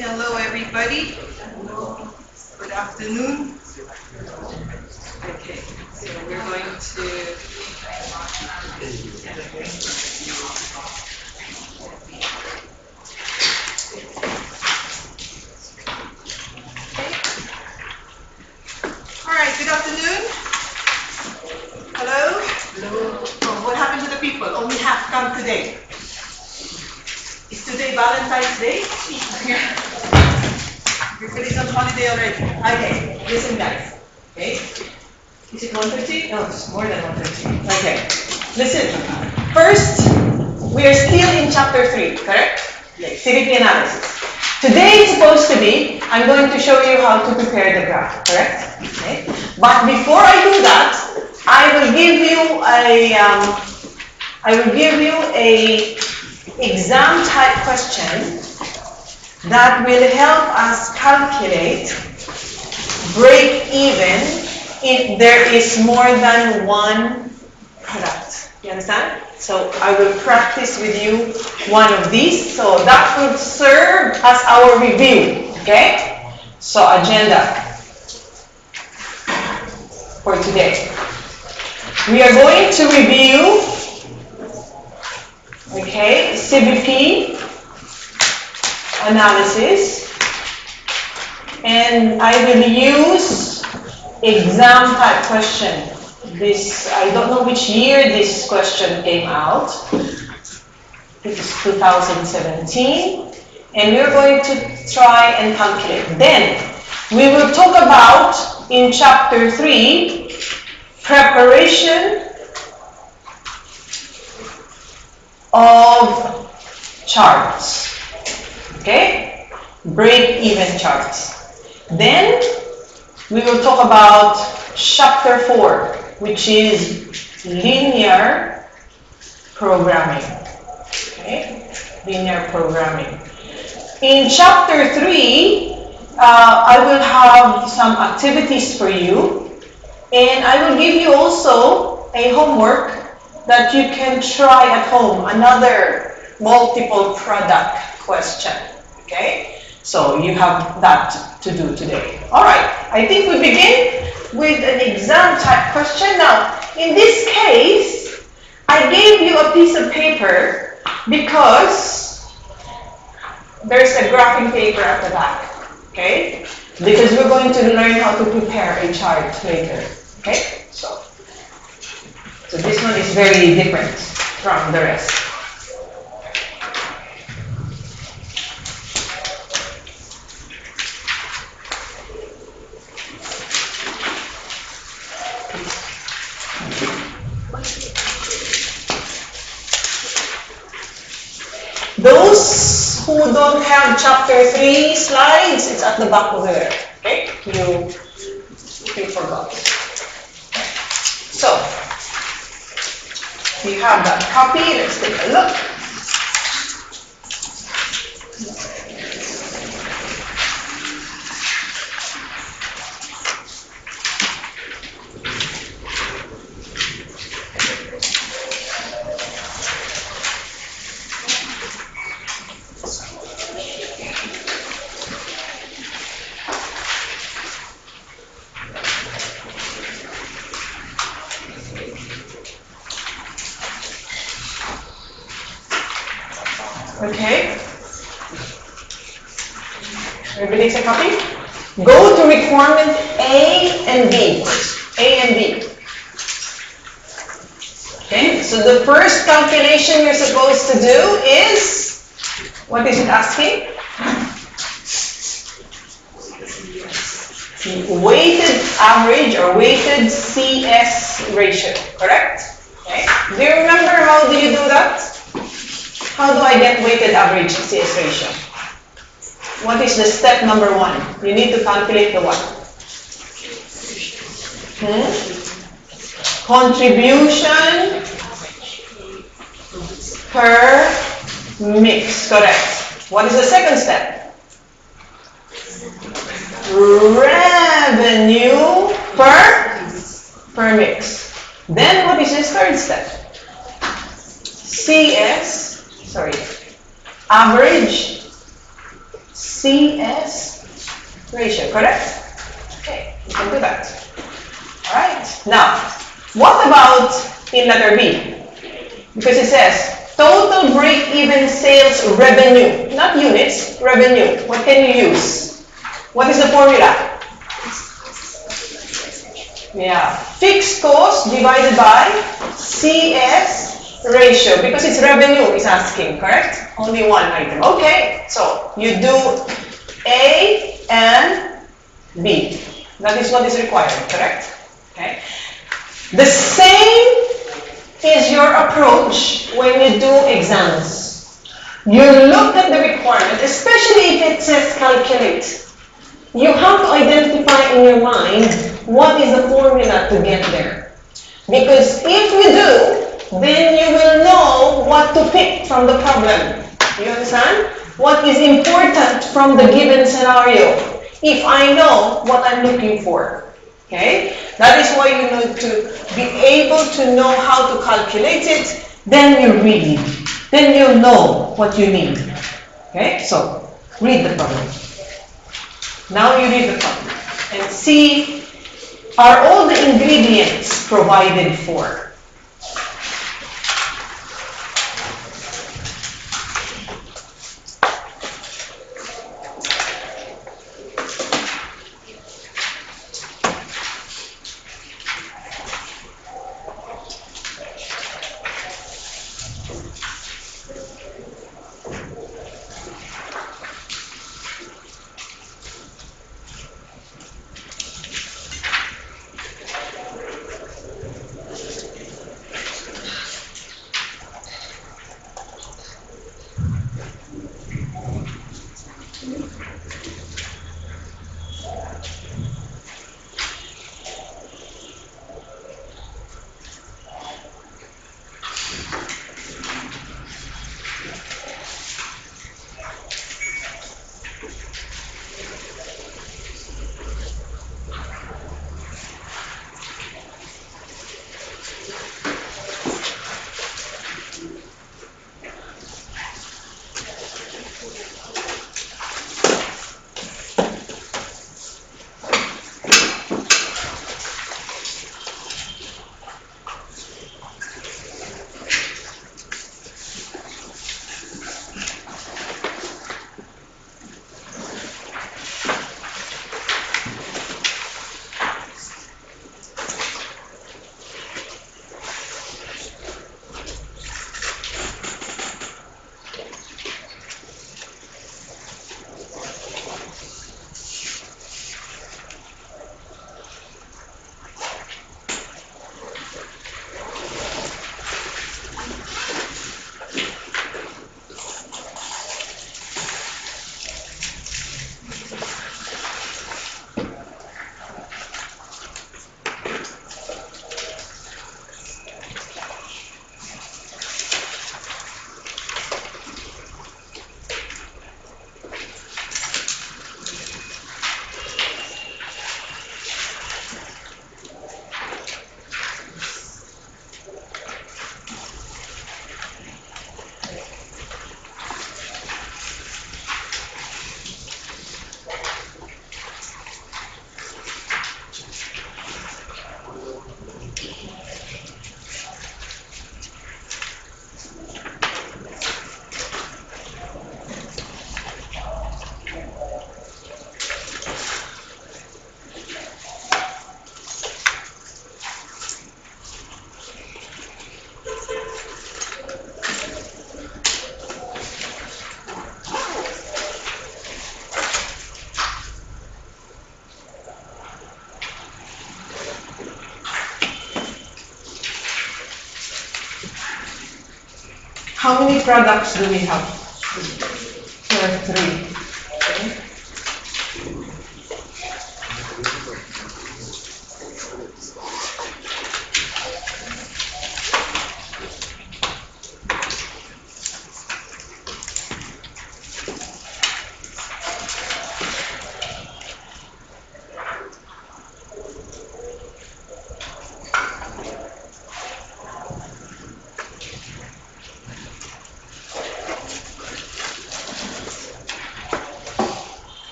Hello, everybody. Good afternoon. Okay, so we're going to. All right, good afternoon. Hello. Hello. Oh, what happened to the people? Only half come today. Is today Valentine's Day? Everybody's on holiday already. Okay, listen guys. Okay. Is it 1:30? No, it's more than 1:30. Okay. Listen. First, we are still in chapter 3, correct? Yes. CVP analysis. Today is supposed to be, I'm going to show you how to prepare the graph, correct? Okay. But before I do that, I will give you a exam type question that will help us calculate break even if there is more than one product. You understand? So I will practice with you one of these. So that will serve as our review. Okay? So agenda for today. We are going to review, okay, CBP analysis, and I will use exam type question. This, I don't know which year this question came out. This is 2017, and we're going to try and calculate. Then we will talk about in chapter 3 preparation of charts. Okay? Break-even charts. Then we will talk about chapter 4, which is linear programming. Okay? Linear programming. In chapter 3, I will have some activities for you, and I will give you also a homework that you can try at home, another multiple product question. Okay? So you have that to do today. All right, I think we begin with an exam type question. Now, in this case, I gave you a piece of paper because there's a graphing paper at the back. Okay? Because we're going to learn how to prepare a chart later. Okay? So this one is very different from the rest. Those who don't have chapter 3 slides, it's at the back over there. Okay? You forgot. So, we have that copy. Let's take a look. Okay. Everybody takes a copy? Go to requirement A and B. A and B. Okay, so the first calculation you're supposed to do is, what is it asking? Weighted average or weighted CS ratio, correct? Okay. Do you remember how do you do that? How do I get weighted average CS ratio? What is the step number 1? You need to calculate the what? Contribution per mix, correct. What is the second step? Revenue per mix. Then what is the third step? Average CS ratio, correct? Okay, you can do that. All right. Now, what about in letter B? Because it says total break-even sales revenue, not units, revenue. What can you use? What is the formula? Yeah, fixed cost divided by CS ratio, because it's revenue is asking, correct? Only one item. Okay, so you do A and B. That is what is required, correct? Okay. The same is your approach when you do exams. You look at the requirement, especially if it says calculate. You have to identify in your mind what is the formula to get there. Because if you do, then you will know what to pick from the problem. You understand? What is important from the given scenario, if I know what I'm looking for. Okay? That is why you need to be able to know how to calculate it. Then you read. Then you'll know what you need. Okay, so read the problem. Now you read the problem and see, are all the ingredients provided for? How many products do we have? There are 3. Okay.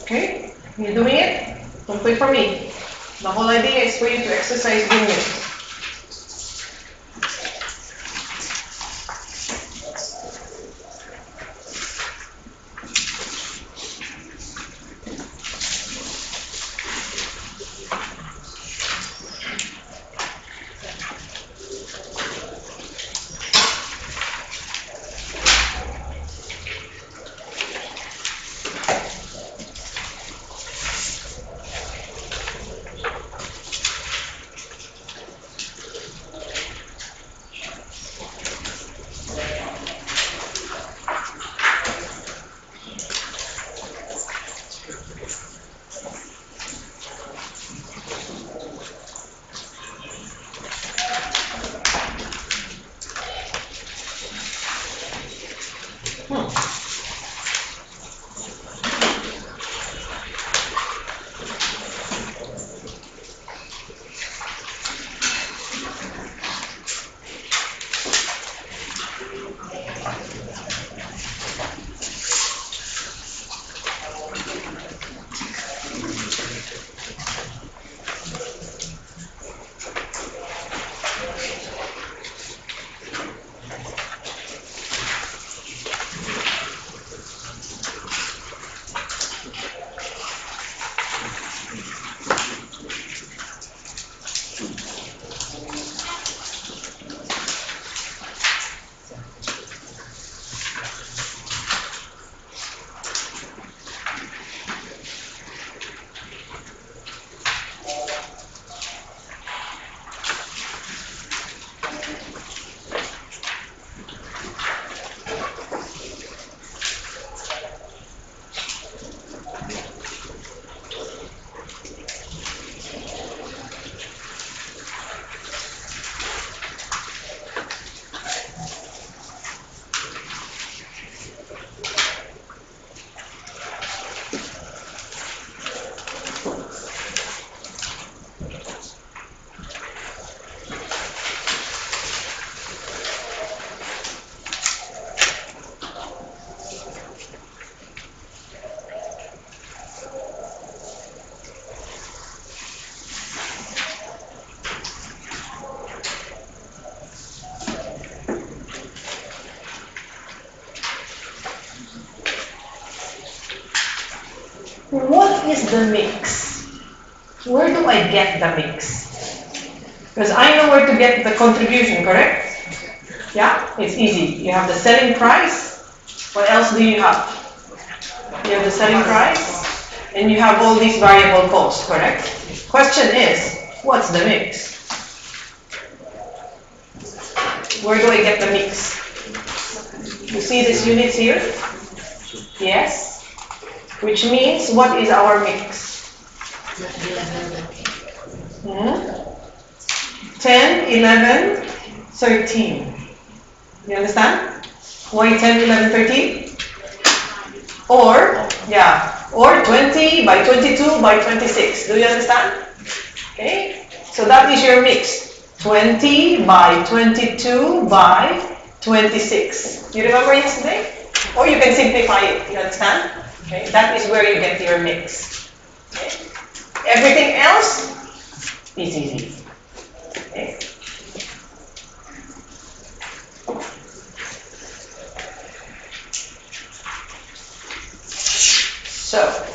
Okay, you doing it? Don't wait for me. The whole idea is for you to exercise doing it. what is the mix? Where do I get the mix? Because I know where to get the contribution, correct? Yeah, it's easy. You have the selling price. What else do you have? You have the selling price, and you have all these variable costs, correct? Question is, what's the mix? Where do I get the mix? You see these units here? Yes. Which means, what is our mix? 10, 11, 13. You understand? Why 10, 11, 13? Or, yeah, or 20 by 22 by 26. Do you understand? Okay, so that is your mix. 20 by 22 by 26. You remember yesterday? Or you can simplify it. You understand? Okay, that is where you get your mix. Okay. Everything else is easy. Okay. So,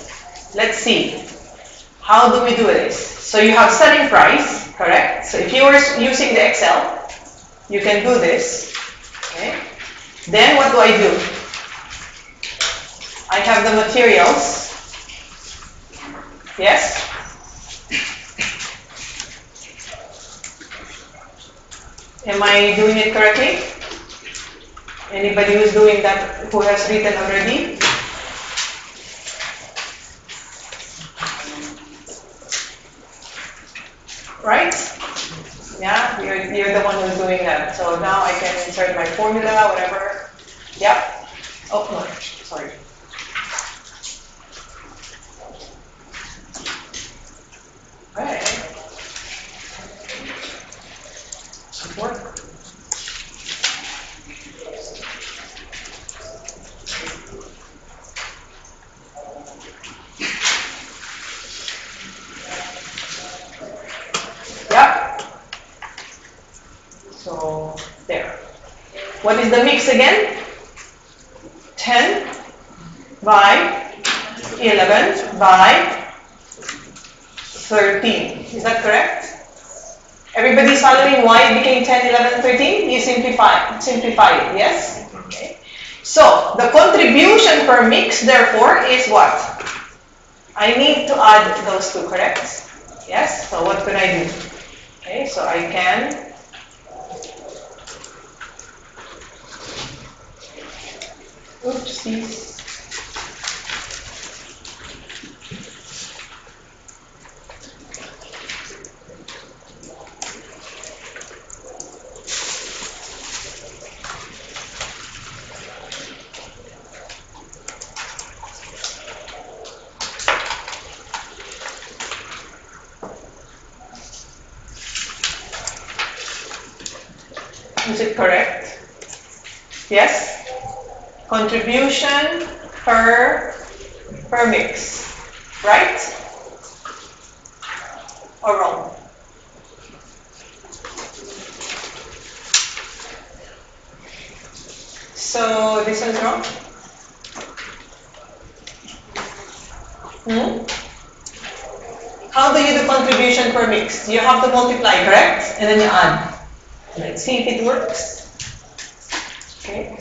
let's see. How do we do this? So you have selling price, correct? So if you were using the Excel, you can do this. Okay. Then what do I do? I have the materials. Yes? Am I doing it correctly? Anybody who's doing that, who has written already? Right? Yeah, you're the one who's doing that. So now I can insert my formula, whatever. Yep. Oh, no, sorry. Okay. Support. Yep. So, there. What is the mix again? 10 by 11 by 13. Is that correct? Everybody's following why it became 10, 11, 13? You simplify it, yes? Okay. So, the contribution per mix, therefore, is what? I need to add those two, correct? Yes? So, what could I do? Okay, so I can oopsies. Is it correct? Yes? Contribution per mix. Right? Or wrong? So this one's wrong? How do you do contribution per mix? You have to multiply, correct? And then you add. Let's see if it works. Okay.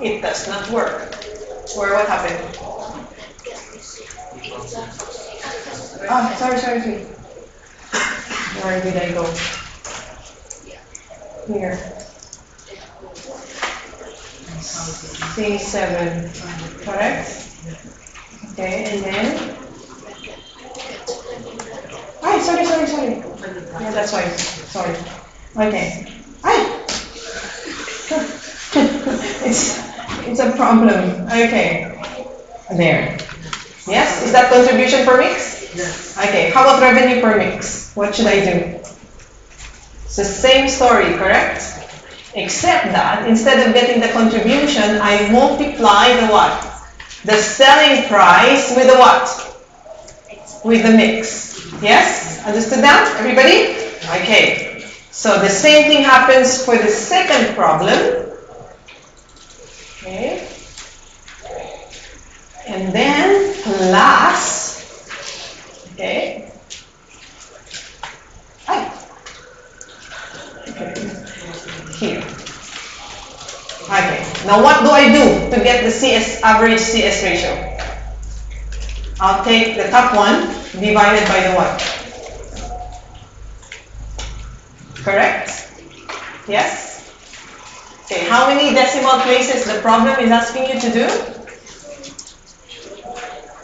It does not work. Or what happened? Sorry. Where did I go? Here. C7. Correct? Okay, and then? Sorry. Yeah, that's why. Sorry. Okay. It's a problem. Okay. There. Yes? Is that contribution per mix? Yes. Okay. How about revenue per mix? What should I do? It's the same story, correct? Except that instead of getting the contribution, I multiply the what? The selling price with the what? With the mix. Yes? Understood that? Everybody? Okay. So the same thing happens for the second problem. Okay. And then plus, okay, here. Okay, now what do I do to get the average CS ratio? I'll take the top one divided by the what? Correct? Yes? Okay, how many decimal places the problem is asking you to do?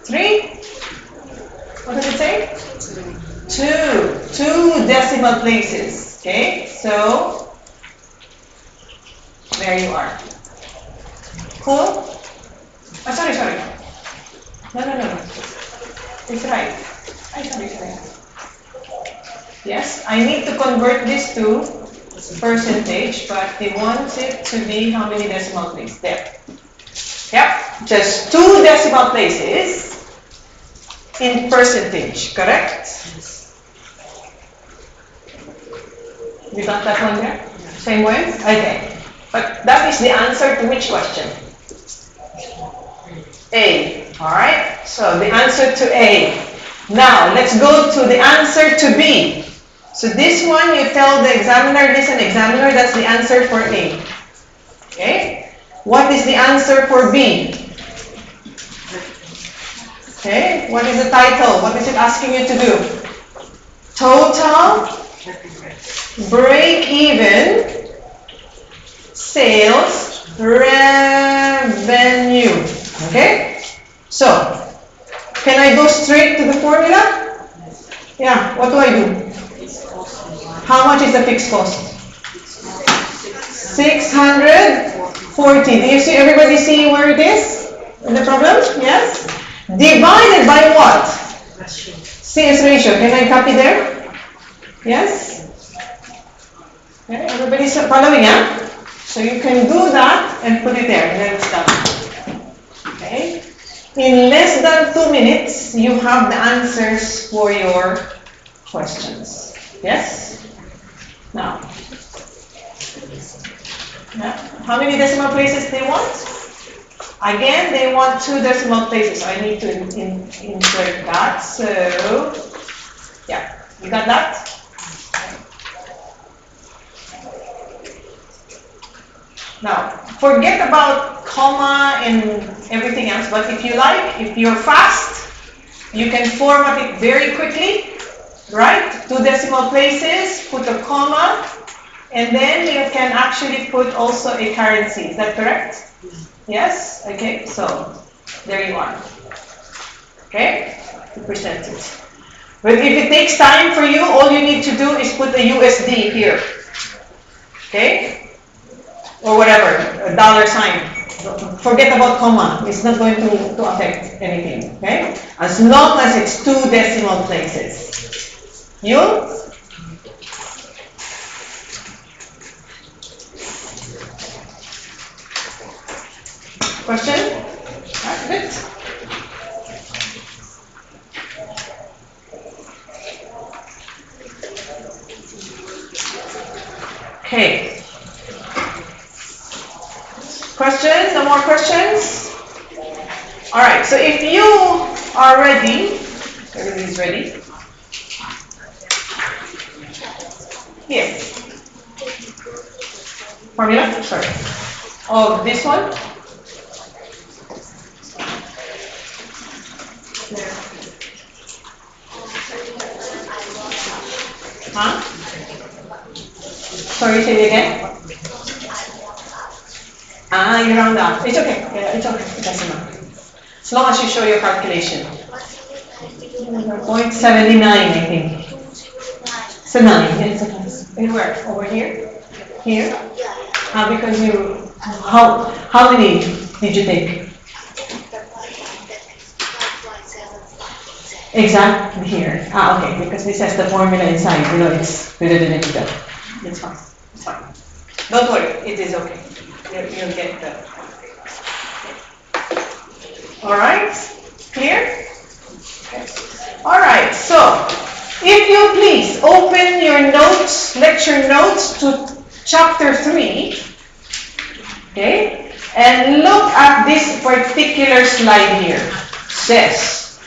3? What does it say? 2 decimal places. Okay, so there you are. Cool? Oh, sorry. No. It's right. Sorry. Yes, I need to convert this to percentage, but they want it to be how many decimal places? There. Yep, just 2 decimal places in percentage, correct? You got that one there? Same way? Okay. But that is the answer to which question? A. Alright? So the answer to A. Now, let's go to the answer to B. So this one, you tell the examiner, listen, examiner, that's the answer for A. Okay? What is the answer for B? Okay? What is the title? What is it asking you to do? Total break-even sales revenue. Okay? So, can I go straight to the formula? Yeah, what do I do? How much is the fixed cost? 640. Do you see, everybody see where it is? In the problem? Yes? Divided by what? CS ratio. Can I copy there? Yes? Okay, everybody's following, yeah? So you can do that and put it there, and then it's done. Okay? In less than 2 minutes, you have the answers for your questions. Yes? Now, how many decimal places they want? Again, they want 2 decimal places. So I need to insert that. So, yeah, you got that? Now, forget about comma and everything else, but if you like, if you're fast, you can format it very quickly, right? 2 decimal places, put a comma, and then you can actually put also a currency. Is that correct? Yes? Okay, so there you are. Okay? To present it. But if it takes time for you, all you need to do is put a USD here. Okay? Or whatever, a dollar sign. Forget about comma. It's not going to affect anything. Okay? As long as it's 2 decimal places. You? Question? That's it. Okay. Questions? No more questions? Alright, so if you are ready, everybody's ready. Yes. Formula? Sorry. Oh, this one? Huh? Sorry, say it again. You round up. It's okay. Yeah, it's okay. It doesn't matter. As long as you show your calculation. 0.79, I think. So 9. Yeah, it's okay. Where? Over here? Here? Because you. How many did you take? Exactly here. Okay. Because this has the formula inside. You know, it's. It's fine. It's fine. Don't worry. It is okay. You'll get the. All right? Clear? Okay. All right. So, if you please open your notes, lecture notes to chapter 3. Okay? And look at this particular slide here. It says,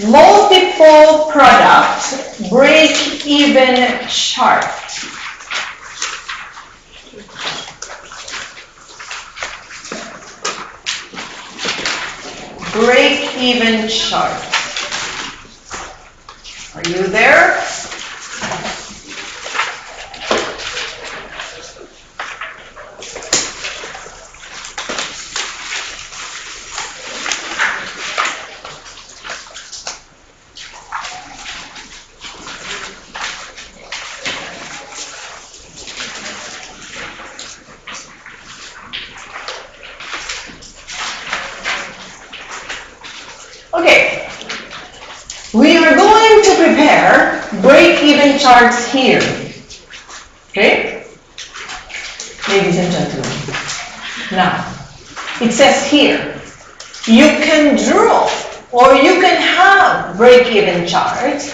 multiple product break-even chart. Break-even chart. Are you there? Okay, we are going to prepare break-even charts here. Okay, ladies and gentlemen. Now, it says here, you can draw or you can have break-even charts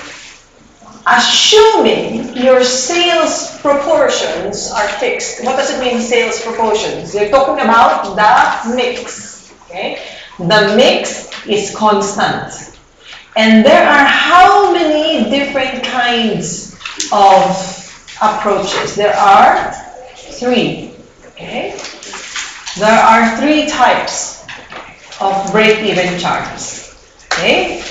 assuming your sales proportions are fixed. What does it mean, sales proportions? You're talking about the mix. Okay, the mix is constant. And there are how many different kinds of approaches? There are 3. Okay? There are 3 types of break-even charts. Okay?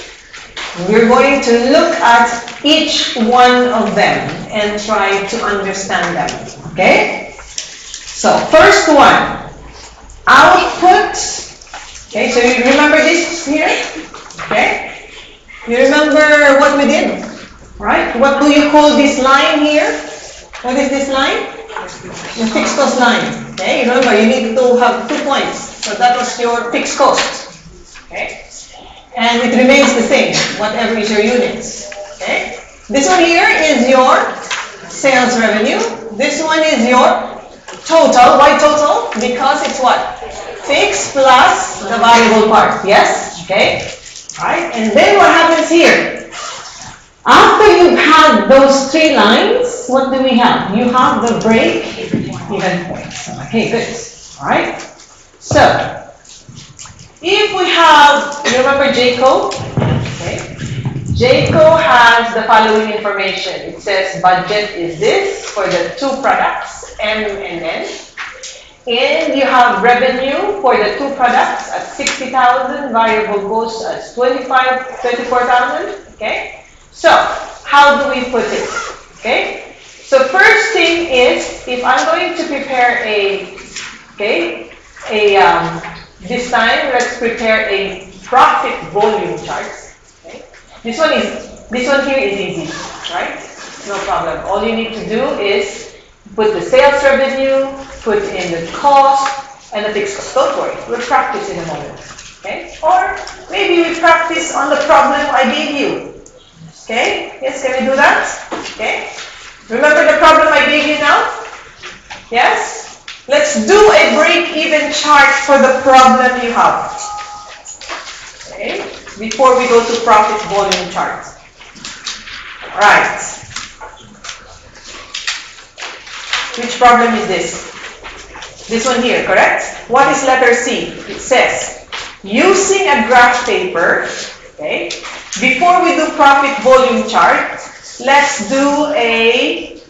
We're going to look at each one of them and try to understand them. Okay? So, first one, output. Okay, so you remember this here? Okay? You remember what we did? Right? What do you call this line here? What is this line? The fixed cost line. Okay, remember you need to have 2 points. So that was your fixed cost. Okay? And it remains the same, whatever is your units. Okay? This one here is your sales revenue. This one is your total. Why total? Because it's what? Fixed plus the variable part. Yes? Okay? Right? And then what happens here? After you've had those 3 lines, what do we have? You have the break-even points. Okay, good. All right? So, if we have, you remember JCO? Okay. JCO has the following information. It says budget is this for the 2 products, M and N. And you have revenue for the 2 products at 60,000, variable cost at 24,000. Okay? So, how do we put it? Okay? So, first thing is, if I'm going to prepare this time, let's prepare a profit volume chart. Okay? This one here is easy, right? No problem. All you need to do is put the sales revenue, put in the cost, and the fixed cost. Don't worry, we'll practice in a moment. Okay? Or maybe we practice on the problem I gave you. Okay? Yes, can we do that? Okay? Remember the problem I gave you now? Yes? Let's do a break-even chart for the problem you have. Okay? Before we go to profit volume chart. Alright. Which problem is this? This one here, correct? What is letter C? It says, using a graph paper, okay, before we do profit volume chart, let's do a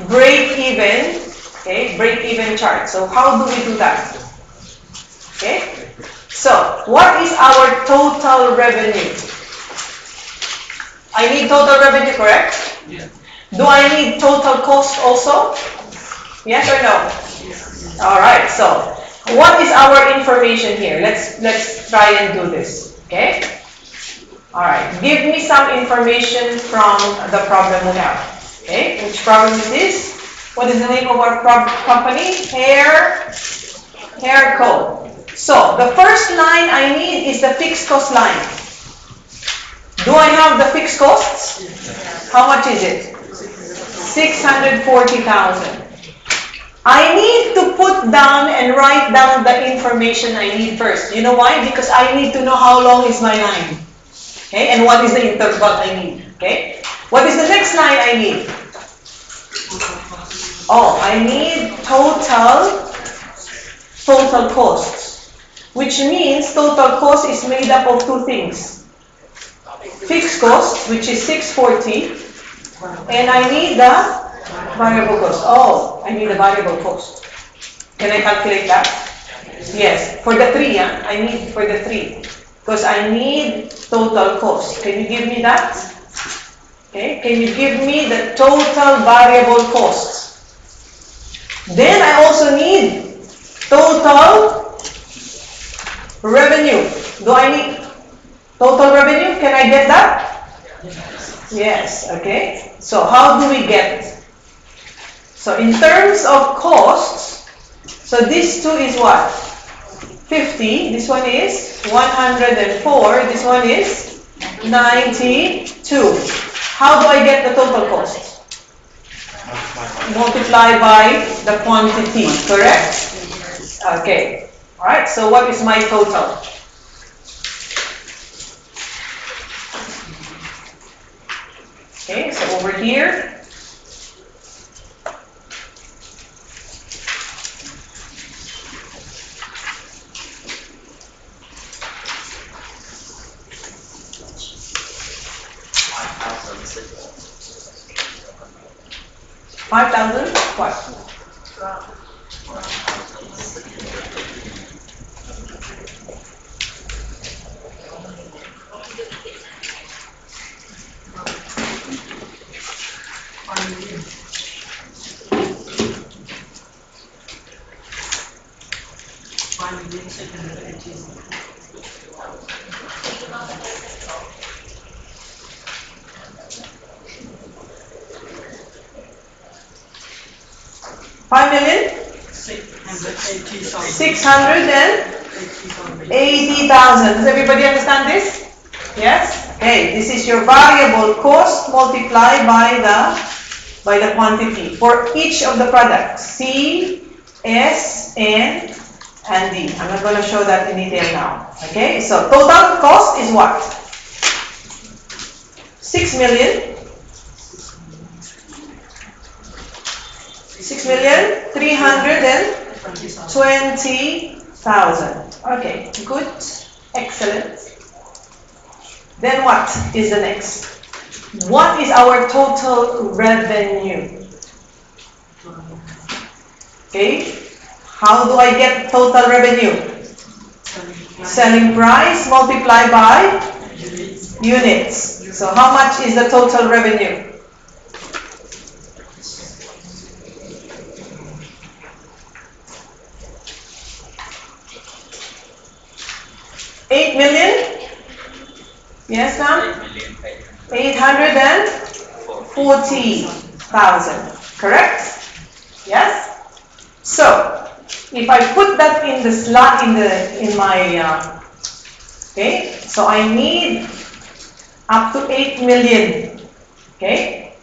break-even chart. So how do we do that? Okay? So, what is our total revenue? I need total revenue, correct? Yeah. Do I need total cost also? Yes or no? Yes. Alright, so what is our information here? Let's try and do this. Okay? Alright, give me some information from the problem we have. Okay, which problem is this? What is the name of our company? Hair Co. So the first line I need is the fixed cost line. Do I have the fixed costs? How much is it? 640,000. I need to put down and write down the information I need first. You know why? Because I need to know how long is my line. Okay, and what is the interval I need. Okay, what is the next line I need? Oh, I need total total costs, which means total cost is made up of two things. Fixed cost, which is 640, and I need the variable cost. Oh, I need the variable cost. Can I calculate that? Yes, for the three, I need for the three. Because I need total cost. Can you give me that? Okay, can you give me the total variable cost? Then I also need total revenue. Do I need total revenue? Can I get that? Yes, okay. So how do we get? So in terms of costs, so this two is what? 50, this one is 104, this one is 92. How do I get the total cost? Multiply by the quantity, correct? Okay. Alright, so what is my total? Okay, so over here, $5,000 what? $5,680,000. Does everybody understand this? Yes? Okay, this is your variable cost multiplied by the quantity for each of the products, C, S, N, and D. I'm not going to show that in detail now. Okay, so total cost is what? 6,320,000. Okay, good, excellent. Then what is the next? What is our total revenue? Okay, how do I get total revenue? Selling price multiplied by units. So how much is the total revenue? $8 million? Yes, ma'am? 840,000. Correct? Yes? So, if I put that in the slot in my okay, so I need up to 8 million. Okay?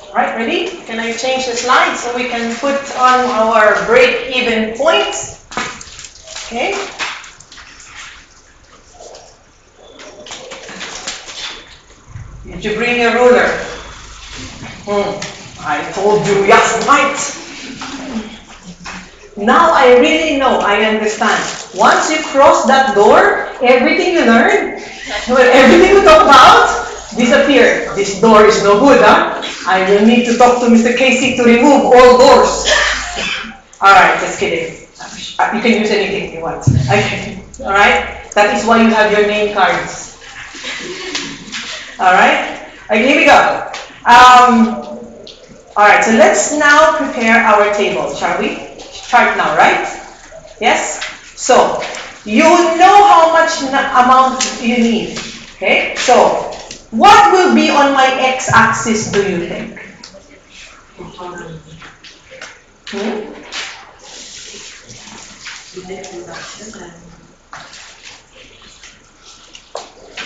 Alright, ready? Can I change the slide so we can put on our break-even points? Okay. Did you bring a ruler? I told you last night. Now I really know, I understand. Once you cross that door, everything you learn, everything you talk about, disappear. This door is no good, huh? I will need to talk to Mr. Casey to remove all doors. Alright, just kidding. You can use anything you want. Okay. Alright? That is why you have your name cards. Alright? Okay, here we go. Alright, so let's now prepare our table, shall we? Chart now, right? Yes? So, you know how much amount you need. Okay? So, what will be on my x-axis, do you think?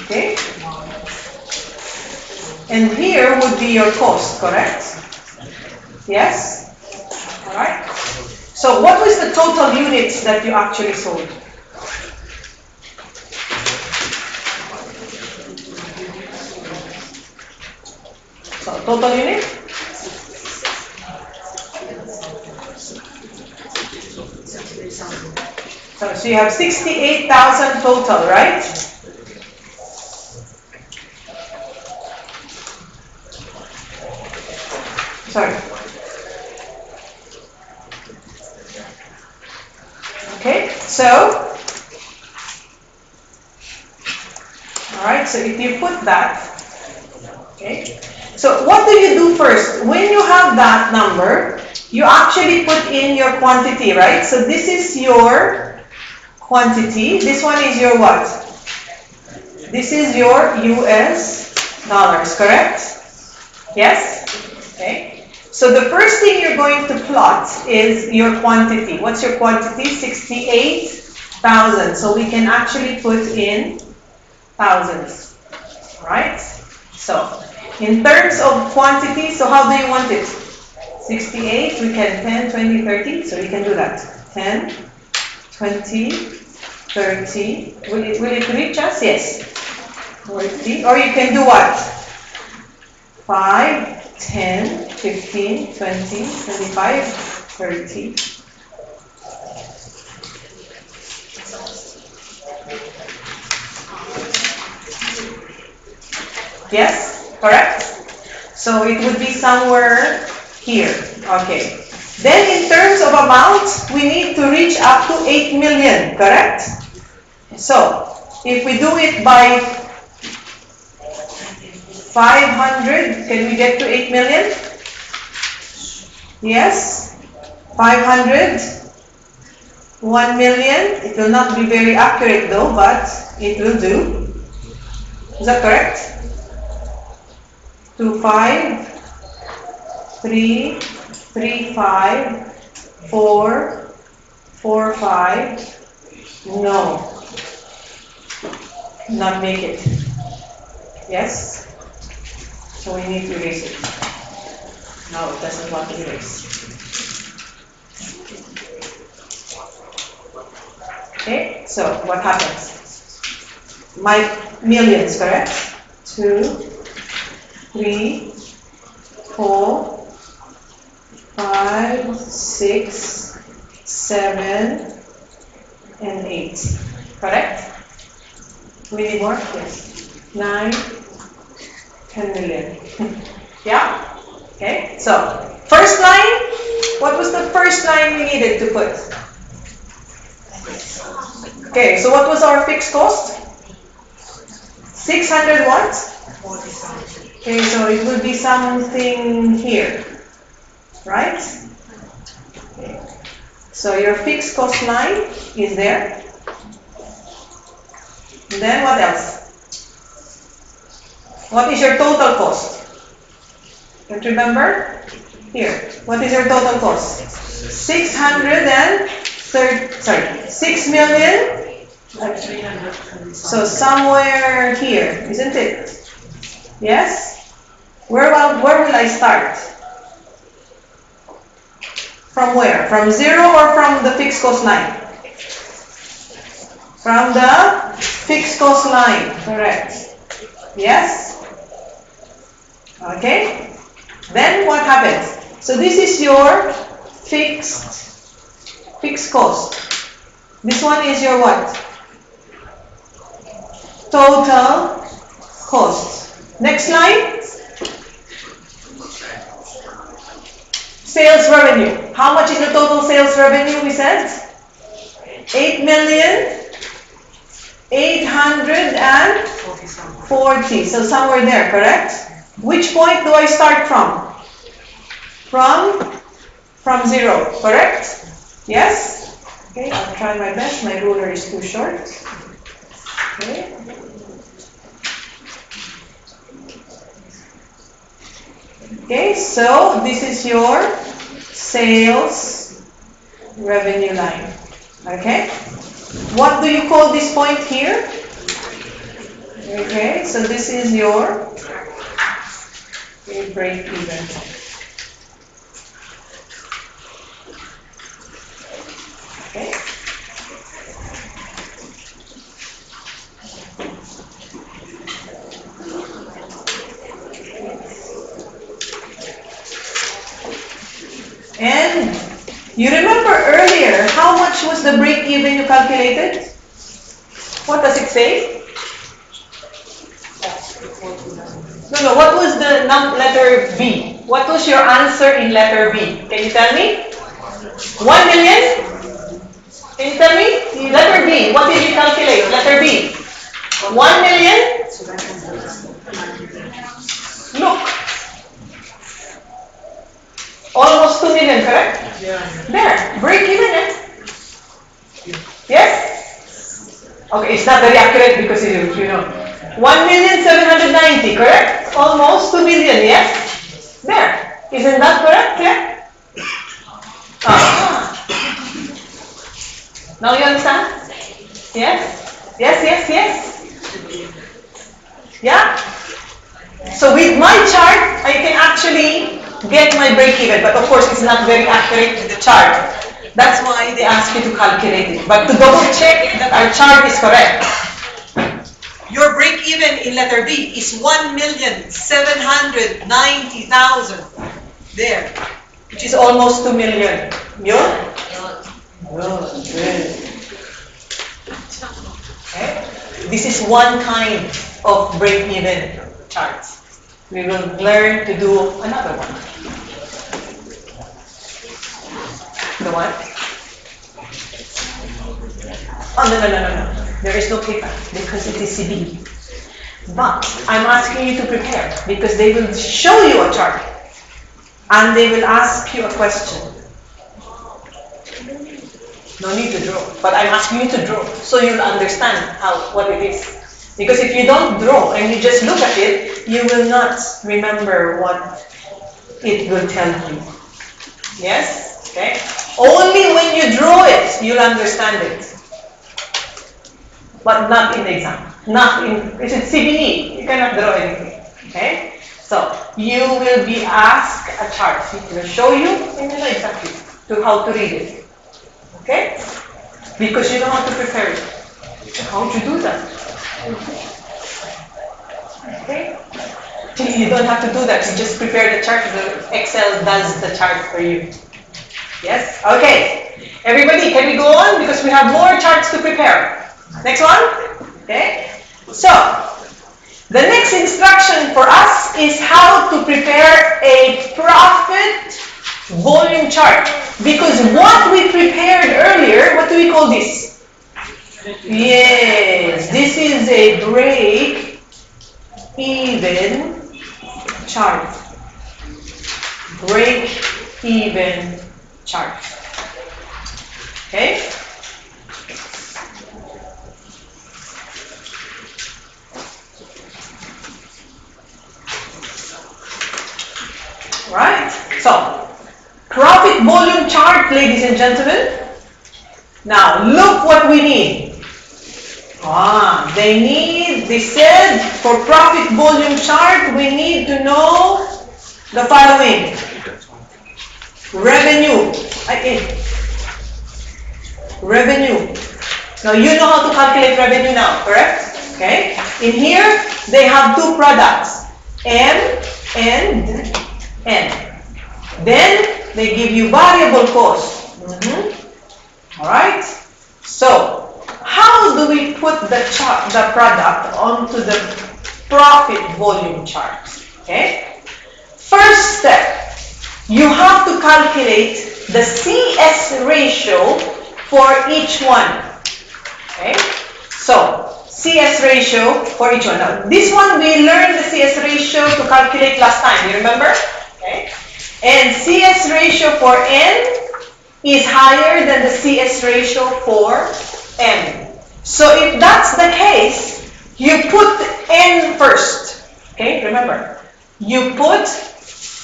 Okay? And here would be your cost, correct? Yes? Alright? So what was the total units that you actually sold? So total unit? So you have 68,000 total, right? Sorry. Okay, so, all right, so if you put that, okay, so what do you do first? When you have that number, you actually put in your quantity, right? So this is your quantity. This one is your what? This is your US dollars, correct? Yes? Okay. So the first thing you're going to plot is your quantity. What's your quantity? 68,000. So we can actually put in thousands. Right? So in terms of quantity, so how do you want it? 68, we can 10, 20, 30. So we can do that. 10, 20, 30. Will it reach us? Yes. 40. Or you can do what? 5, 10, 15, 20, 25, 30. Yes? Correct? So it would be somewhere here. Okay. Then in terms of amount, we need to reach up to 8 million. Correct? So if we do it by 500, can we get to 8 million? Yes? 500, 1 million. It will not be very accurate though, but it will do. Is that correct? 2, 5, 3, 3, 5, 4, 4, 5. No. Not make it. Yes? So we need to erase it. No, it doesn't want to erase. Okay, so what happens? My millions, correct? 2, 3, 4, 5, 6, 7, and 8. Correct? We need more? Yes. 9, 10 million. Yeah? Okay, so first line, what was the first line we needed to put? Okay, so what was our fixed cost? 600 what? Okay, so it will be something here, right? Okay. So your fixed cost line is there. And then what else? What is your total cost? Don't you remember? Here. What is your total cost? 6 million. So somewhere here, isn't it? Yes? Where will I start? From where? From 0 or from the fixed cost line? From the fixed cost line, correct. Yes? Okay? Then what happens? So this is your fixed cost. This one is your what? Total cost. Next line. Sales revenue. How much is the total sales revenue we said? 8,840. So somewhere there, correct? Which point do I start from? From 0, correct? Yes? Okay, I'll try my best. My ruler is too short. Okay. Okay, so this is your sales revenue line. Okay? What do you call this point here? Okay, so this is your break even. Okay? You remember earlier, how much was the break-even you calculated? What does it say? No, what was the letter B? What was your answer in letter B? Can you tell me? 1 million? Can you tell me? Letter B, what did you calculate? Letter B. 1 million? Look. Almost 2 million, correct? Yeah. There, break even, eh? Yes? Okay, it's not very accurate because you know. 1,790,000, correct? Almost 2 million, yes? There. Isn't that correct? Yeah? Ah. Now you understand? Yes? Yes. Yeah? So with my chart, I can actually get my break-even, but of course it's not very accurate in the chart. That's why they ask you to calculate it. But to double check that our chart is correct, your break-even in letter B is 1,790,000. There, which is almost 2 million. Yun? Good. Okay? This is one kind of break-even chart. We will learn to do another one. The what? Oh, no. There is no paper because it is CB. But I'm asking you to prepare because they will show you a chart and they will ask you a question. No need to draw, but I'm asking you to draw so you'll understand what it is. Because if you don't draw and you just look at it, you will not remember what it will tell you. Yes? Okay? Only when you draw it, you'll understand it. But not in the exam. It's a CBE. You cannot draw anything. Okay? So, you will be asked a chart. It will show you and you know exactly how to read it. Okay? Because you know how to prepare it. How would you do that? Okay? You don't have to do that. You just prepare the chart. The Excel does the chart for you. Yes? Okay. Everybody, can we go on? Because we have more charts to prepare. Next one? Okay? So, the next instruction for us is how to prepare a profit volume chart. Because what we prepared earlier, what do we call this? Yes, this is a break-even chart. Break-even chart. Okay? Right? So, profit volume chart, ladies and gentlemen. Now, look what we need. They said for profit volume chart, we need to know the following. Revenue. Revenue. Now, you know how to calculate revenue now, correct? Okay. In here, they have two products, M and N. Then, they give you variable cost. Alright? So, how do we put the product onto the profit volume chart? Okay? First step, you have to calculate the CS ratio for each one. Okay? So, CS ratio for each one. Now, this one we learned the CS ratio to calculate last time. You remember? Okay? And CS ratio for N is higher than the CS ratio for M. So if that's the case, you put N first. Okay, remember. You put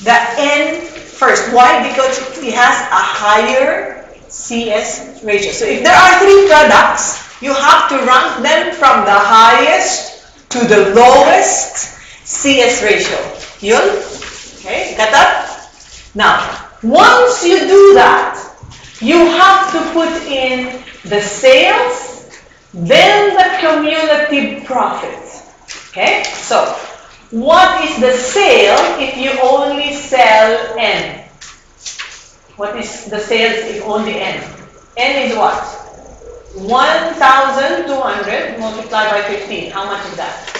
the N first. Why? Because it has a higher CS ratio. So if there are three products, you have to rank them from the highest to the lowest CS ratio. Yun? Okay, got that? Now, once you do that, you have to put in the sales, then the cumulative profit. Okay? So, what is the sale if you only sell N? What is the sales if only N? N is what? 1,200 multiplied by 15. How much is that?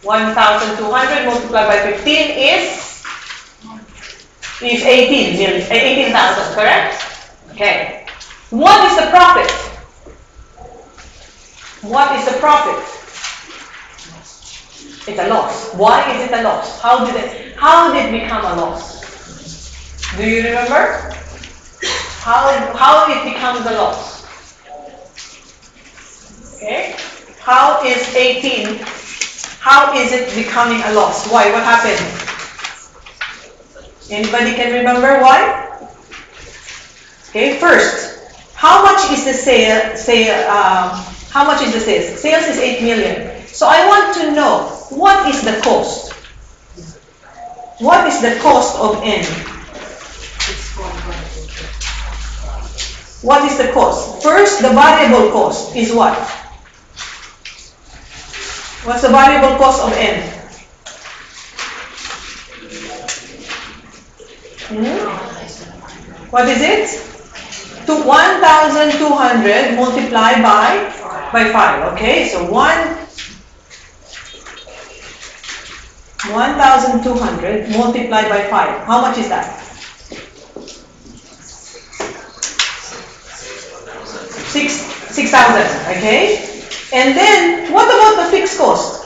1,200 multiplied by 15 is 18,000, correct? Okay. What is the profit? What is the profit? It's a loss. Why is it a loss? How did it become a loss? Do you remember? How it becomes a loss? Okay. How is 18? How is it becoming a loss? Why? What happened? Anybody can remember why? Okay. First, how much is the how much is the sales? Sales is 8 million. So I want to know, what is the cost? What is the cost of N? What is the cost? First, the variable cost is what? What's the variable cost of N? What is it? 1,200 multiplied by 5. Okay, so 1,200 multiplied by 5. How much is that? 6,000. Okay. And then what about the fixed cost?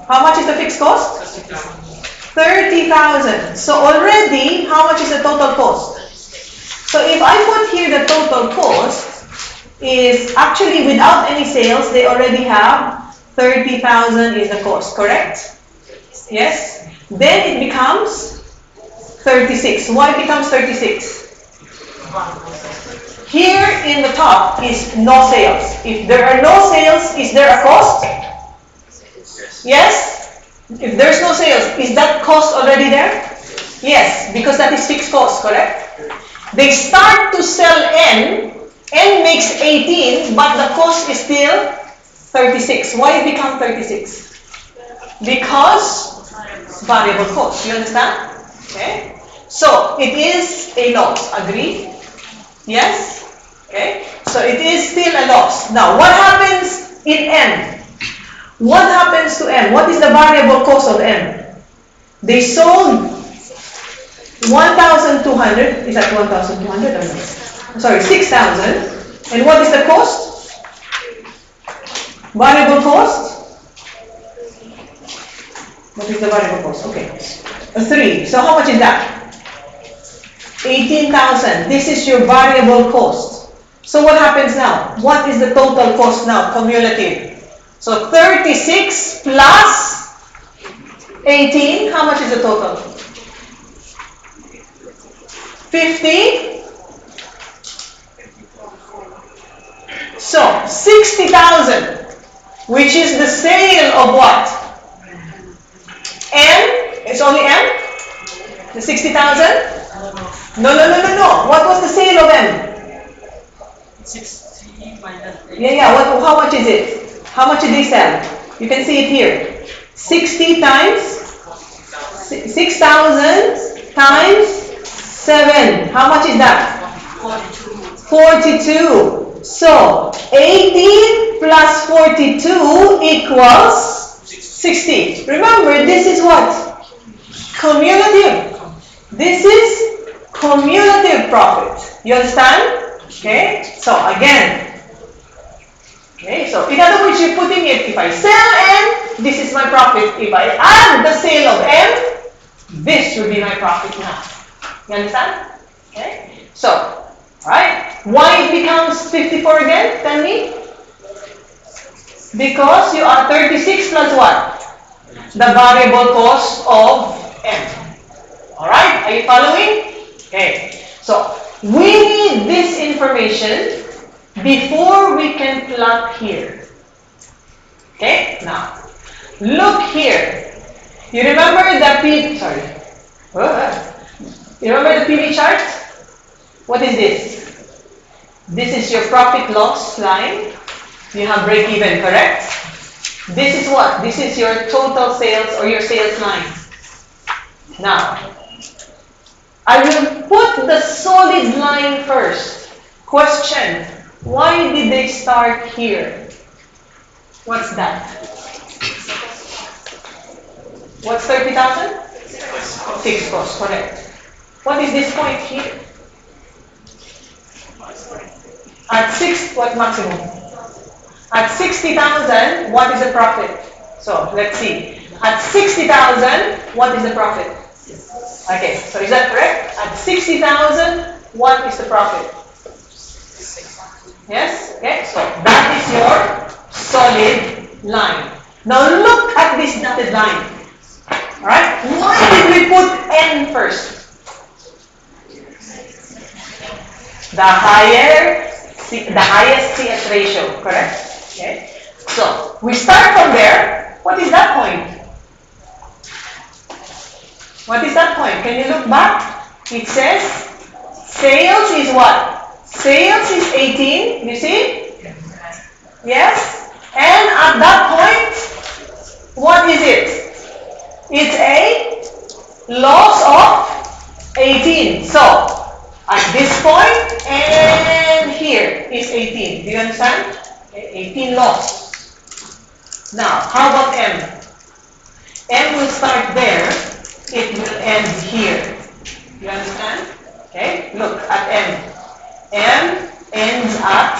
How much is the fixed cost? 30,000. So already, how much is the total cost? So if I put here the total cost is actually without any sales, they already have 30,000 is the cost, correct? Yes? Then it becomes 36. Why it becomes 36? Here in the top is no sales. If there are no sales, is there a cost? Yes? If there's no sales, is that cost already there? Yes, because that is fixed cost, correct? They start to sell N makes 18, but the cost is still 36. Why it become 36? Because variable cost. You understand? Okay. So it is a loss. Agree? Yes? Okay. So it is still a loss. Now, what happens in M? What happens to M? What is the variable cost of M? They sold 1,200. Is that 1,200 or no? Sorry, 6,000. And what is the cost? Variable cost? What is the variable cost? Okay. 3. So how much is that? 18,000. This is your variable cost. So what happens now? What is the total cost now? Cumulative. So 36 plus 18. How much is the total? 50. So 60,000, which is the sale of what? M? It's only M? The 60,000? No. What was the sale of M? 60 minus 8. Yeah. How much is it? How much did they sell? You can see it here. 60 times 6,000 times 7. How much is that? 42. So 18 plus 42 equals 60. Remember, this is what? Cumulative. This is cumulative profit. You understand? Okay. So again. Okay. So in other words, you're putting it. If I sell M, this is my profit. If I add the sale of M, this will be my profit now. You understand? Okay. So. Right? Why it becomes 54 again? Tell me. Because you are 36 plus what? The variable cost of M. Alright? Are you following? Okay. So, we need this information before we can plot here. Okay? Now, look here. You remember the You remember the PV chart? What is this? This is your profit loss line. You have break even, correct? This is what? This is your total sales or your sales line. Now, I will put the solid line first. Question, why did they start here? What's that? What's 30,000? Fixed cost, correct. What is this point here? At 6, what maximum? At 60,000, what is the profit? So, let's see. At 60,000, what is the profit? Okay, so is that correct? At 60,000, what is the profit? Yes? Okay, so that is your solid line. Now look at this dotted line. Alright? Why did we put N first? The highest CS ratio, correct? Okay. So we start from there. What is that point? What is that point? Can you look back? It says sales is what? Sales is 18. You see? Yes? And at that point, what is it? It's a loss of 18. So, at this point and here is 18. Do you understand? Okay, 18 loss. Now, how about M? M will start there. It will end here. You understand? Okay, look at M. M ends at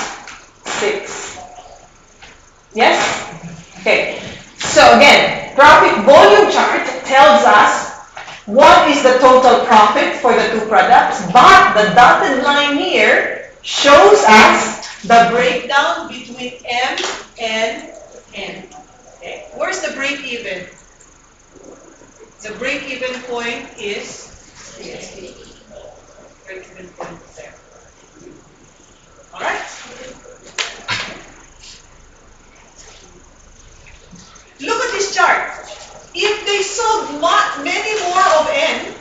6. Yes? Okay. So again, profit volume chart tells us what is the total profit for the two products, but the dotted line here shows us the breakdown between M and N. Okay. Where's the break even? The break even point is break even point there. Alright? Look at this chart. If they sold many more of N,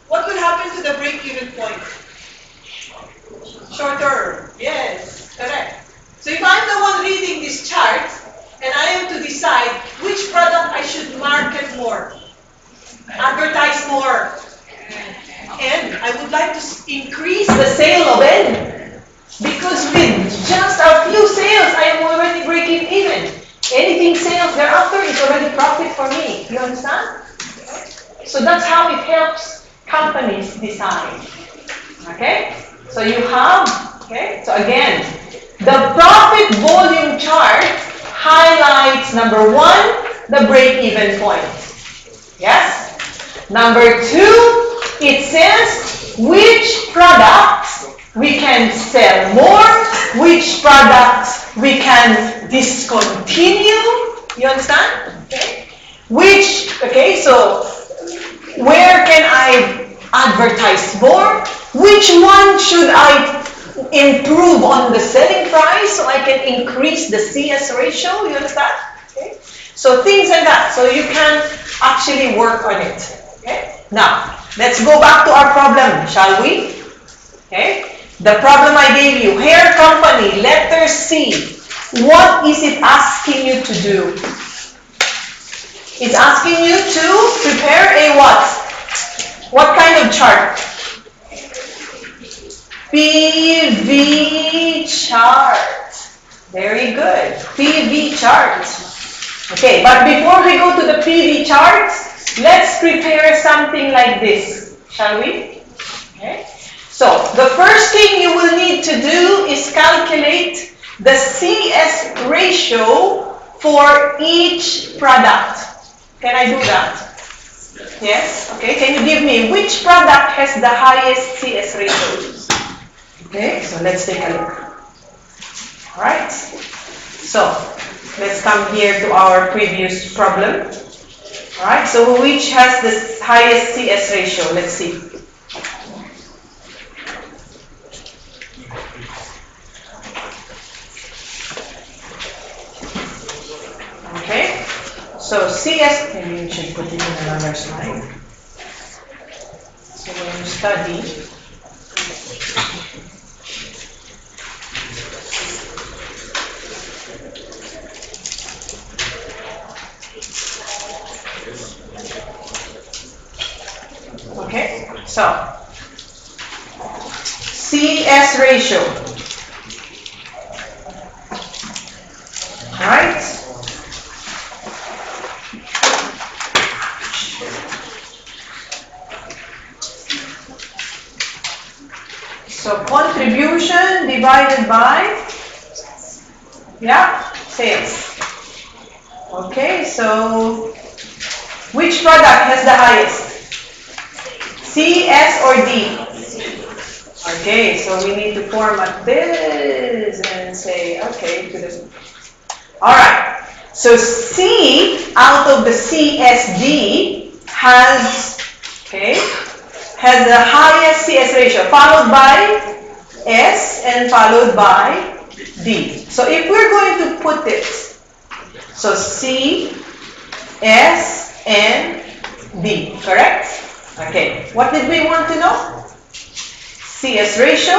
what will happen to the break-even point? Shorter. Yes, correct. So if I'm the one reading this chart, and I am to decide which product I should market more, advertise more, and I would like to increase the sale of N, because with just a few sales, I am already breaking even. Anything sales thereafter is already profit for me. You understand? So that's how it helps companies decide. Okay? So you have, okay? So again, the profit volume chart highlights number 1, the break-even point. Yes? Number 2, it says which products we can sell more, which products we can discontinue. You understand? Okay. So where can I advertise more? Which one should I improve on the selling price so I can increase the CS ratio? You understand? Okay. So things like that. So you can actually work on it. Okay. Now, let's go back to our problem, shall we? Okay. The problem I gave you, hair company, letter C. What is it asking you to do? It's asking you to prepare a what? What kind of chart? PV chart. Very good. PV chart. Okay, but before we go to the PV chart, let's prepare something like this. Shall we? Okay. So, the first thing you will need to do is calculate the CS ratio for each product. Can I do that? Yes? Okay, can you give me which product has the highest CS ratio? Okay, so let's take a look. Alright, so let's come here to our previous problem. Alright, so which has the highest CS ratio? Let's see. Okay, so CS, maybe we should put it in another slide. So when you study, okay, so CS ratio. Right? So contribution divided by, yeah, sales. Okay, so which product has the highest? C, S, or D? Okay, so we need to format this and say, okay, to this. Alright, so C out of the CSD has, okay, has the highest CS ratio, followed by S and followed by D. So if we're going to put this, so C, S, and D, correct? Okay, what did we want to know? CS ratio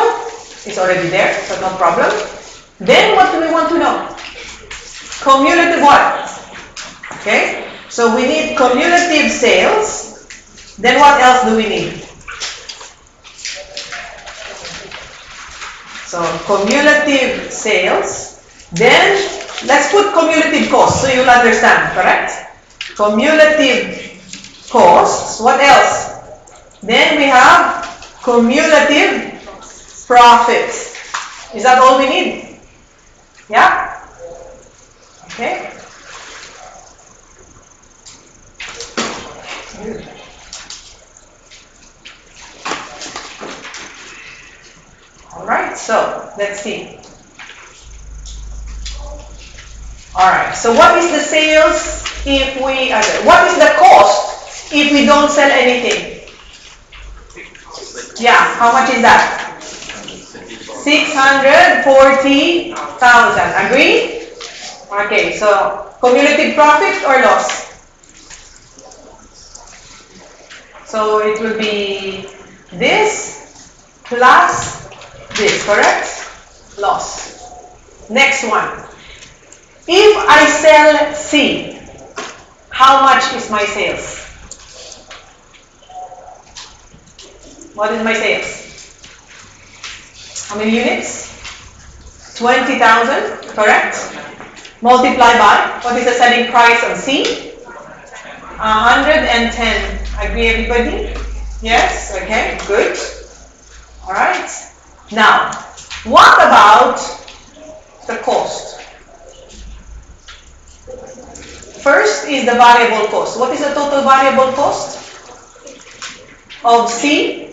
is already there, so no problem. Then what do we want to know? Cumulative what? Okay, so we need cumulative sales. Then what else do we need? So cumulative sales. Then let's put cumulative costs so you'll understand, correct? Cumulative costs. What else? Then we have cumulative profits. Is that all we need? Yeah? Okay. Alright, so let's see. Alright, so what is the sales if we, what is the cost if we don't sell anything? Yeah, how much is that? 640,000. Agree? Okay, so cumulative profit or loss? So it will be this plus this, correct? Loss. Next one. If I sell C, how much is my sales? What is my sales? How many units? 20,000, correct? Multiply by, what is the selling price of C? 110. Agree, everybody? Yes? Okay, good. Alright. Now, what about the cost? First is the variable cost. What is the total variable cost of C?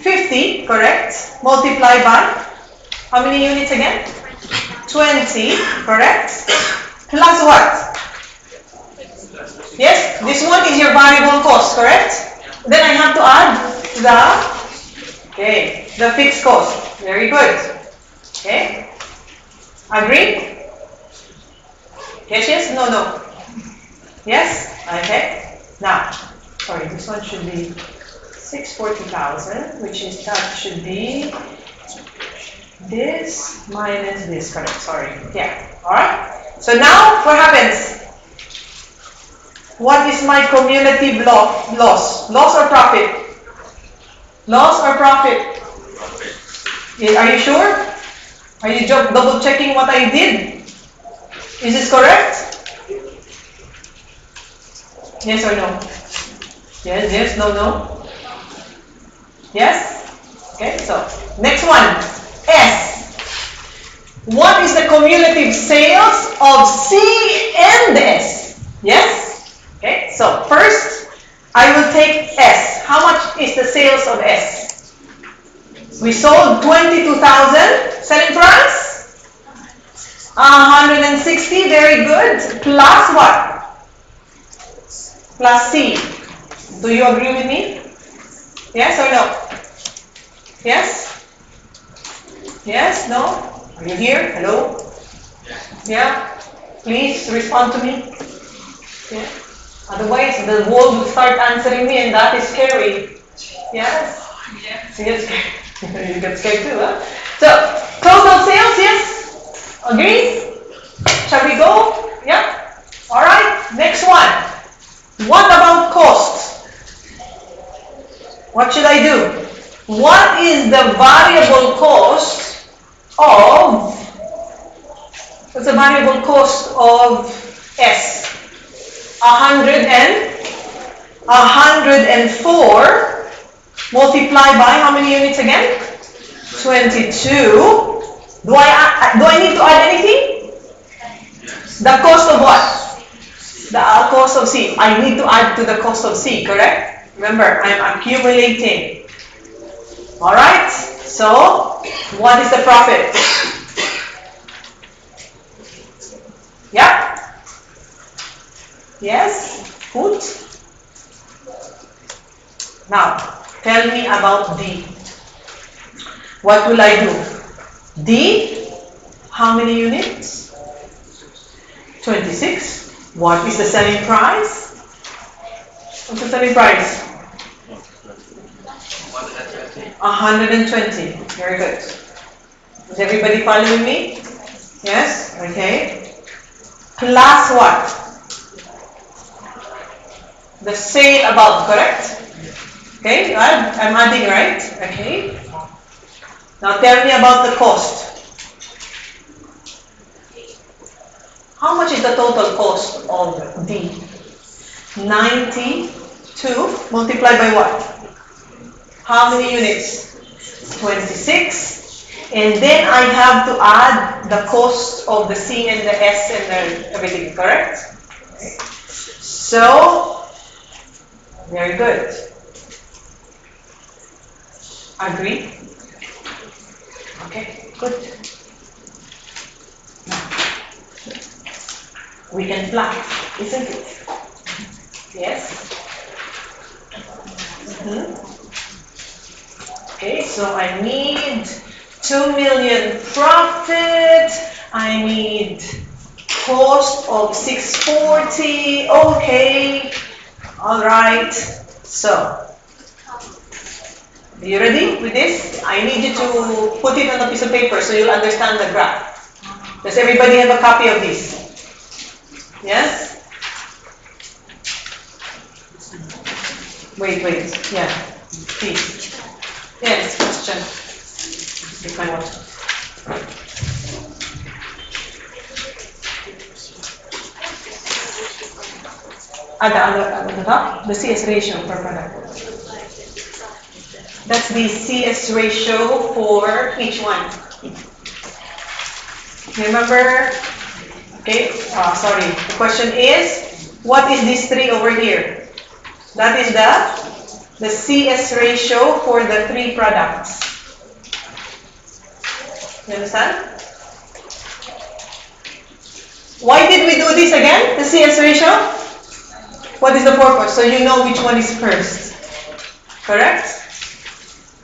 50, correct? Multiply by, how many units again? 20, correct? Plus what? Yes, this one is your variable cost, correct? Then I have to add the fixed cost. Very good. Okay? Agree? Yes, yes? No, no. Yes? Okay. Now, sorry, this one should be 640,000, which is, that should be this minus this, correct? Sorry. Yeah. Alright? So now, what happens? What is my cumulative loss? Loss or profit? Loss or profit? Are you sure? Are you double checking what I did? Is this correct? Yes or no? Yes, yes, no, no. Yes? Okay, so next one. S. What is the cumulative sales of C and S? Yes? Okay, so first, I will take S. How much is the sales of S? We sold 22,000. Selling price? 160. Very good. Plus what? Plus C. Do you agree with me? Yes or no? Yes? Yes? No? Are you here? Hello? Yeah? Please respond to me. Yeah. Otherwise, the world will start answering me, and that is scary. Yes? Yes. You get scared. You get scared too, huh? So, total sales, yes? Agree? Shall we go? Yeah? Alright, next one. What about cost? What should I do? What is the variable cost of, what's the variable cost of S? 104 multiplied by how many units again? 22. Do I need to add anything? The cost of what? The cost of C. I need to add to the cost of C, correct? Remember, I'm accumulating. Alright? So, what is the profit? Yeah? Yes? Good? Now, tell me about D. What will I do? D, how many units? 26. What is the selling price? What's the selling price? 120. Very good. Is everybody following me? Yes? Okay. Plus what? The sale above, correct? Okay, I'm adding, right? Okay. Now tell me about the cost. How much is the total cost of D? 92 multiplied by what? How many units? 26. And then I have to add the cost of the C and the S and everything, correct? Okay. So, very good. Agree? Okay, good. We can fly, isn't it? Yes? Okay, so I need 2 million profit. I need cost of 640. Okay. All right. So, are you ready with this? I need you to put it on a piece of paper so you'll understand the graph. Does everybody have a copy of this? Yes? Wait. Yeah. Please. Yes, question. If I want. At the top, the CS ratio per product. That's the CS ratio for each one. Remember? Okay, sorry. The question is, what is this 3 over here? That is the CS ratio for the 3 products. You understand? Why did we do this again? The CS ratio? What is the purpose? So you know which one is first. Correct?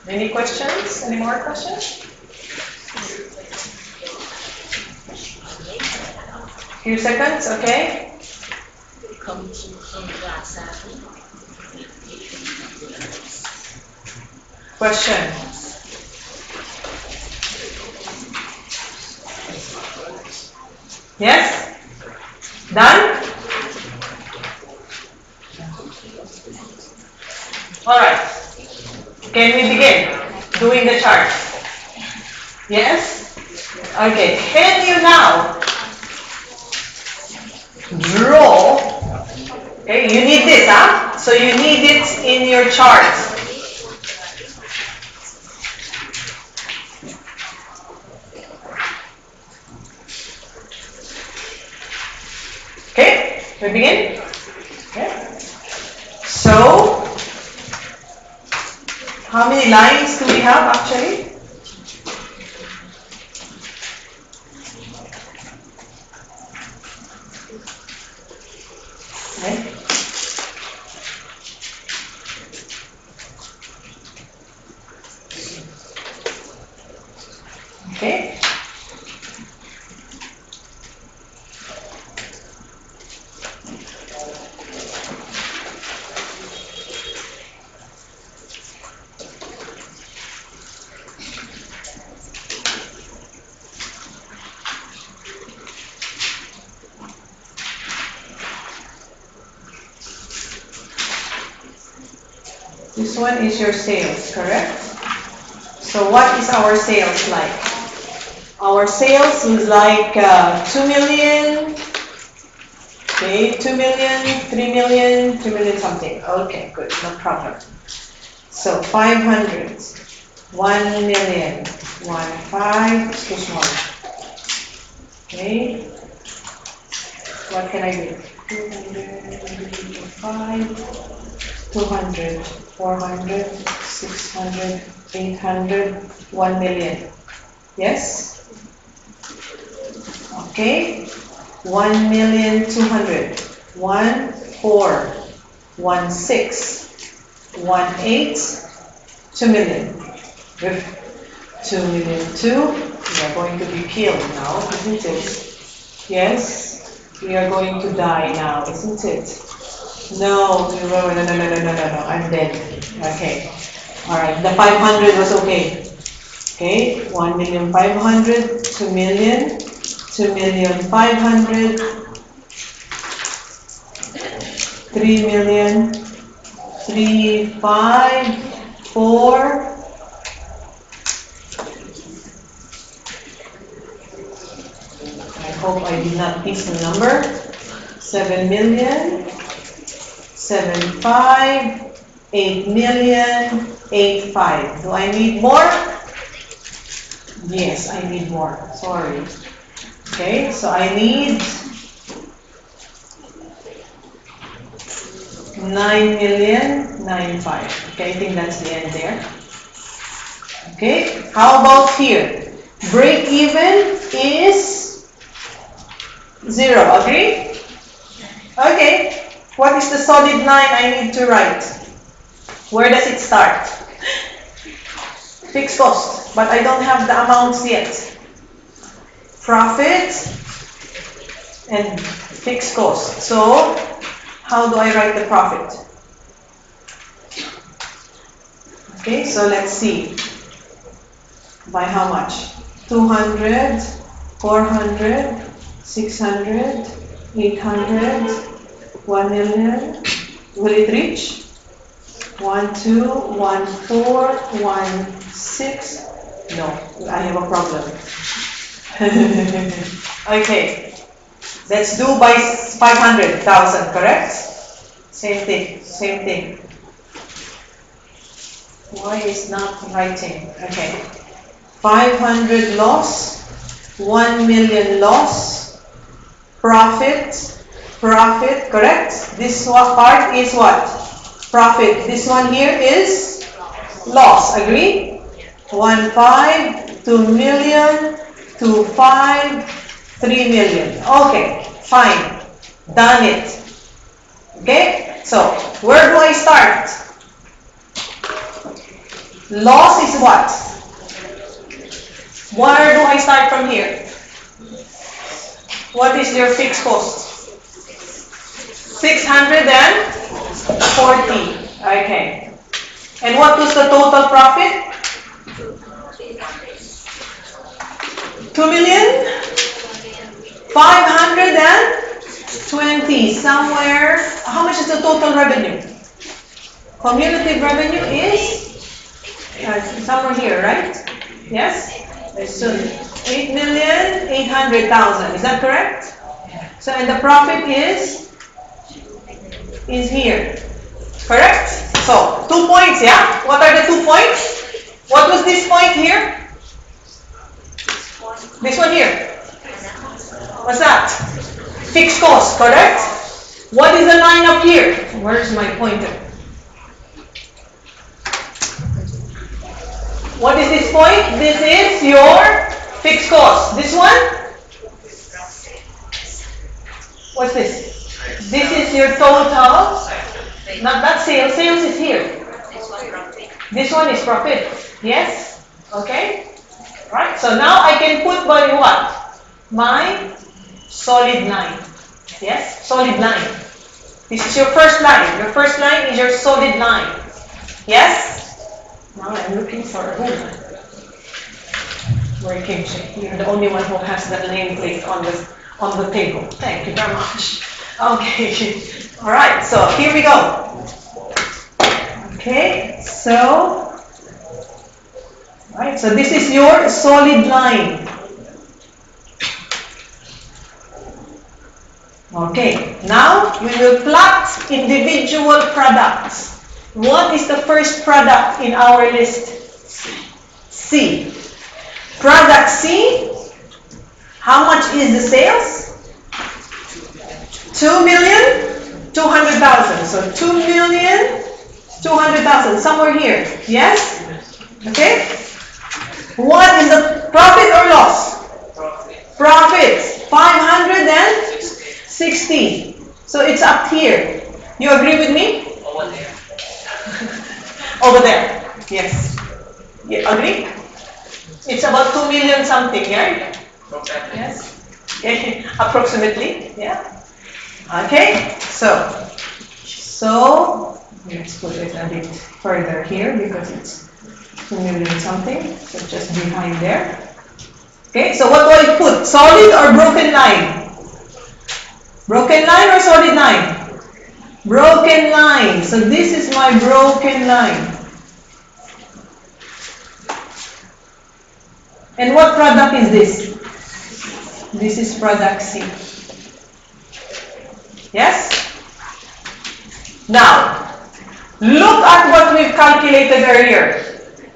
Any questions? Any more questions? Few seconds, okay? Question. Yes? Done? Alright. Can we begin doing the chart? Yes? Okay. Can you now draw? Okay, you need this, huh? So you need it in your chart. Okay, we begin? Okay. So, how many lines do we have actually? Okay. Okay. This one is your sales, correct? So what is our sales like? Our sales is like 2 million, okay, 2 million, 3 million, 2 million something. Okay, good, no problem. So 500, 1 million, 1.5, it's too small. Okay, what can I do? 200, 200, 400, 600, 800, 1 million. Yes? Okay. 1,200,000. 1, 4, 1, 6, 1, 8, 2 million. Good. 2 million, 2. We are going to be killed now, isn't it? Yes. We are going to die now, isn't it? No, no, no, no, no, no, no, no, no. I'm dead. Okay. All right. The 500 was okay. Okay. 1,500,000, 2 million, 2,500,000, 3 million, 3, 5, 4. I hope I did not miss the number. 7 million, 7, 5, 8 million, 8, 5. Do I need more? Yes, I need more. Sorry. Okay, so I need 9,000,095. Okay, I think that's the end there. Okay, how about here? Break even is 0. Agree? Okay. What is the solid line I need to write? Where does it start? Fixed cost, but I don't have the amounts yet. Profit and fixed cost. So, how do I write the profit? Okay, so let's see. By how much? 200, 400, 600, 800, 1 million. Will it reach? 1, 2, 1, 4, 1, 6. No, I have a problem. Okay, let's do by 500,000, correct? Same thing, same thing. Why is not writing? Okay. 500 loss, 1 million loss, profit, profit, correct? This part is what? Profit. This one here is loss, agree? 1.5, 2 million, 2.5, 3 million. Okay, fine. Done it. Okay, so where do I start? Loss is what? Where do I start from here? What is your fixed cost? 640. Okay. And what was the total profit? 2,520,000 somewhere. How much is the total revenue? Cumulative revenue is somewhere here, right? Yes? So 8,800,000. Is that correct? So and the profit is here. Correct? So 2 points, yeah? What are the 2 points? What was this point here? This one here. What's that? Fixed cost, correct? What is the line up here? Where's my pointer? What is this point? This is your fixed cost. This one? What's this? This is your total. Not sales. Sales is here. This one is profit. Yes? Okay? Right? So now I can put by what? My solid line. Yes? Solid line. This is your first line. Your first line is your solid line. Yes? Now I'm looking for a ruler. Where came she? You're the only one who has that nameplate on the table. Thank you very much. Okay. All right. So here we go. Okay. So Right? So this is your solid line. Okay, now we will plot individual products. What is the first product in our list? C. Product C, how much is the sales? 2,200,000. So 2,200,000, somewhere here. Yes? Okay? What is the profit or loss? Profit. 560. So it's up here. You agree with me? Over there. Over there. Yes. You agree? It's about 2 million something, right? Yes. Okay. Approximately. Yeah. Okay. So let's put it a bit further here because it's 2 million something. So just behind there. Okay. So what do I put? Solid or broken line? Broken line or solid line? Broken line. So this is my broken line. And what product is this? This is product C. Yes? Now, look at what we've calculated earlier.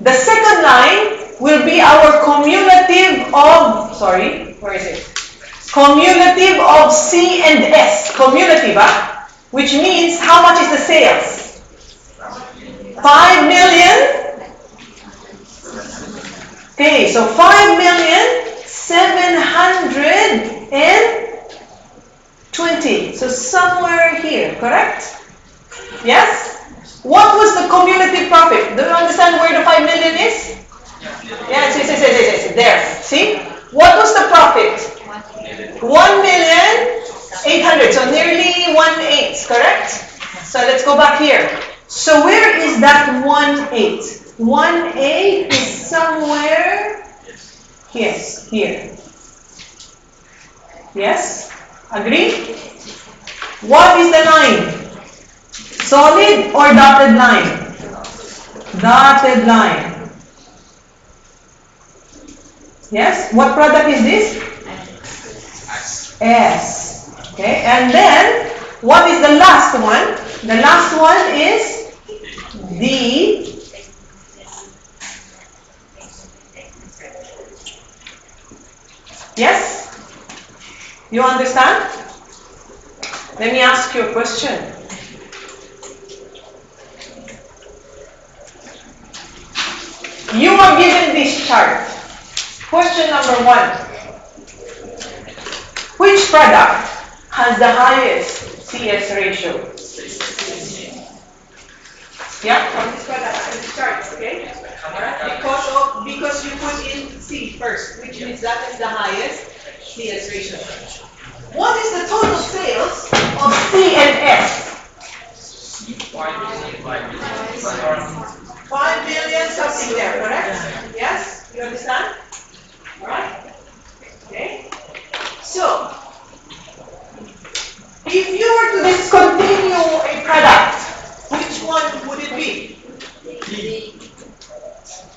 The second line will be our cumulative of, where is it? Cumulative of C and S. Cumulative, which means how much is the sales? 5 million. Okay, so 5,720,000. So somewhere here, correct? Yes? What was the cumulative profit? Do you understand where the 5 million is? Yes. There. See? What was the profit? 1,800,000. So nearly 1/8, correct? So let's go back here. So where is that 1/8? 1/8 is somewhere here. Yes? Agree? What is the line? Solid or dotted line? Dotted line. Yes? What product is this? S. Okay, and then what is the last one? The last one is D. Yes? You understand? Let me ask you a question. You are given this chart. Question number 1. Which product has the highest CS ratio? Yeah, from this product, this chart, okay? Alright, because you put in C first, which means that is the highest CS ratio. What is the total sales of C and S? 5 billion something there, correct? Yes? You understand? Alright? Okay. So, if you were to discontinue a product, which one would it be? D.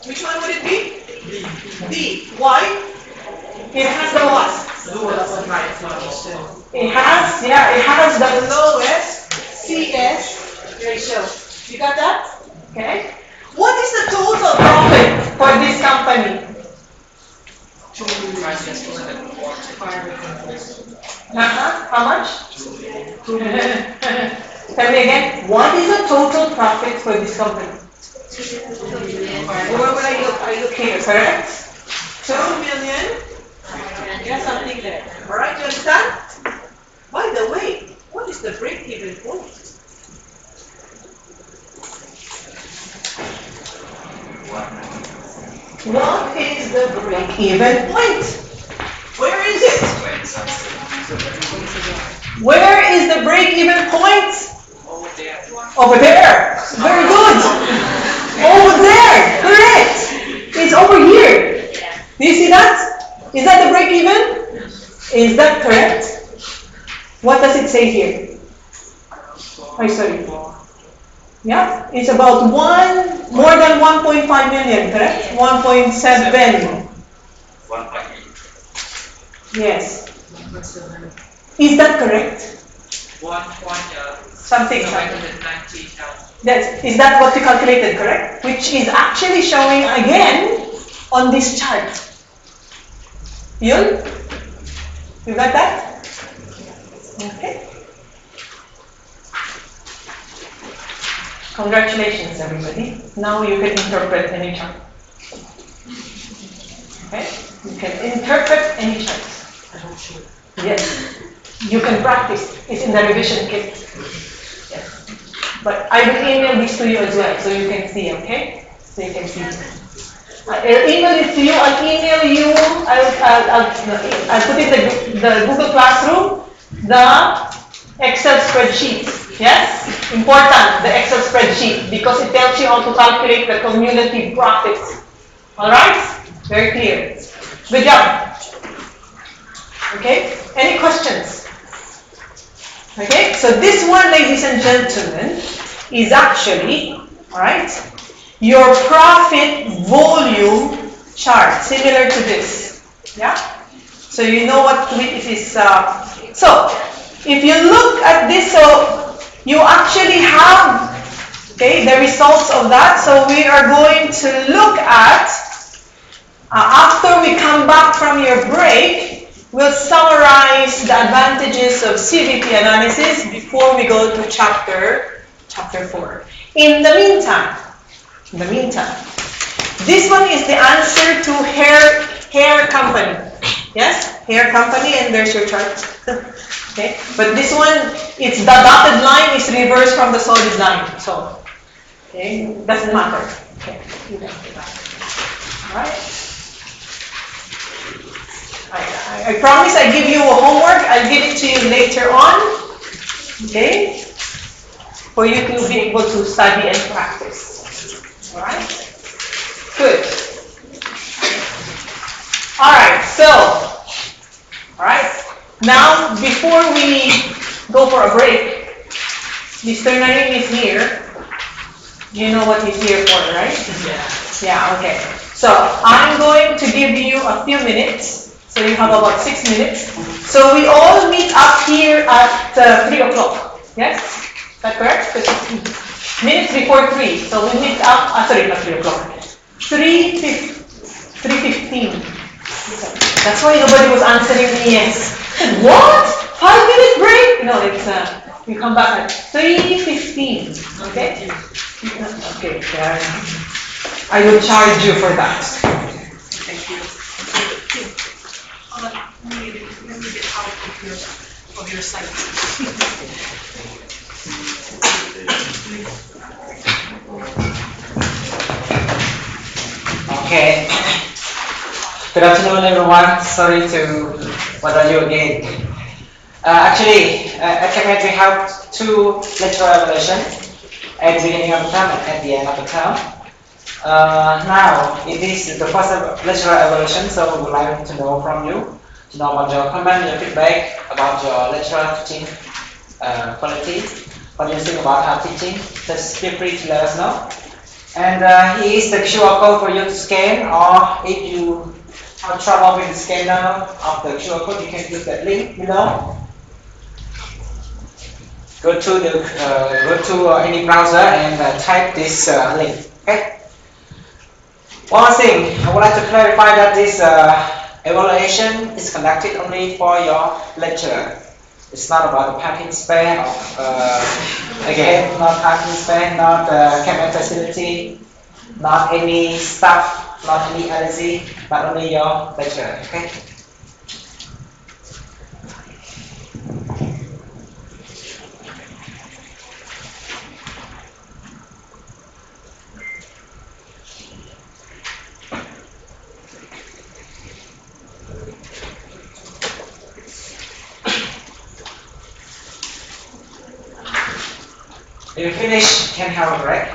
Which one would it be? D. Why? It has the what? It has the lowest CS ratio. You got that? Okay. What is the total profit for this company? How much? Tell me again. What is the total profit for this company? Where would I look? I look here, correct? 2 million. Yeah, something there. Alright, you understand? By the way, what is the break-even point? What is the break-even point? Where is it? Where is the break-even point? Over there. Very good. Over there. Correct. It's over here. Do you see that? Is that the break-even? Is that correct? What does it say here? Oh, sorry. Yeah, it's about more than 1.5 million, correct? 1.7. 1.8. Yes. Is that correct? Something. 790,000. Is that what you calculated, correct? Which is actually showing again on this chart. You got that? Okay. Congratulations, everybody. Now you can interpret any chart. Okay? You can interpret any chart. Yes. You can practice. It's in the revision kit. Yes. But I will email this to you as well, so you can see, okay? So you can see. I'll email it to you. I'll email you. I'll put in the Google Classroom the Excel spreadsheet. Yes? Important, the Excel spreadsheet, because it tells you how to calculate the cumulative profits. Alright? Very clear. Good job. Okay? Any questions? Okay? So this one, ladies and gentlemen, is actually, alright, your profit volume chart, similar to this. Yeah? So you know what it is. So, if you look at this, so you actually have, okay, the results of that. So we are going to look at, after we come back from your break, we'll summarize the advantages of CVP analysis before we go to chapter 4. In the meantime, this one is the answer to hair company. Yes, hair company, and there's your chart. Okay, but this one, it's the dotted line is reversed from the solid line. So, okay, doesn't matter. Okay, you can do that. All right. I promise I give you a homework. I'll give it to you later on. Okay, for you to be able to study and practice. All right. Good. All right. So, all right. Now, before we go for a break, Mr. Naim is here. You know what he's here for, right? Yeah, okay. So, I'm going to give you a few minutes. So, you have about 6 minutes. So, we all meet up here at 3 o'clock. Yes? Is that correct? Minutes before 3. So, we meet up, sorry, not 3 o'clock. 3:15. That's why nobody was answering me yes. What? 5-minute break? No, it's we come back at 3:15. Okay? Okay. I will charge you for that. Thank you. Let me get out of your sight. Okay. Good afternoon, everyone. Sorry to bother you again. Actually, at CAPMET we have 2 lecture evaluations at the beginning of the term and at the end of the term. Now, it is the first lecture evaluation, so we would like to know from you, to know about your comment, your feedback about your lecture teaching quality. What do you think about our teaching? Just feel free to let us know. And here is the QR code for you to scan, or if you have trouble with the scanner of the QR code, you can use that link below. Go to any browser and type this link. Okay. One thing I would like to clarify that this evaluation is conducted only for your lecturer. It's not about the parking space, again, not parking space, not CAPMET facility, not any staff, not any LC, but only your lecturer. Okay. If you finish, can have a break.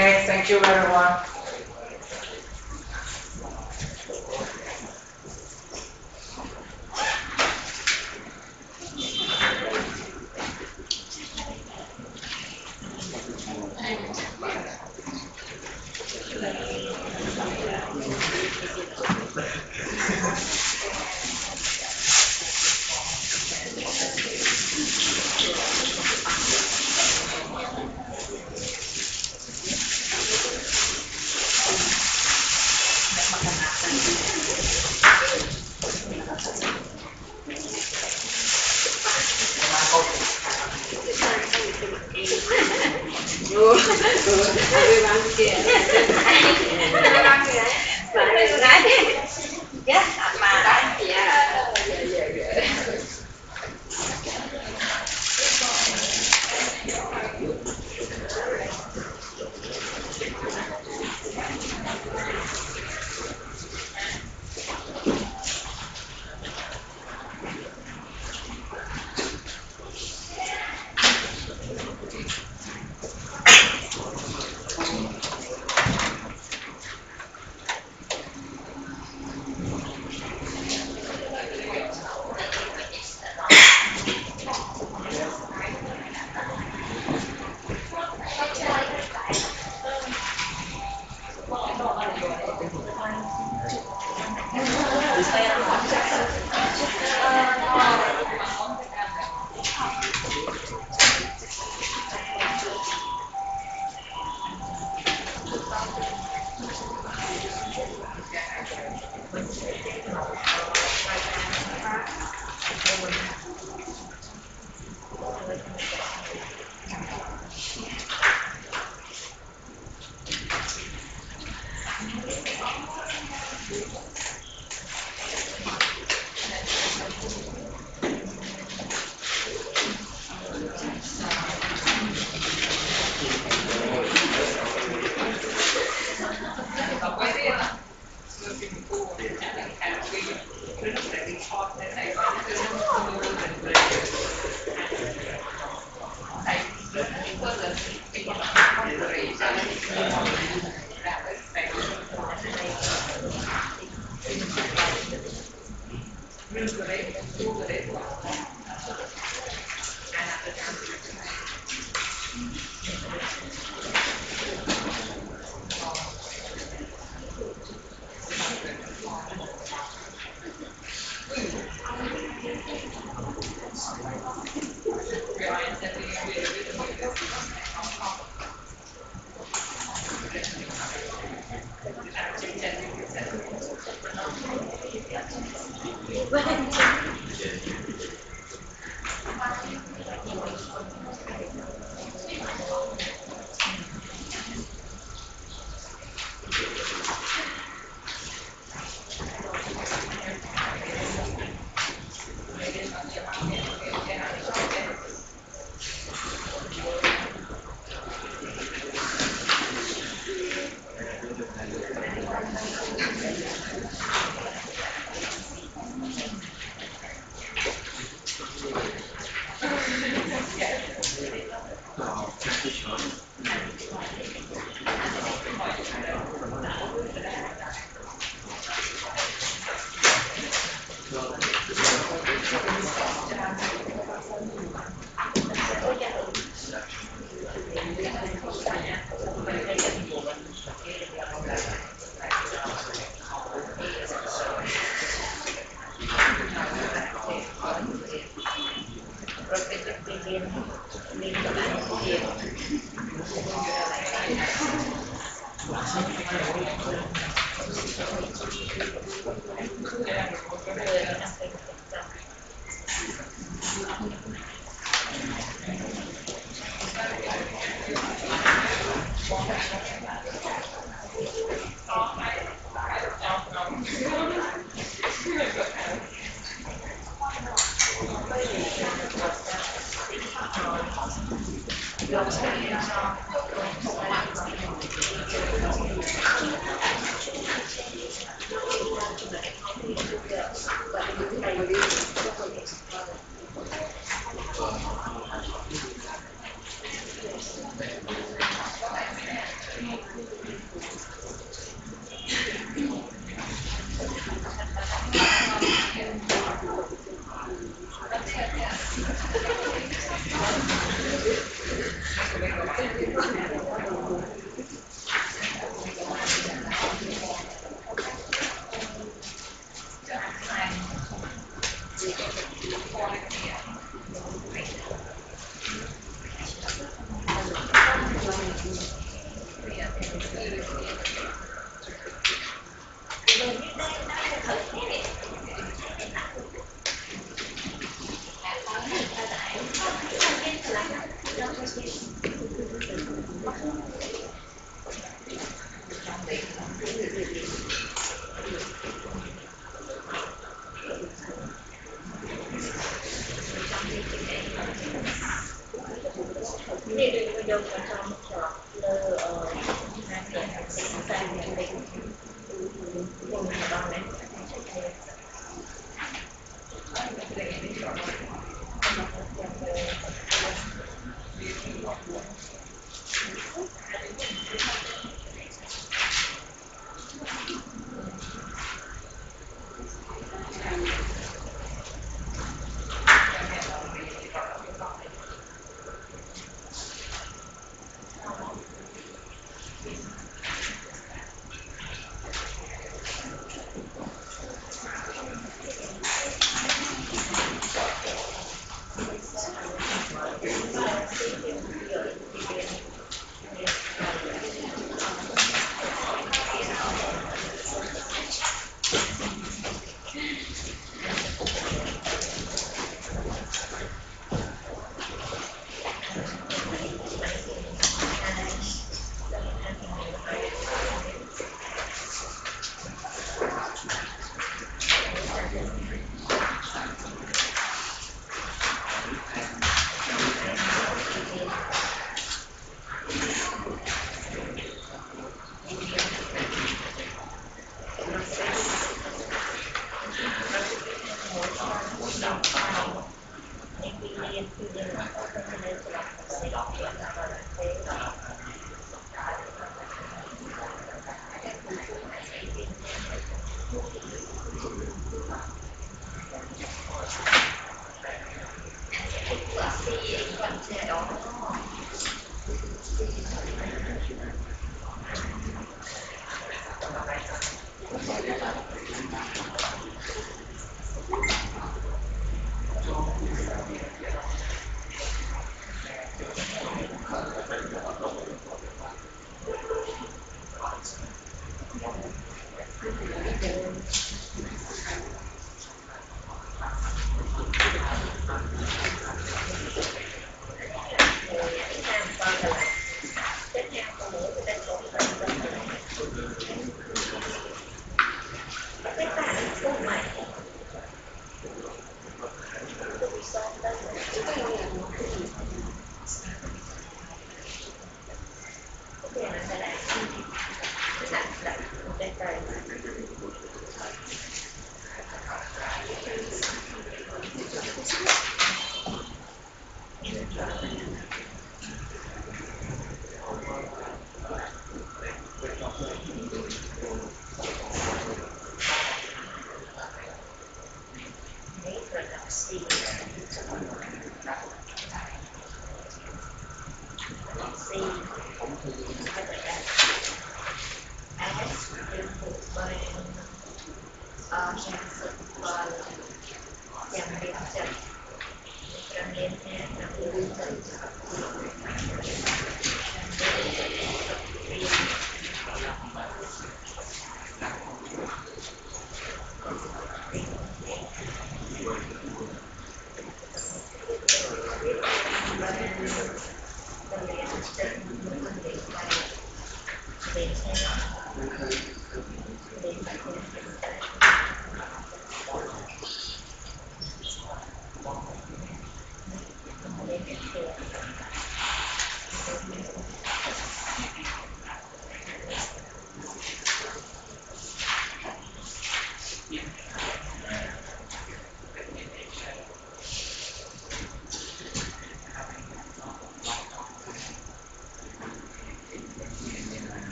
Okay, thank you everyone.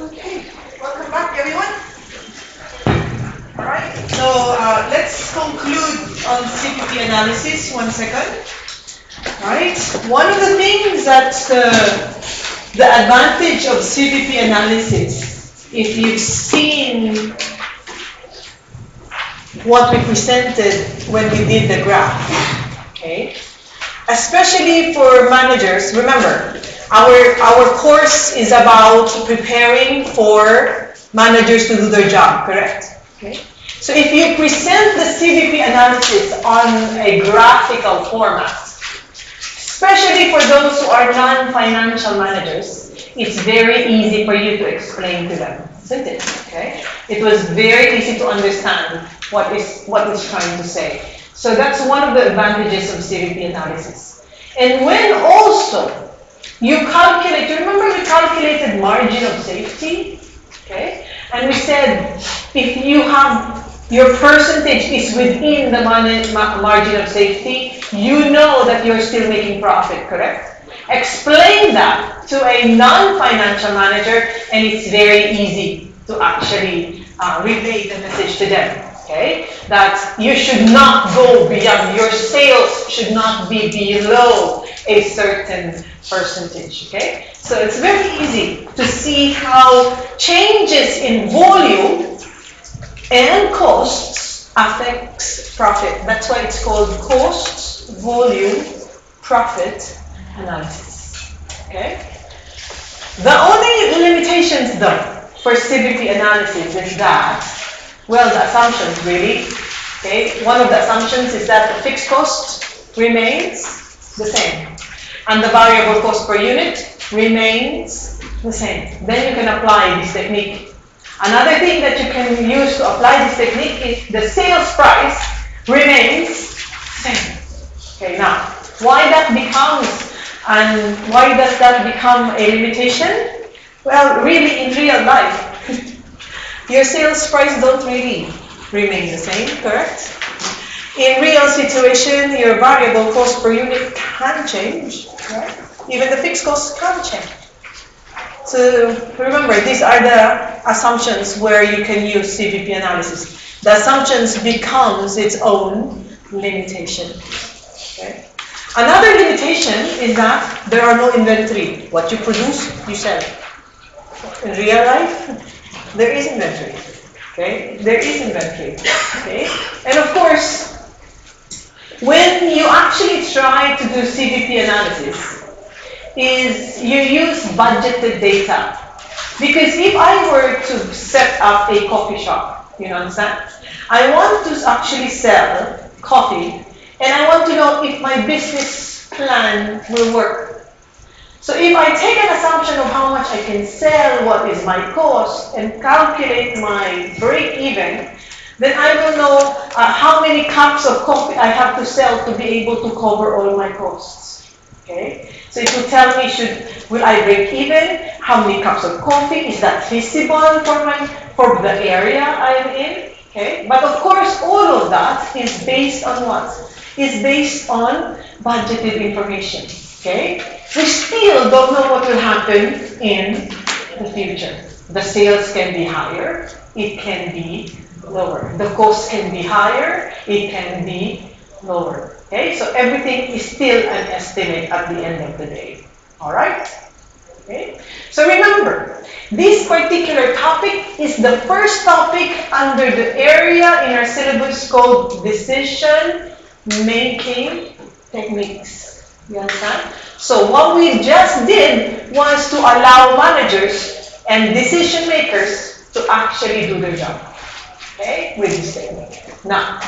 Okay, welcome back everyone. Alright, so let's conclude on CPP analysis, 1 second. Alright, one of the things that's the advantage of CPP analysis, if you've seen what we presented when we did the graph, okay? Especially for managers, remember, our course is about preparing for managers to do their job, correct? Okay. So if you present the CVP analysis on a graphical format, especially for those who are non-financial managers, it's very easy for you to explain to them, isn't it? Okay. It was very easy to understand what is trying to say. So that's one of the advantages of CVP analysis. And when also you calculate, you remember we calculated margin of safety? Okay? And we said if you have your percentage is within the margin of safety, you know that you're still making profit, correct? Explain that to a non-financial manager and it's very easy to actually relay the message to them. Okay, that you should not go beyond, your sales should not be below a certain percentage, okay? So it's very easy to see how changes in volume and costs affects profit. That's why it's called cost, volume, profit analysis, okay? The only limitations though for CVP analysis is that, well, the assumptions really, okay? One of the assumptions is that the fixed cost remains the same and the variable cost per unit remains the same. Then you can apply this technique. Another thing that you can use to apply this technique is the sales price remains the same. Okay, now, why that becomes and why does that become a limitation? Well, really in real life, your sales price don't really remain the same, correct? In real situation, your variable cost per unit can change, right? Even the fixed costs can change. So remember, these are the assumptions where you can use CVP analysis. The assumptions becomes its own limitation. Okay? Another limitation is that there are no inventory. What you produce, you sell. In real life, there is inventory, okay? There is inventory, okay? And of course, when you actually try to do CVP analysis, is you use budgeted data. Because if I were to set up a coffee shop, you understand? I want to actually sell coffee, and I want to know if my business plan will work. So if I take an assumption of how much I can sell, what is my cost, and calculate my break even, then I will know how many cups of coffee I have to sell to be able to cover all my costs. Okay? So it will tell me, will I break even? How many cups of coffee? Is that feasible for the area I'm in? Okay? But of course, all of that is based on what? Is based on budgeted information. Okay? We still don't know what will happen in the future. The sales can be higher, it can be lower. The cost can be higher, it can be lower. Okay, so everything is still an estimate at the end of the day. All right? Okay, so remember, this particular topic is the first topic under the area in our syllabus called decision-making techniques. You understand? So what we just did was to allow managers and decision makers to actually do their job. Okay, with this technique. Now,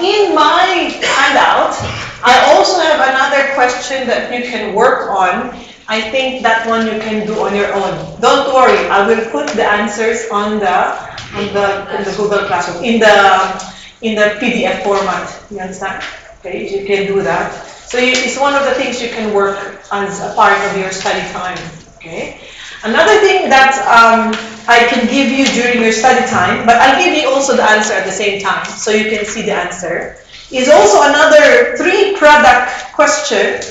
in my handout, I also have another question that you can work on. I think that one you can do on your own. Don't worry, I will put the answers in the Google Classroom, in the PDF format. You understand? Okay, you can do that. So it's one of the things you can work as a part of your study time. Okay. Another thing that I can give you during your study time, but I'll give you also the answer at the same time, so you can see the answer, is also another 3-product question.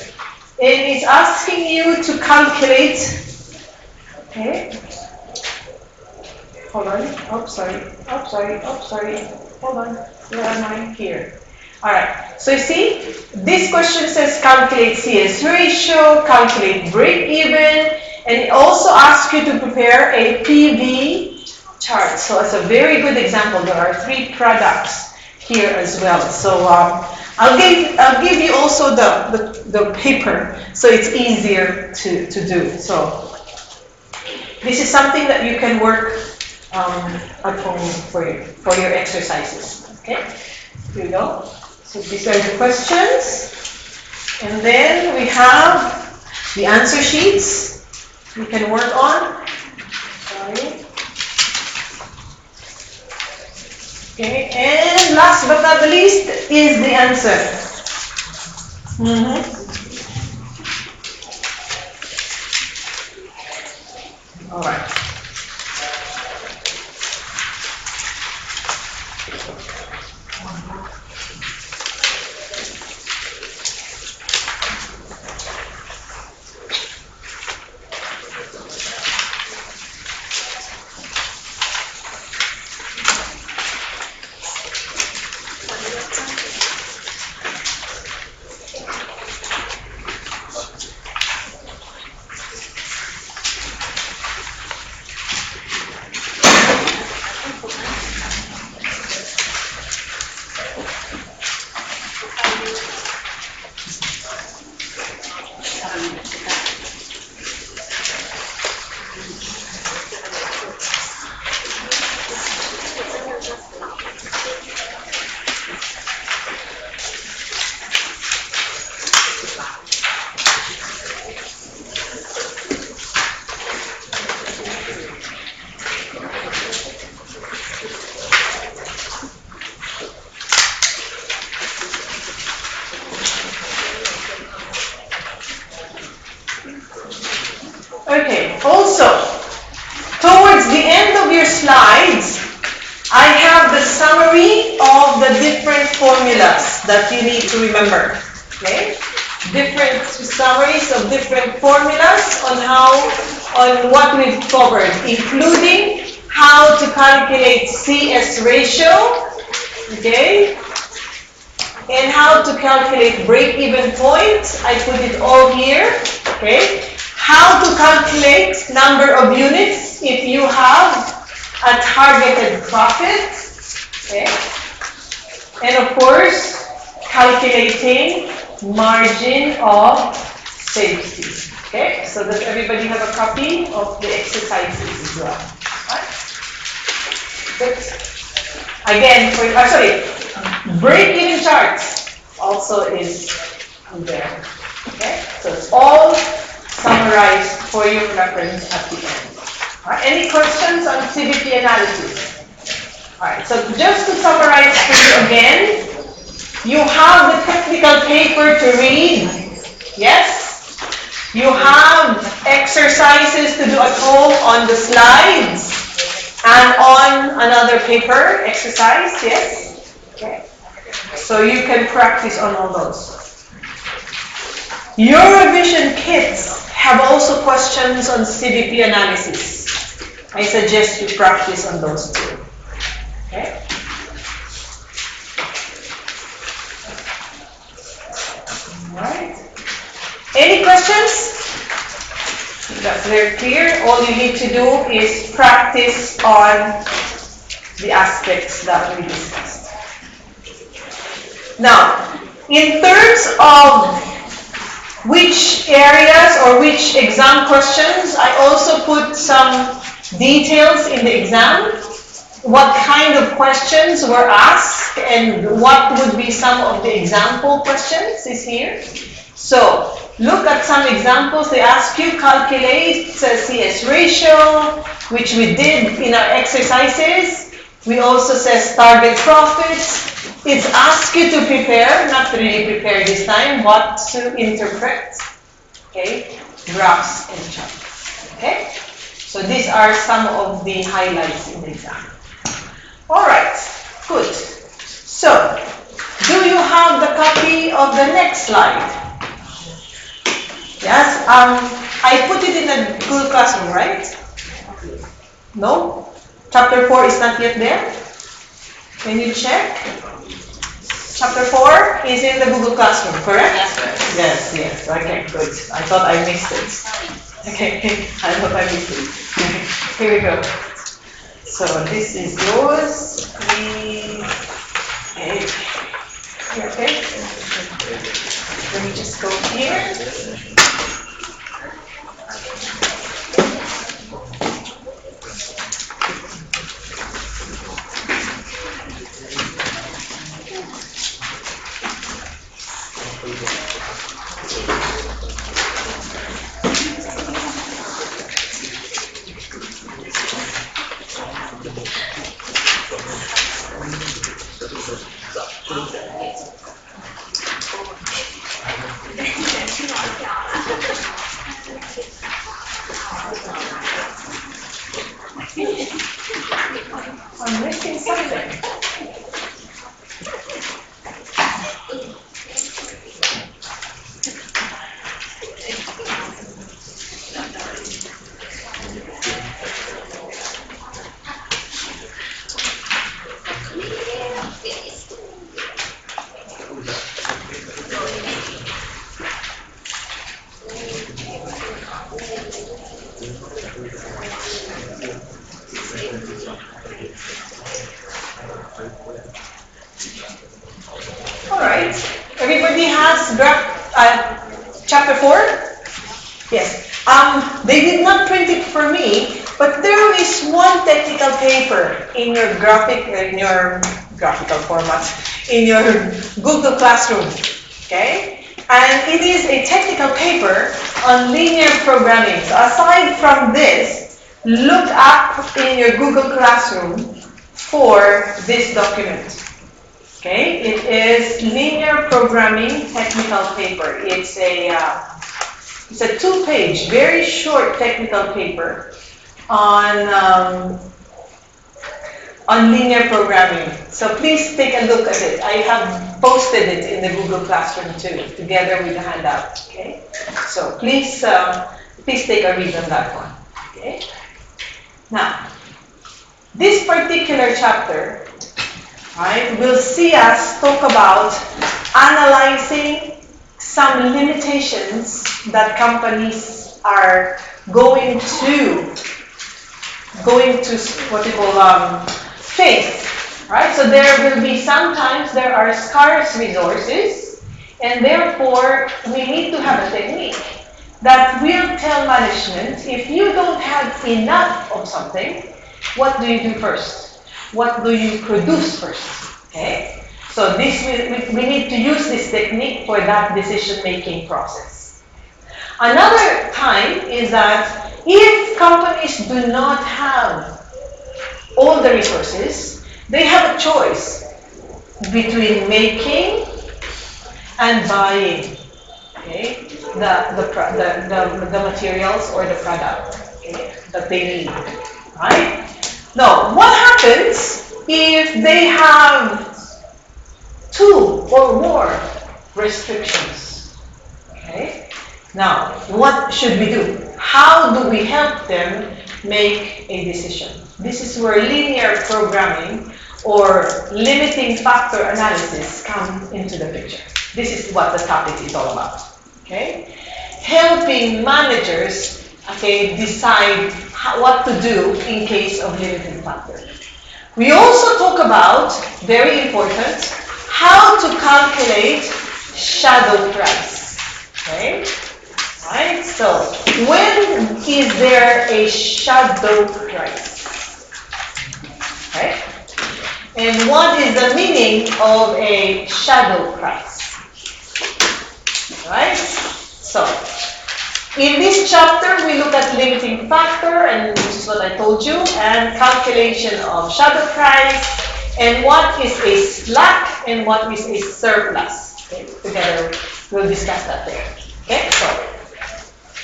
And it's asking you to calculate, okay, hold on, sorry, hold on, where am I? Here. Alright, so you see, this question says calculate CS ratio, calculate break even, and it also asks you to prepare a PV chart. So it's a very good example. There are 3 products here as well. So I'll give you also the paper, so it's easier to do. So this is something that you can work at home for your exercises. Okay, here we go. So these are the questions, and then we have the answer sheets you can work on. Sorry. Okay, and last but not the least is the answer. All right. Okay, also, towards the end of your slides, I have the summary of the different formulas that you need to remember. Okay? Different summaries of different formulas on what we've covered, including how to calculate CS ratio, okay? And how to calculate break-even point. I put it all here, okay? How to calculate number of units if you have a targeted profit, okay? And of course, calculating margin of safety, okay? So does everybody have a copy of the exercises as well? Right? Good. Again, break-even charts also is there, okay? So it's all summarized for your reference at the end. Right. Any questions on CVP analysis? Alright, so just to summarize for you again, you have the technical paper to read. Yes? You have exercises to do at home on the slides and on another paper exercise. Yes? Okay. So you can practice on all those. Your revision kits have also questions on CVP analysis. I suggest you practice on those too. Okay? Alright. Any questions? That's very clear. All you need to do is practice on the aspects that we discussed. Now, in terms of which areas or which exam questions, I also put some details in the exam. What kind of questions were asked and what would be some of the example questions is here. So, look at some examples. They ask you calculate CS ratio, which we did in our exercises. We also says target profits. It's asked you to prepare, not really prepare this time, but to interpret, okay, graphs and charts, okay? So these are some of the highlights in the exam. All right, good. So, do you have the copy of the next slide? Yes, I put it in the Google Classroom, right? No? Chapter 4 is not yet there? Can you check? Chapter 4 is in the Google Classroom, correct? Yes. Yes. Okay, good. I thought I missed it. Okay, I thought I missed it. Here we go. So this is yours. Okay. Okay. Let me just go here. I'm missing something. All right. Everybody has chapter 4? Yes. They did not print it for me, but there is one technical paper in your graphical format, in your Google Classroom. Okay? And it is a technical paper on linear programming. So aside from this, look up in your Google Classroom for this document. Okay, it is linear programming technical paper. It's a 2-page, very short technical paper on linear programming. So please take a look at it. I have posted it in the Google Classroom too, together with the handout. Okay, so please take a read on that one. Okay, now this particular chapter. Right, we'll see us talk about analyzing some limitations that companies are going to what we call face. Right, so there will be sometimes there are scarce resources, and therefore we need to have a technique that will tell management if you don't have enough of something, what do you do first? What do you produce first? Okay? So we need to use this technique for that decision-making process. Another time is that if companies do not have all the resources, they have a choice between making and buying, okay, the materials or the product, okay, that they need, right? Now, what happens if they have 2 or more restrictions? Okay. Now, what should we do? How do we help them make a decision? This is where linear programming or limiting factor analysis come into the picture. This is what the topic is all about. Okay? Helping managers, okay, decide what to do in case of limiting factor. We also talk about, very important, how to calculate shadow price. Okay? Right? So, when is there a shadow price? Right? And what is the meaning of a shadow price? Right? So, in this chapter, we look at limiting factor, and this is what I told you, and calculation of shadow price, and what is a slack and what is a surplus. Okay, together, we'll discuss that there. Okay, so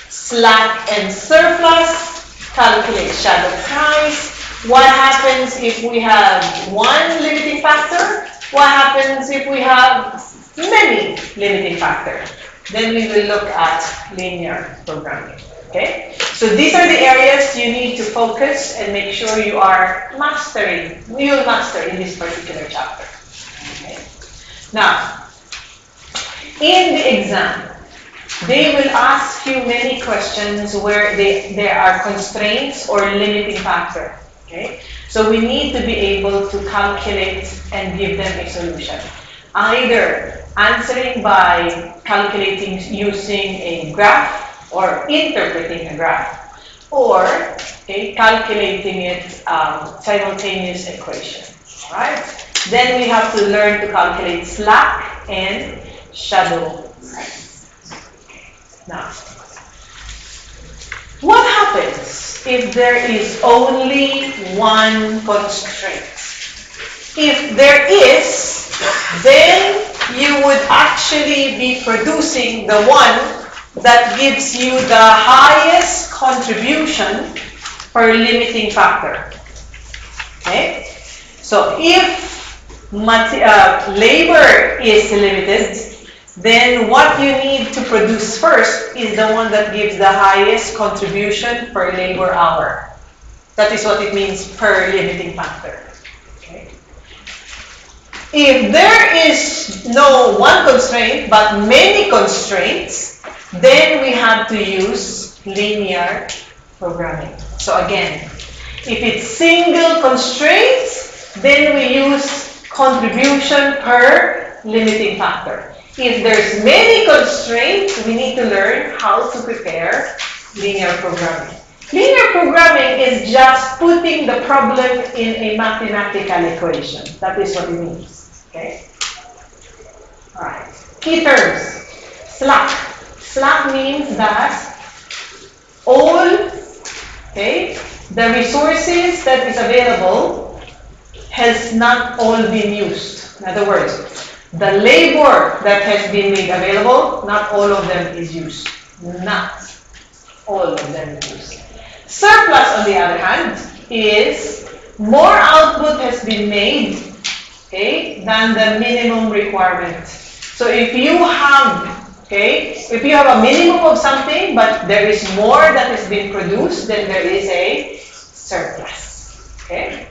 slack and surplus, calculate shadow price. What happens if we have one limiting factor? What happens if we have many limiting factors? Then we will look at linear programming. Okay? So these are the areas you need to focus and make sure you are mastering. You will master in this particular chapter. Okay? Now, in the exam, they will ask you many questions where there are constraints or limiting factor. Okay? So we need to be able to calculate and give them a solution. Either answering by calculating using a graph or interpreting a graph, or okay, calculating it simultaneous equation. Right? Then we have to learn to calculate slack and shadow price. Now, what happens if there is only one constraint? If there is, then you would actually be producing the one that gives you the highest contribution per limiting factor. Okay? So if labor is limited, then what you need to produce first is the one that gives the highest contribution per labor hour. That is what it means per limiting factor. Okay. If there is no one constraint but many constraints, then we have to use linear programming. So again, if it's single constraints, then we use contribution per limiting factor. If there's many constraints, we need to learn how to prepare linear programming. Linear programming is just putting the problem in a mathematical equation. That is what it means. Okay? Alright. Key terms. Slack. Slack means that all the resources that is available has not all been used. In other words, the labor that has been made available, not all of them is used. Not all of them is used. Surplus, on the other hand, is more output has been made, okay, than the minimum requirement. So if you have, if you have a minimum of something, but there is more that has been produced, then there is a surplus. Okay?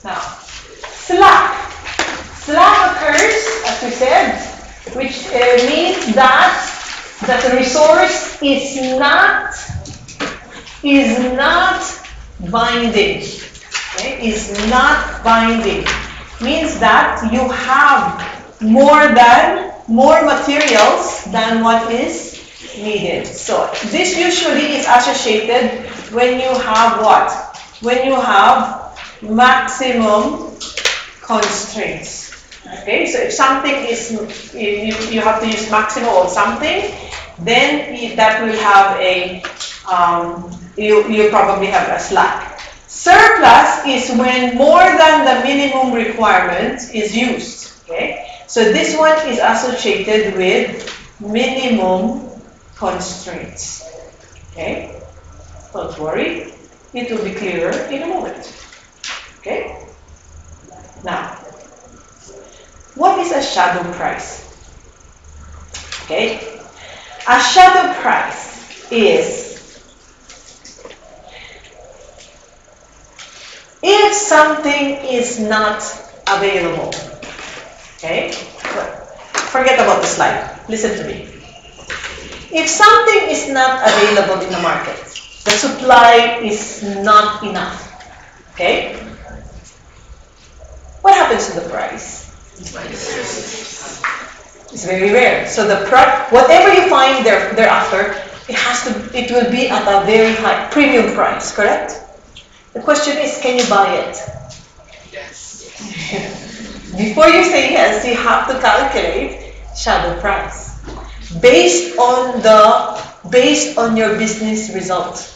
Now, slack. Slack occurs, as we said, which means that the resource is not binding. Okay? Is not binding. Means that you have more materials than what is needed. So this usually is associated when you have what? When you have maximum constraints. Okay, so if something is, you have to use maximum of something, then that will have a, you probably have a slack. Surplus is when more than the minimum requirement is used. Okay? So this one is associated with minimum constraints. Okay? Don't worry, it will be clearer in a moment. Okay? Now, what is a shadow price? Okay? A shadow price is if something is not available. Okay? Forget about the slide. Listen to me. If something is not available in the market, the supply is not enough. Okay? What happens to the price? It's very rare. So the whatever you find thereafter, it will be at a very high premium price, correct? The question is, can you buy it? Yes. Before you say yes, you have to calculate shadow price based on your business result.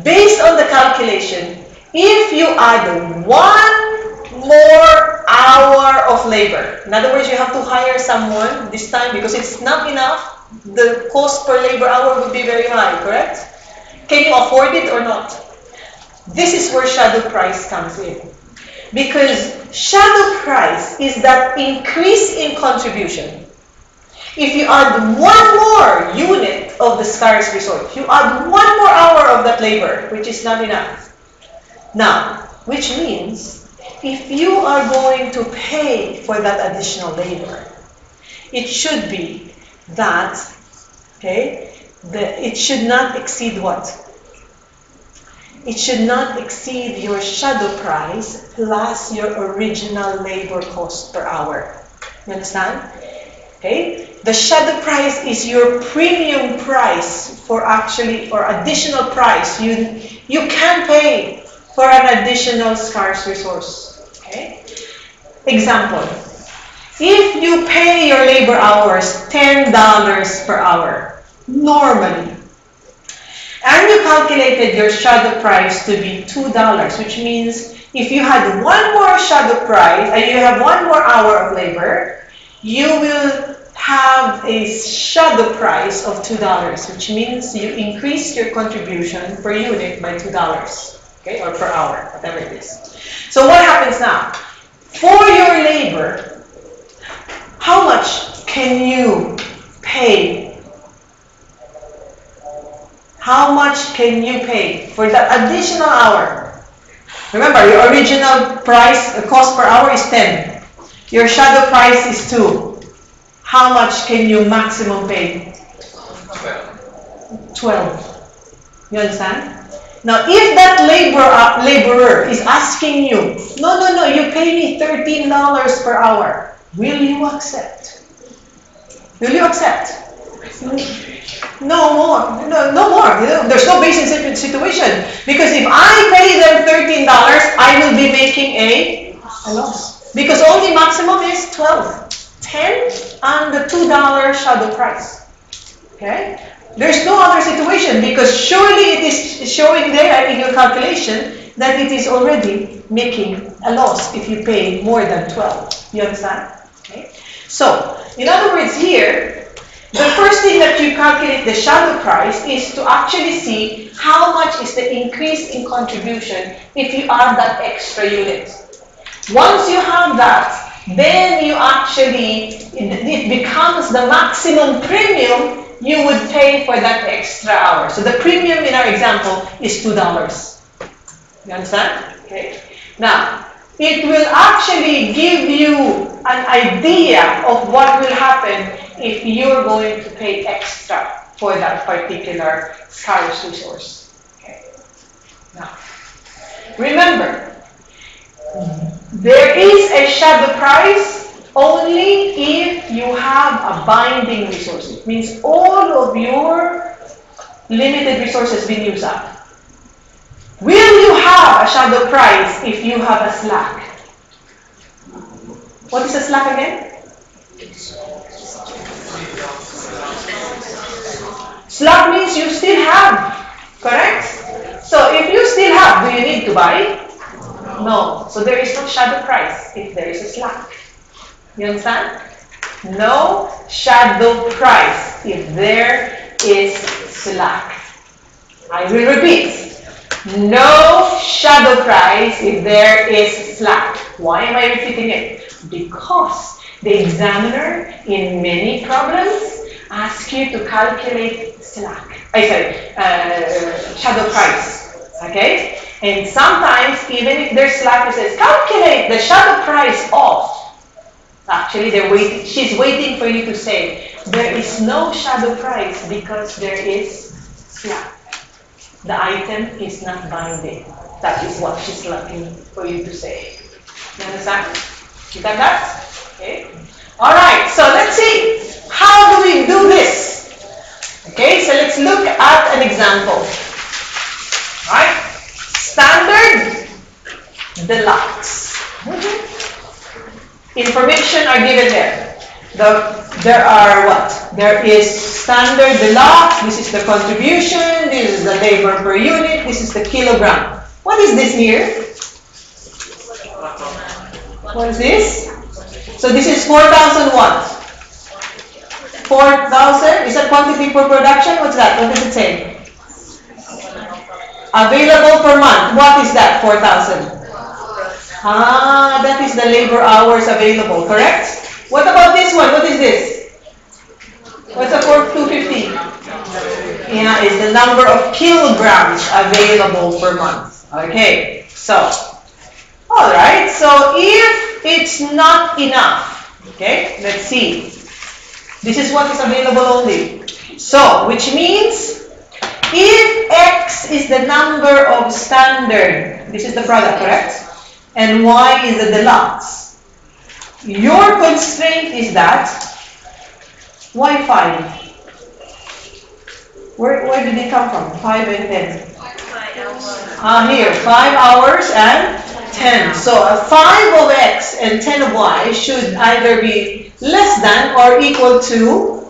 Based on the calculation, if you add one more hour of labor, in other words, you have to hire someone this time because it's not enough, the cost per labor hour would be very high, correct? Can you afford it or not? This is where shadow price comes in. Because shadow price is that increase in contribution. If you add one more unit of the scarce resource, you add one more hour of that labor, which is not enough. Now, which means if you are going to pay for that additional labor, it should be that, it should not exceed what? It should not exceed your shadow price plus your original labor cost per hour. You understand? Okay? The shadow price is your premium price for or additional price you can pay for an additional scarce resource. Okay? Example. If you pay your labor hours $10 per hour, normally, and you calculated your shadow price to be $2, which means if you had one more shadow price and you have one more hour of labor, you will have a shadow price of $2, which means you increase your contribution per unit by $2, okay, or per hour, whatever it is. So what happens now? For your labor, how much can you pay? How much can you pay for that additional hour? Remember, your original price, the cost per hour is 10. Your shadow price is 2. How much can you maximum pay? 12. You understand? Now, if that laborer is asking you, no, you pay me $13 per hour, will you accept? Will you accept? No more. No more. There's no basis situation. Because if I pay them $13, I will be making a loss. Because only maximum is 12. 10 and the $2 shadow price. Okay? There's no other situation because surely it is showing there in your calculation that it is already making a loss if you pay more than 12. You understand? Okay? So, in other words here, the first thing that you calculate the shadow price is to actually see how much is the increase in contribution if you add that extra unit. Once you have that, then you it becomes the maximum premium you would pay for that extra hour. So the premium in our example is $2. You understand? Okay. Now, it will actually give you an idea of what will happen if you're going to pay extra for that particular scarce resource. Okay. Now, remember, there is a shadow price only if you have a binding resource. It means all of your limited resources being used up. Will you have a shadow price if you have a slack? What is a slack again? Slack means you still have, correct? So if you still have, do you need to buy? No. So there is no shadow price if there is a slack. You understand? No shadow price if there is slack. I will repeat. No shadow price if there is slack. Why am I repeating it? Because the examiner in many problems asks you to calculate slack. Shadow price. Okay? And sometimes, even if there's slack, it says calculate the shadow price of. Actually, she's waiting for you to say there is no shadow price because there is slack. The item is not binding. That is what she's looking for you to say. You understand? You got that? Okay. All right. So let's see. How do we do this? Okay. So let's look at an example. All right. Standard deluxe. Information are given there. There are what? There is standard deluxe. This is the contribution. This is the labor per unit. This is the kilogram. What is this here? What is this? So this is 4,000 what? 4,000? Is that quantity per production? What's that? What does it say? Available per month. What is that? 4,000. That is the labor hours available, correct? What about this one? What is this? What's a 250? Yeah, it's the number of kilograms available per month. Okay, so, alright, so if it's not enough, okay, let's see. This is what is available only. So, which means, if X is the number of standard, this is the product, correct? And Y is the deluxe. Your constraint is that, why 5? Where did it come from? 5 and 10. Here, 5 hours and 10. So a 5 of X and 10 of Y should either be less than or equal to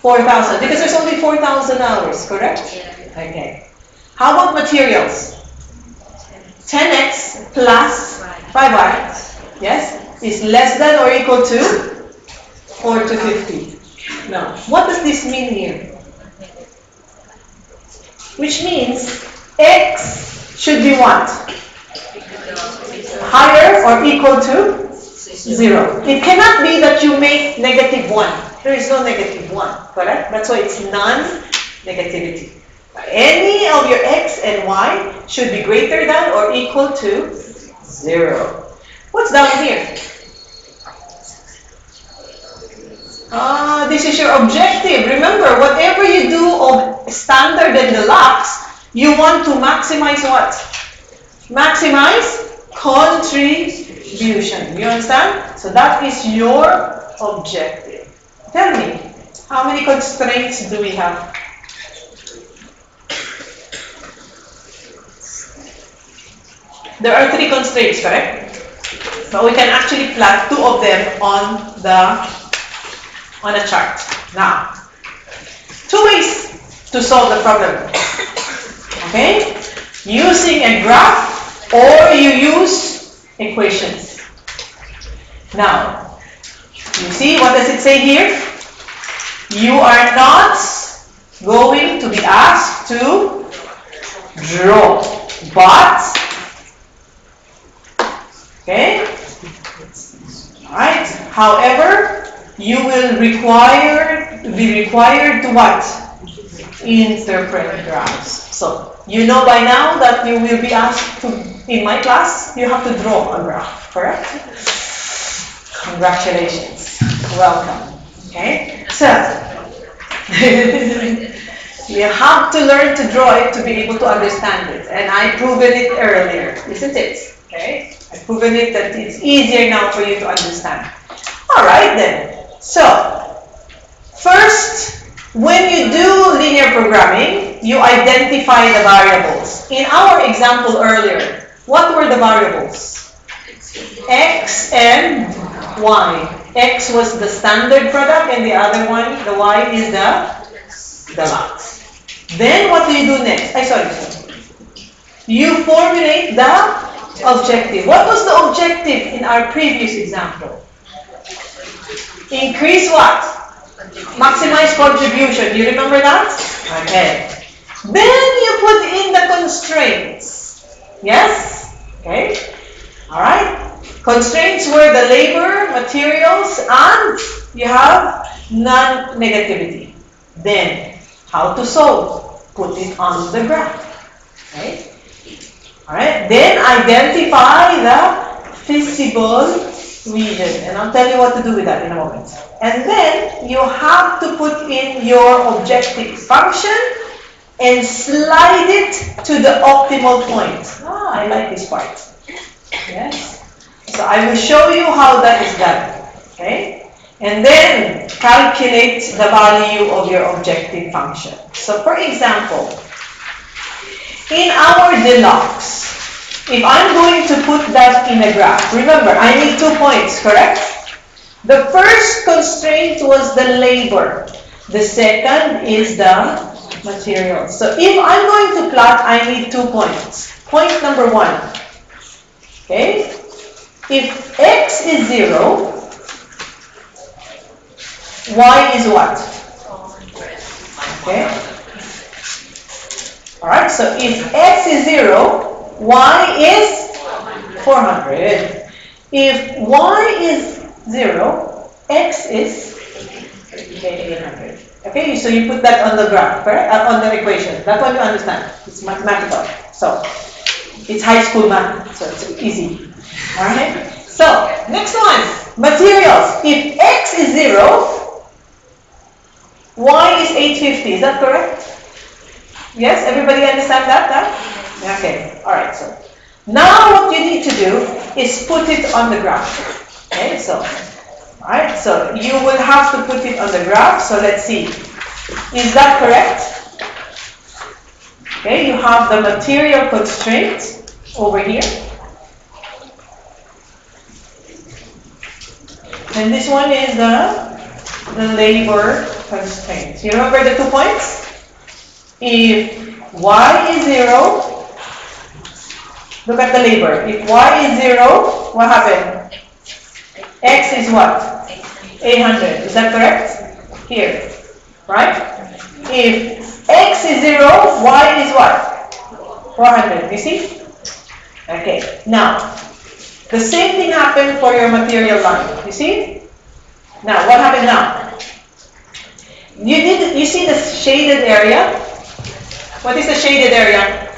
4,000. Because there's only 4,000 hours, correct? Okay. How about materials? 10X plus 5Y, yes, is less than or equal to 4 to 50. Now, what does this mean here? Which means X should be what? Higher or equal to 0. It cannot be that you make -1. There is no -1, correct? That's why it's non-negativity. Any of your X and Y should be greater than or equal to 0. What's down here? This is your objective. Remember, whatever you do of standard and deluxe, you want to maximize what? Maximize contribution. You understand? So that is your objective. Tell me, how many constraints do we have? There are 3 constraints, correct? But we can actually plot 2 of them on a chart. Now, 2 ways to solve the problem. Okay? Using a graph or you use equations. Now, you see, what does it say here? You are not going to be asked to draw, but okay? Alright. However, you will be required to what? Interpret graphs. So, you know by now that you will be asked to, in my class, you have to draw a graph, correct? Congratulations. Welcome. Okay? So, you have to learn to draw it to be able to understand it. And I proven it earlier, isn't it? Okay? I've proven it that it's easier now for you to understand. Alright then. So, first, when you do linear programming, you identify the variables. In our example earlier, what were the variables? X and Y. X was the standard product and the other one, the Y, is the deluxe. Then what do you do next? You formulate the objective. What was the objective in our previous example? Increase what? Maximize contribution. You remember that? Okay. Then you put in the constraints. Yes? Okay. Alright. Constraints were the labor, materials, and you have non-negativity. Then, how to solve? Put it on the graph. Okay. Alright. Then identify the feasible region. And I'll tell you what to do with that in a moment. And then you have to put in your objective function and slide it to the optimal point. I like this part. Yes. So I will show you how that is done. Okay? And then calculate the value of your objective function. So for example, in our deluxe, if I'm going to put that in a graph, remember, I need 2 points, correct? The first constraint was the labor. The second is the material. So if I'm going to plot, I need 2 points. Point number 1. Okay? If x is 0, y is what? Okay? Alright, so if x is 0, y is 400. If y is 0, x is 800. Okay, so you put that on the graph, correct? On the equation. That one you understand. It's mathematical. So, it's high school math, so it's easy. Alright? So, next one. Materials. If x is 0, y is 850. Is that correct? Yes? Everybody understand that? Okay. Alright, so now what you need to do is put it on the graph. Okay, so alright, so you will have to put it on the graph. So let's see. Is that correct? Okay, you have the material constraint over here. And this one is the labor constraint. You remember the 2 points? If y is 0, look at the labor. If y is 0, what happened? X is what? 800. Is that correct? Here. Right? If x is 0, y is what? 400. You see? Okay. Now, the same thing happened for your material line. You see? Now, what happened now? You see the shaded area? What is the shaded area?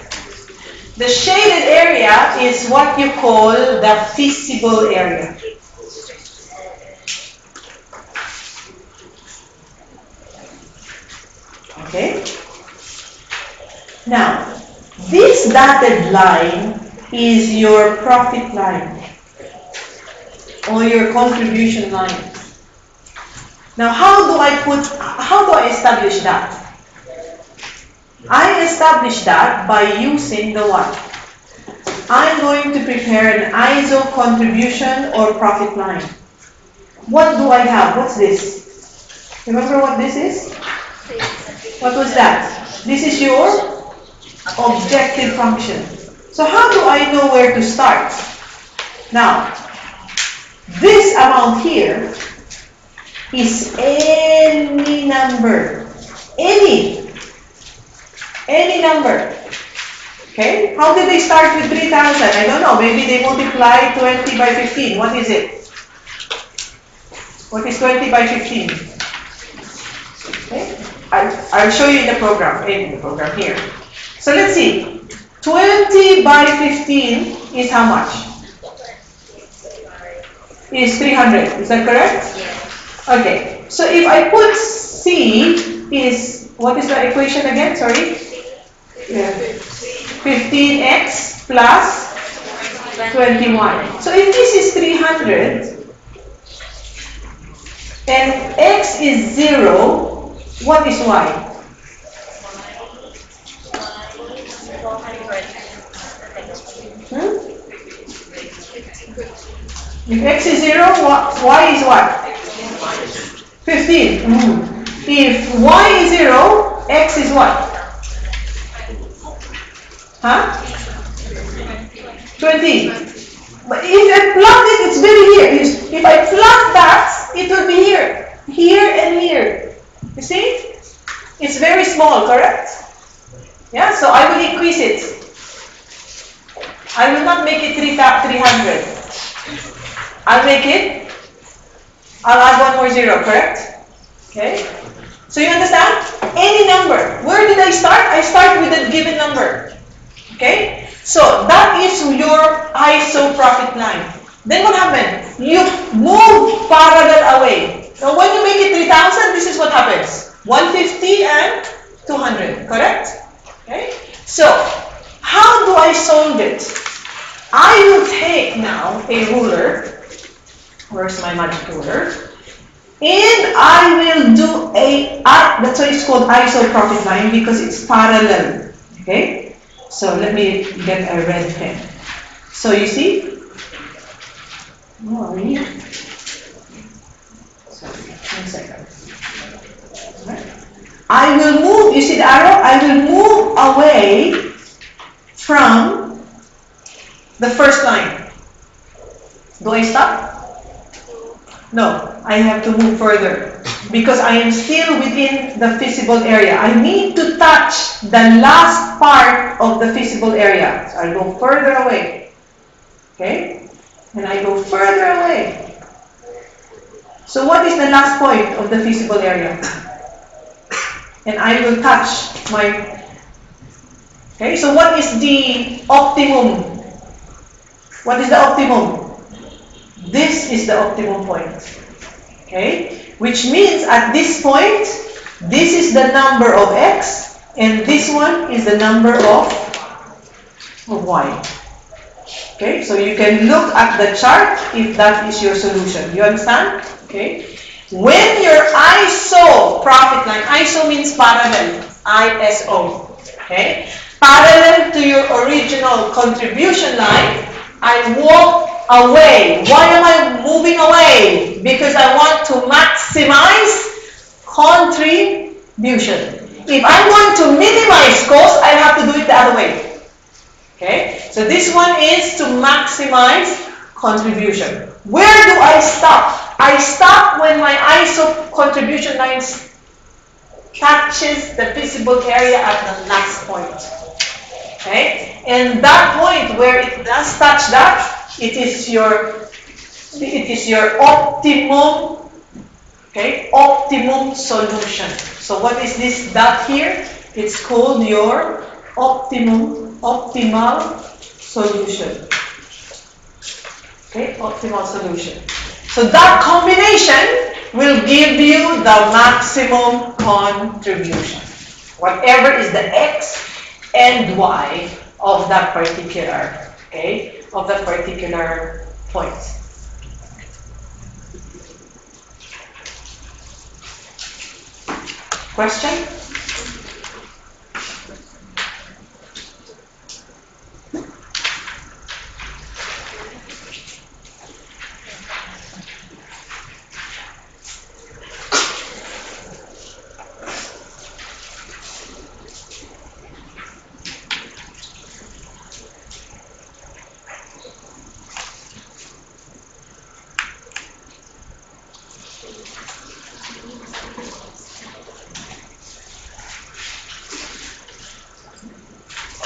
The shaded area is what you call the feasible area. Okay? Now, this dotted line is your profit line or your contribution line. Now, how do I establish that? I establish that by using the what? I'm going to prepare an ISO contribution or profit line. What do I have? What's this? Remember what this is? What was that? This is your objective function. So how do I know where to start? Now, this amount here is any number. Any number. Okay? How did they start with 3,000? I don't know. Maybe they multiply 20 by 15. What is it? What is 20 by 15? Okay? I'll show you in the program here. So let's see. 20 by 15 is how much? Is 300. Is that correct? Yes. Okay. So if I put C is, what is the equation again? Sorry? Yeah. 15x plus 21. So if this is 300 and x is 0, what is y? If x is 0, y is what? 15. If y is 0, x is what? Huh? 20. But if I plot it, it's very here. If I plot that, it will be here. Here and here. You see? It's very small, correct? Yeah, so I will increase it. I will not make it 300. I'll add one more zero, correct? Okay? So you understand? Any number. Where did I start? I start with a given number. Okay? So that is your ISO profit line. Then what happened? You move parallel away. Now when you make it 3,000, this is what happens. 150 and 200, correct? Okay? So, how do I solve it? I will take now a ruler. Where's my magic ruler? And I will do that's why it's called ISO profit line because it's parallel. Okay? So let me get a red pen. So you see? Sorry, 1 second. I will move, you see the arrow? I will move away from the first line. Do I stop? No, I have to move further because I am still within the feasible area. I need to touch the last part of the feasible area. So I go further away. Okay? And I go further away. So what is the last point of the feasible area? And I will touch my... Okay, so what is the optimum? What is the optimum? This is the optimum point. Okay? Which means at this point, this is the number of x, and this one is the number of y. Okay? So you can look at the chart if that is your solution. You understand? Okay? When your ISO profit line, ISO means parallel, ISO. Okay? Parallel to your original contribution line, I walk away. Why am I moving away? Because I want to maximize contribution. If I'm going to minimize cost, I have to do it the other way. Okay? So this one is to maximize contribution. Where do I stop? I stop when my ISO contribution line touches the feasible area at the last point. Okay? And that point where it does touch that, it is your optimum, okay, optimum solution. So what is this dot here? It's called your optimal solution. Okay, optimal solution. So that combination will give you the maximum contribution. Whatever is the x and y of that particular, okay, of that particular point. Question?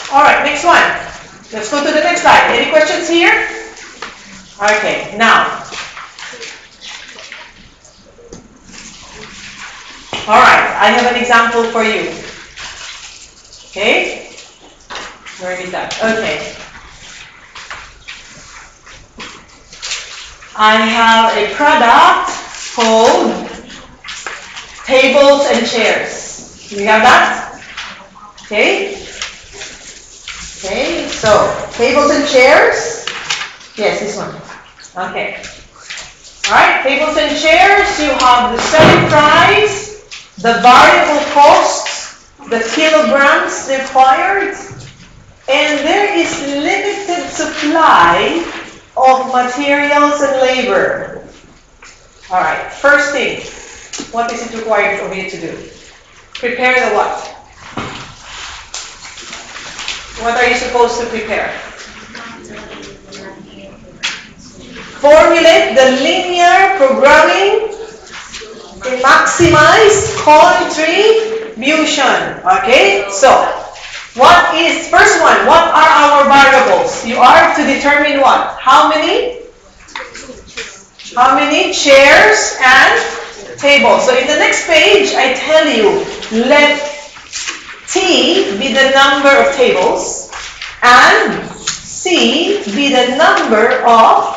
Alright, next one. Let's go to the next slide. Any questions here? Okay, now. Alright, I have an example for you. Okay? Where is that? Okay. I have a product called tables and chairs. You have that? Okay? Okay, so tables and chairs. Yes, this one. Okay. Alright, tables and chairs, you have the selling price, the variable costs, the kilograms required, and there is limited supply of materials and labor. Alright, first thing, what is it required of you to do? Prepare the what? What are you supposed to prepare? Formulate the linear programming to maximize contribution. Okay, so what is first one? What are our variables? You are to determine what? How many? How many chairs and tables? So in the next page, I tell you, let T be the number of tables and C be the number of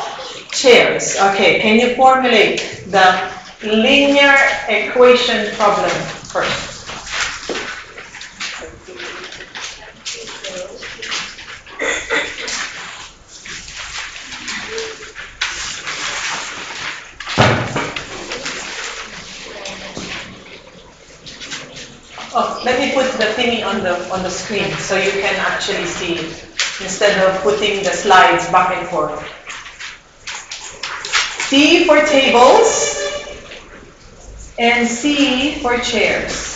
chairs. Okay, can you formulate the linear equation problem first? Oh, let me put the thingy on the screen so you can actually see it instead of putting the slides back and forth. T for tables and C for chairs.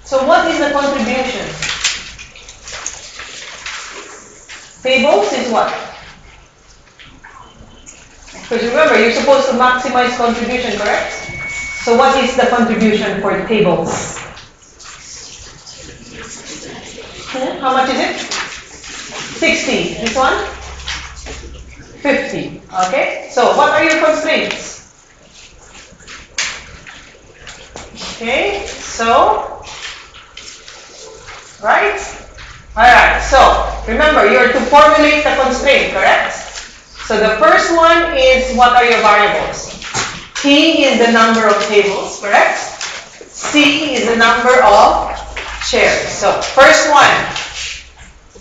So what is the contribution? Tables is what? Because remember, you're supposed to maximize contribution, correct? So what is the contribution for tables? How much is it? 60. This one? 50. Okay? So what are your constraints? Okay, so, right? Alright, so remember, you're to formulate the constraint, correct? So the first one is, what are your variables? T is the number of tables, correct? C is the number of chairs. So first one,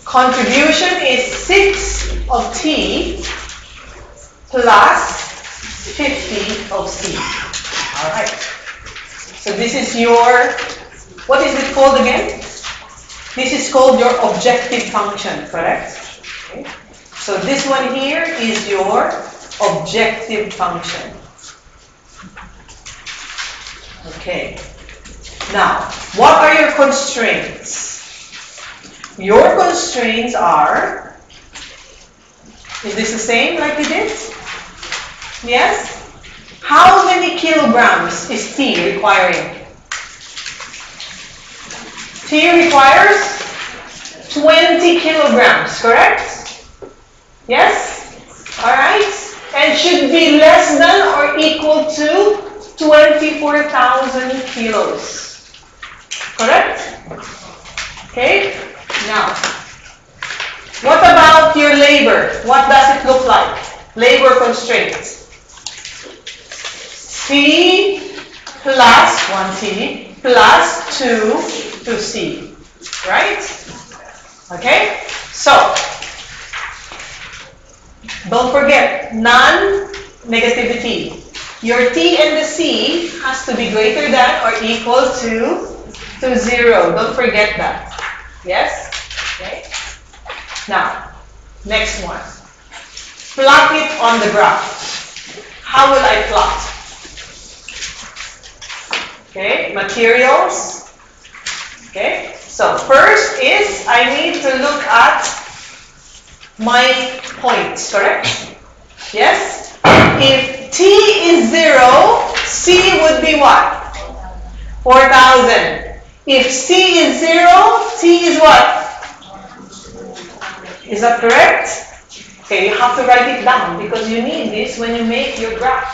contribution is 6 of T plus 50 of C. Alright. So this is your, what is it called again? This is called your objective function, correct? Okay. So this one here is your objective function. Okay. Now, what are your constraints? Your constraints are, is this the same like we did? Yes? How many kilograms is T requiring? T requires 20 kilograms, correct? Yes? Alright? And should be less than or equal to 24,000 kilos. Correct? Okay? Now, what about your labor? What does it look like? Labor constraints. C plus 1T plus 2C. Right? Okay? So, don't forget, non-negativity. Your T and the C has to be greater than or equal to 0. Don't forget that. Yes? Okay. Now, next one. Plot it on the graph. How will I plot? Okay, materials. Okay, so first is I need to look at my points, correct? Yes? If T is 0, C would be what? 4,000. If C is 0, T is what? Is that correct? Okay, you have to write it down because you need this when you make your graph.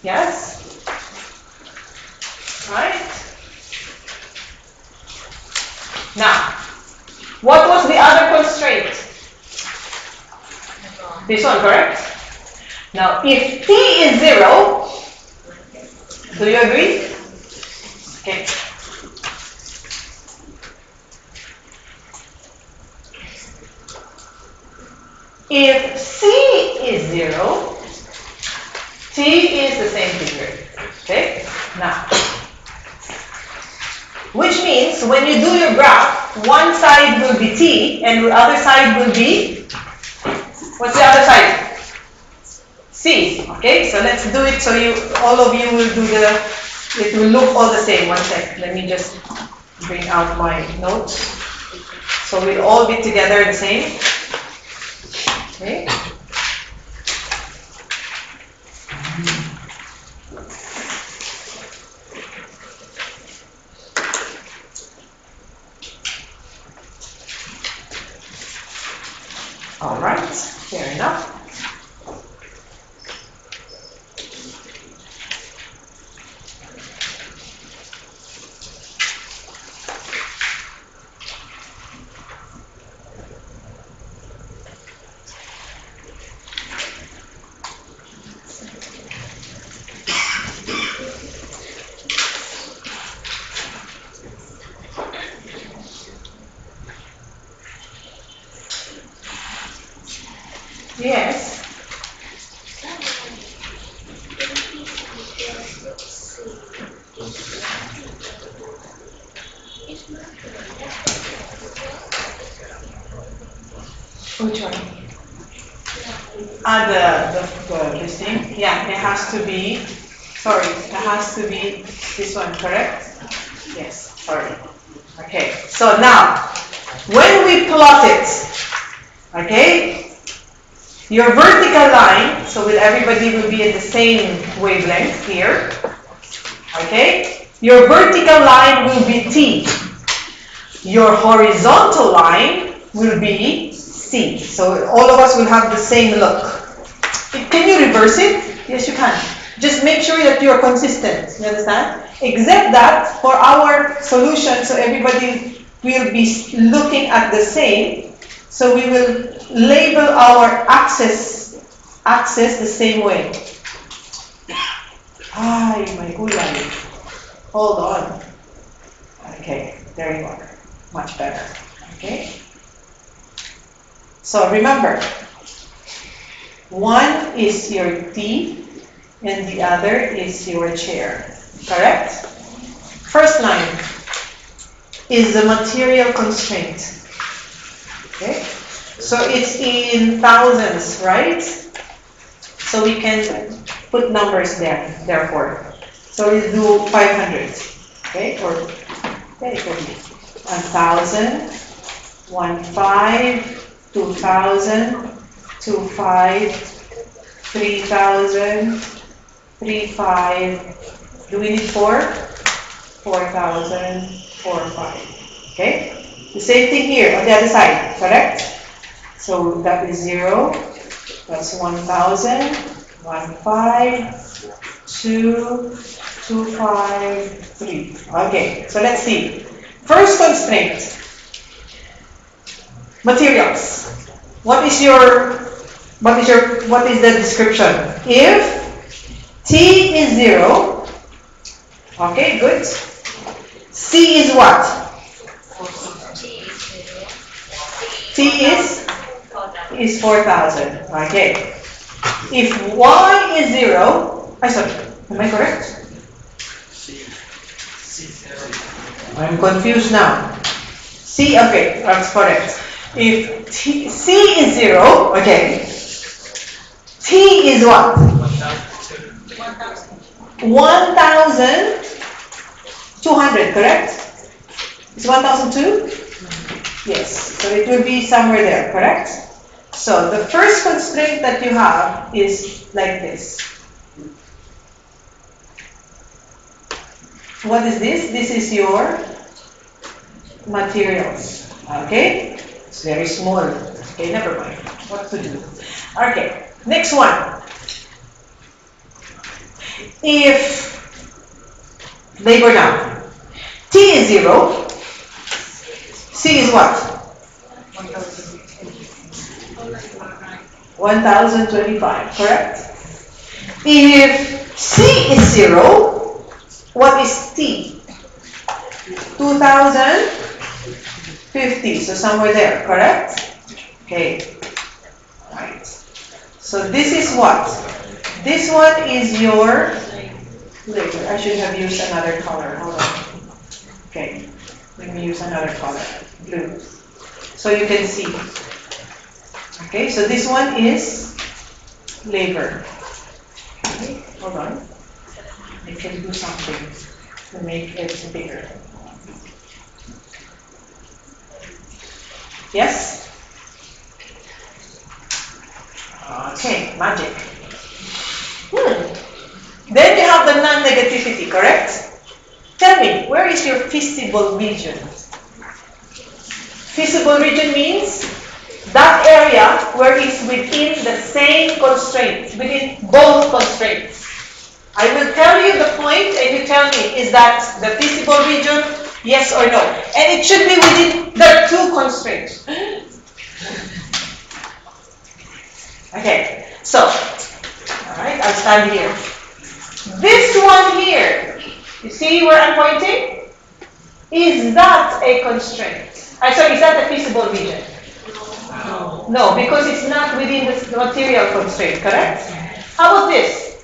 Yes? Right? Now, what was the other constraint? This one, correct? Now, if T is 0, do you agree? Okay. If C is 0, T is the same figure. Okay? Now, which means when you do your graph, one side will be T and the other side will be, what's the other side? C. Okay, so let's do it so all of you will do it will look all the same. One sec, let me just bring out my notes. So we'll all be together the same. Okay. All right, fair enough. Yes. Which one? This thing? Yeah, it has to be, sorry, it has to be this one, correct? Yes, sorry. Okay, so now, when we plot it, okay, your vertical line, so everybody will be at the same wavelength here, okay? Your vertical line will be T. Your horizontal line will be C. So all of us will have the same look. Can you reverse it? Yes, you can. Just make sure that you're consistent. You understand? Except that for our solution, so everybody will be looking at the same. So we will label our axis the same way. Ay, my gulay. Hold on. Okay, there you are. Much better. Okay. So remember, one is your T and the other is your chair. Correct? First line is the material constraint. Okay? So it's in thousands, right? So we can put numbers there, therefore. So we'll do 500. Okay? Or very quickly. 1,000, 1,500, 2,000, 2,500, 3,000, 3,500. Do we need 4? 4,000, 4,500. Okay? The same thing here on the other side, correct? So that is 0. That's 1,000, 1,500, 2, 2,500, 3. Okay, so let's see. First constraint. Materials. What is the description? If T is 0, okay, good. C is what? T is 4,000. Okay. If Y is 0, sorry, am I correct? I'm confused now. C, okay, that's correct. If C is 0, okay, T is what? 1,200, correct? Is 1,002? Yes, so it will be somewhere there, correct? So the first constraint that you have is like this. What is this? This is your materials. Okay? It's very small. Okay, never mind. What to do? Okay, next one. If labor now. T is 0. C is what? 1,025, correct? If C is 0, what is T? 2,050, so somewhere there, correct? Okay, right. So this is what? This one is your labor. I should have used another color, hold on. Okay, let me use another color, blue, so you can see. Okay, so this one is labor. Okay, hold on. I can do something to make it bigger. Yes? Okay, magic. Then you have the non-negativity, correct? Tell me, where is your feasible region? Feasible region means that area where it's within the same constraints, within both constraints. I will tell you the point and you tell me, is that the feasible region, yes or no? And it should be within the two constraints. Okay, so, alright, I'll stand here. This one here, you see where I'm pointing? Is that a constraint? Sorry, is that a feasible region? No, because it's not within the material constraint, correct? How about this?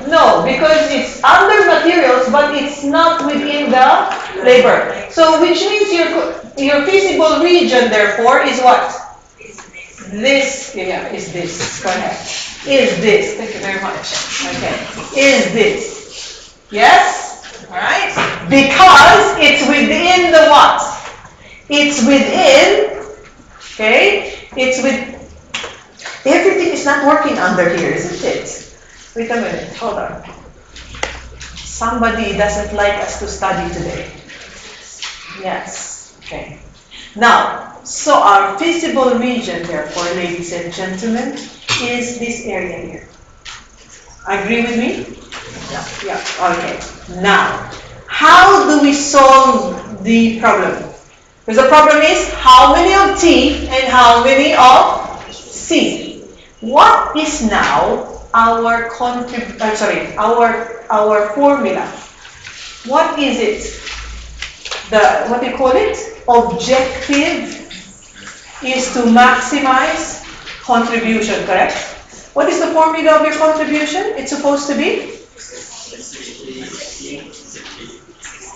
No, because it's under materials, but it's not within the labor. So, which means your feasible region, therefore, is what? This, yeah, is this, correct. Is this, thank you very much. Okay, is this. Yes? Alright? Because it's within the what? It's within, okay? It's with, everything is not working under here, isn't it? Wait a minute, hold on. Somebody doesn't like us to study today. Yes, okay. Now, so our feasible region, therefore, ladies and gentlemen, is this area here. Agree with me? Yeah, okay. Now, how do we solve the problem? Because the problem is how many of T and how many of C. What is now our our formula? What is it? What do you call it? Objective is to maximize contribution, correct? What is the formula of your contribution? It's supposed to be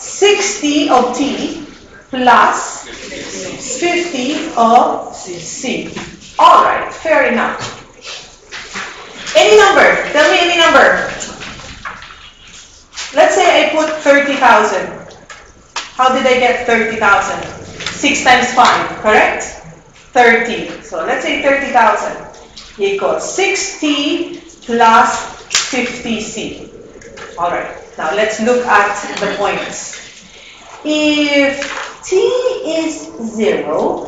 60 of T plus 50 of C. All right, fair enough. Any number. Tell me any number. Let's say I put 30,000. How did I get 30,000? 6 times 5, correct? 30. So let's say 30,000 equals 60 plus 50C. All right. Now let's look at the points. If T is 0,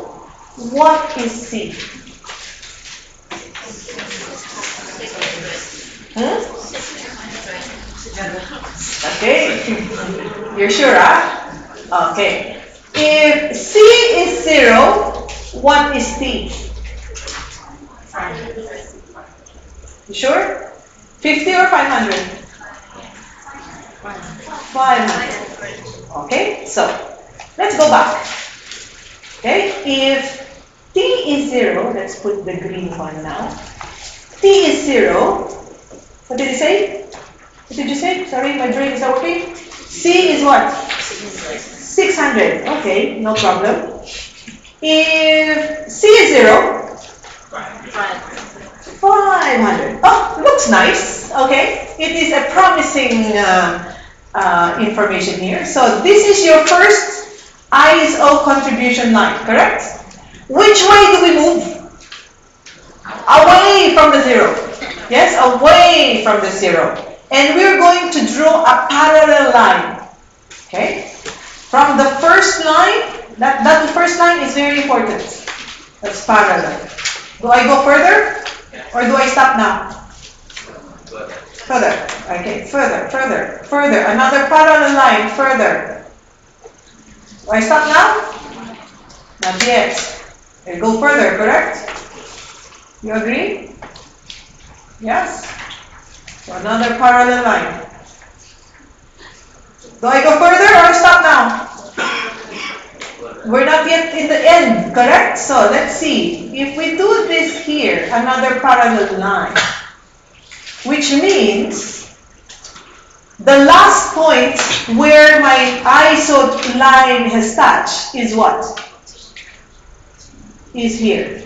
what is C? Okay. You're sure, huh? Okay. If C is 0, what is T? You sure? 50 or 500? 500. Okay, so let's go back. Okay, if T is 0, let's put the green one now. T is 0. What did it say? What did you say? Sorry, my brain is not working. C is what? 600. Okay, no problem. If C is 0, 500. Oh, looks nice. Okay, it is a promising information here. So this is your first ISO contribution line, correct? Which way do we move? Away from the 0. Yes, away from the 0. And we're going to draw a parallel line. Okay? From the first line, that first line is very important. That's parallel. Do I go further? Or do I stop now? Further. Okay, further. Another parallel line, further. Do I stop now? Not yet. I go further, correct? You agree? Yes? So another parallel line. Do I go further or stop now? We're not yet in the end, correct? So let's see. If we do this here, another parallel line, which means the last point where my ISO line has touched is what? Is here.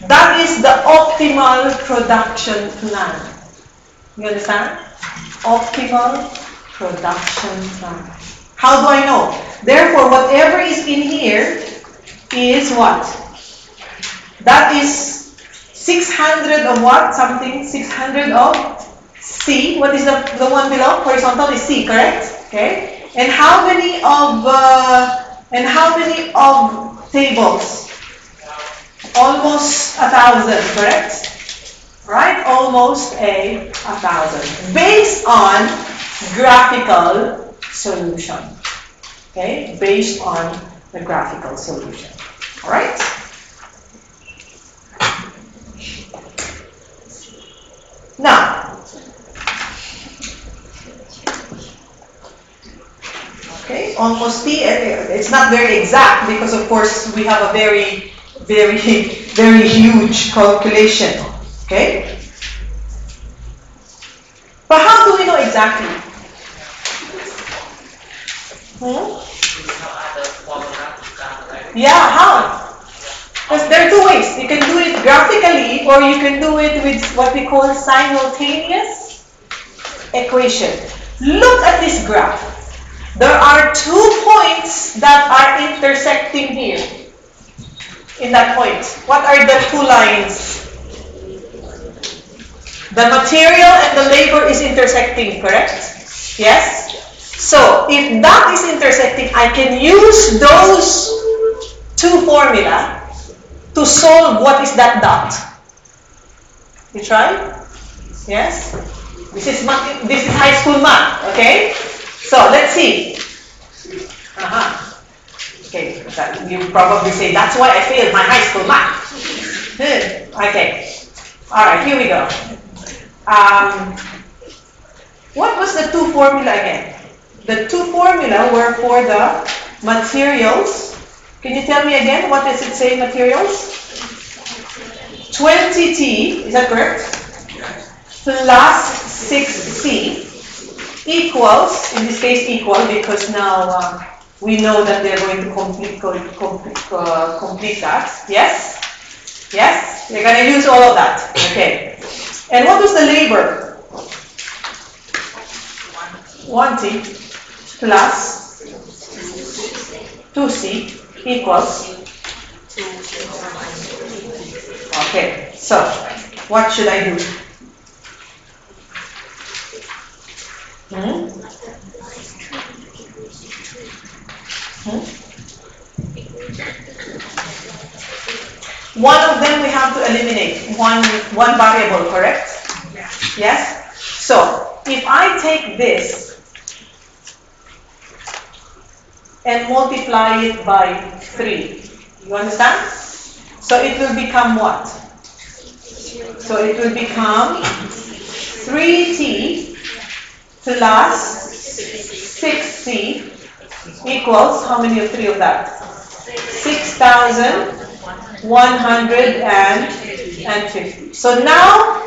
That is the optimal production plan. You understand? Optimal production plan. How do I know? Therefore, whatever is in here is what? That is 600 of what? Something 600 of C. What is the one below? Horizontal is C, correct? Okay. And how many of tables? Almost 1,000, correct? Right? Almost 1,000. Based on graphical solution. Okay? Based on the graphical solution. All right? Now, okay, almost T, it's not very exact because of course we have a very huge calculation. Okay? But how do we know exactly? Yeah, how? Because there are two ways. You can do it graphically or you can do it with what we call simultaneous equation. Look at this graph. There are 2 points that are intersecting here. In that point. What are the 2 lines? The material and the labor is intersecting, correct? Yes? So, if that is intersecting, I can use those 2 formula to solve what is that dot. You try? Yes? This is high school math, okay? So let's see. Okay, you probably say, that's why I failed my high school math. Okay, all right, here we go. What was the two formula again? The two formula were for the materials. Can you tell me again, what does it say, materials? 20T, is that correct? Plus 6C equals, in this case equal, because now we know that they're going to complete that. Yes? Yes? You're going to use all of that. Okay. And what was the labor? 1T plus 2C equals. Okay. So, what should I do? One of them we have to eliminate, one variable, correct? Yes? So, if I take this and multiply it by 3, you understand? So it will become what? So it will become 3T plus 6C equals, how many of 3 of that? 6,150. So now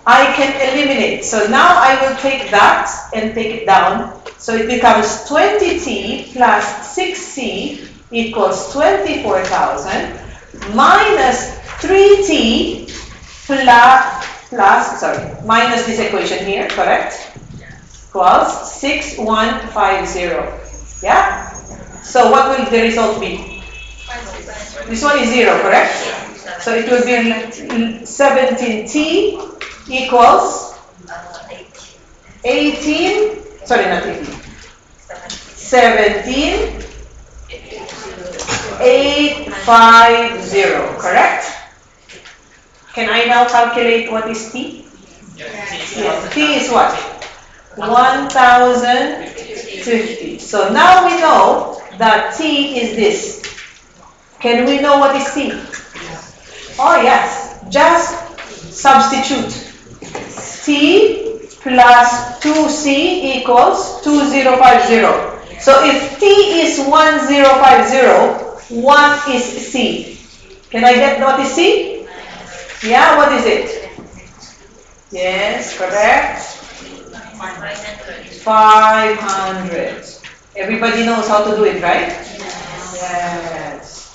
I can eliminate. So now I will take that and take it down. So it becomes 20T plus 6C equals 24,000 minus 3T minus this equation here, correct? Equals 6150. Yeah? So what will the result be? This one is 0, correct? So it will be 17T equals 18, sorry, not 18, 17,850, correct? Can I now calculate what is T? Yes. T is what? 1,050. So now we know that T is this. Can we know what is T? Oh yes, just substitute. T plus 2C equals 2050. So if T is 1050, what is C? Can I get what is C? Yeah, what is it? Yes, correct. 500. Everybody knows how to do it, right? Yes.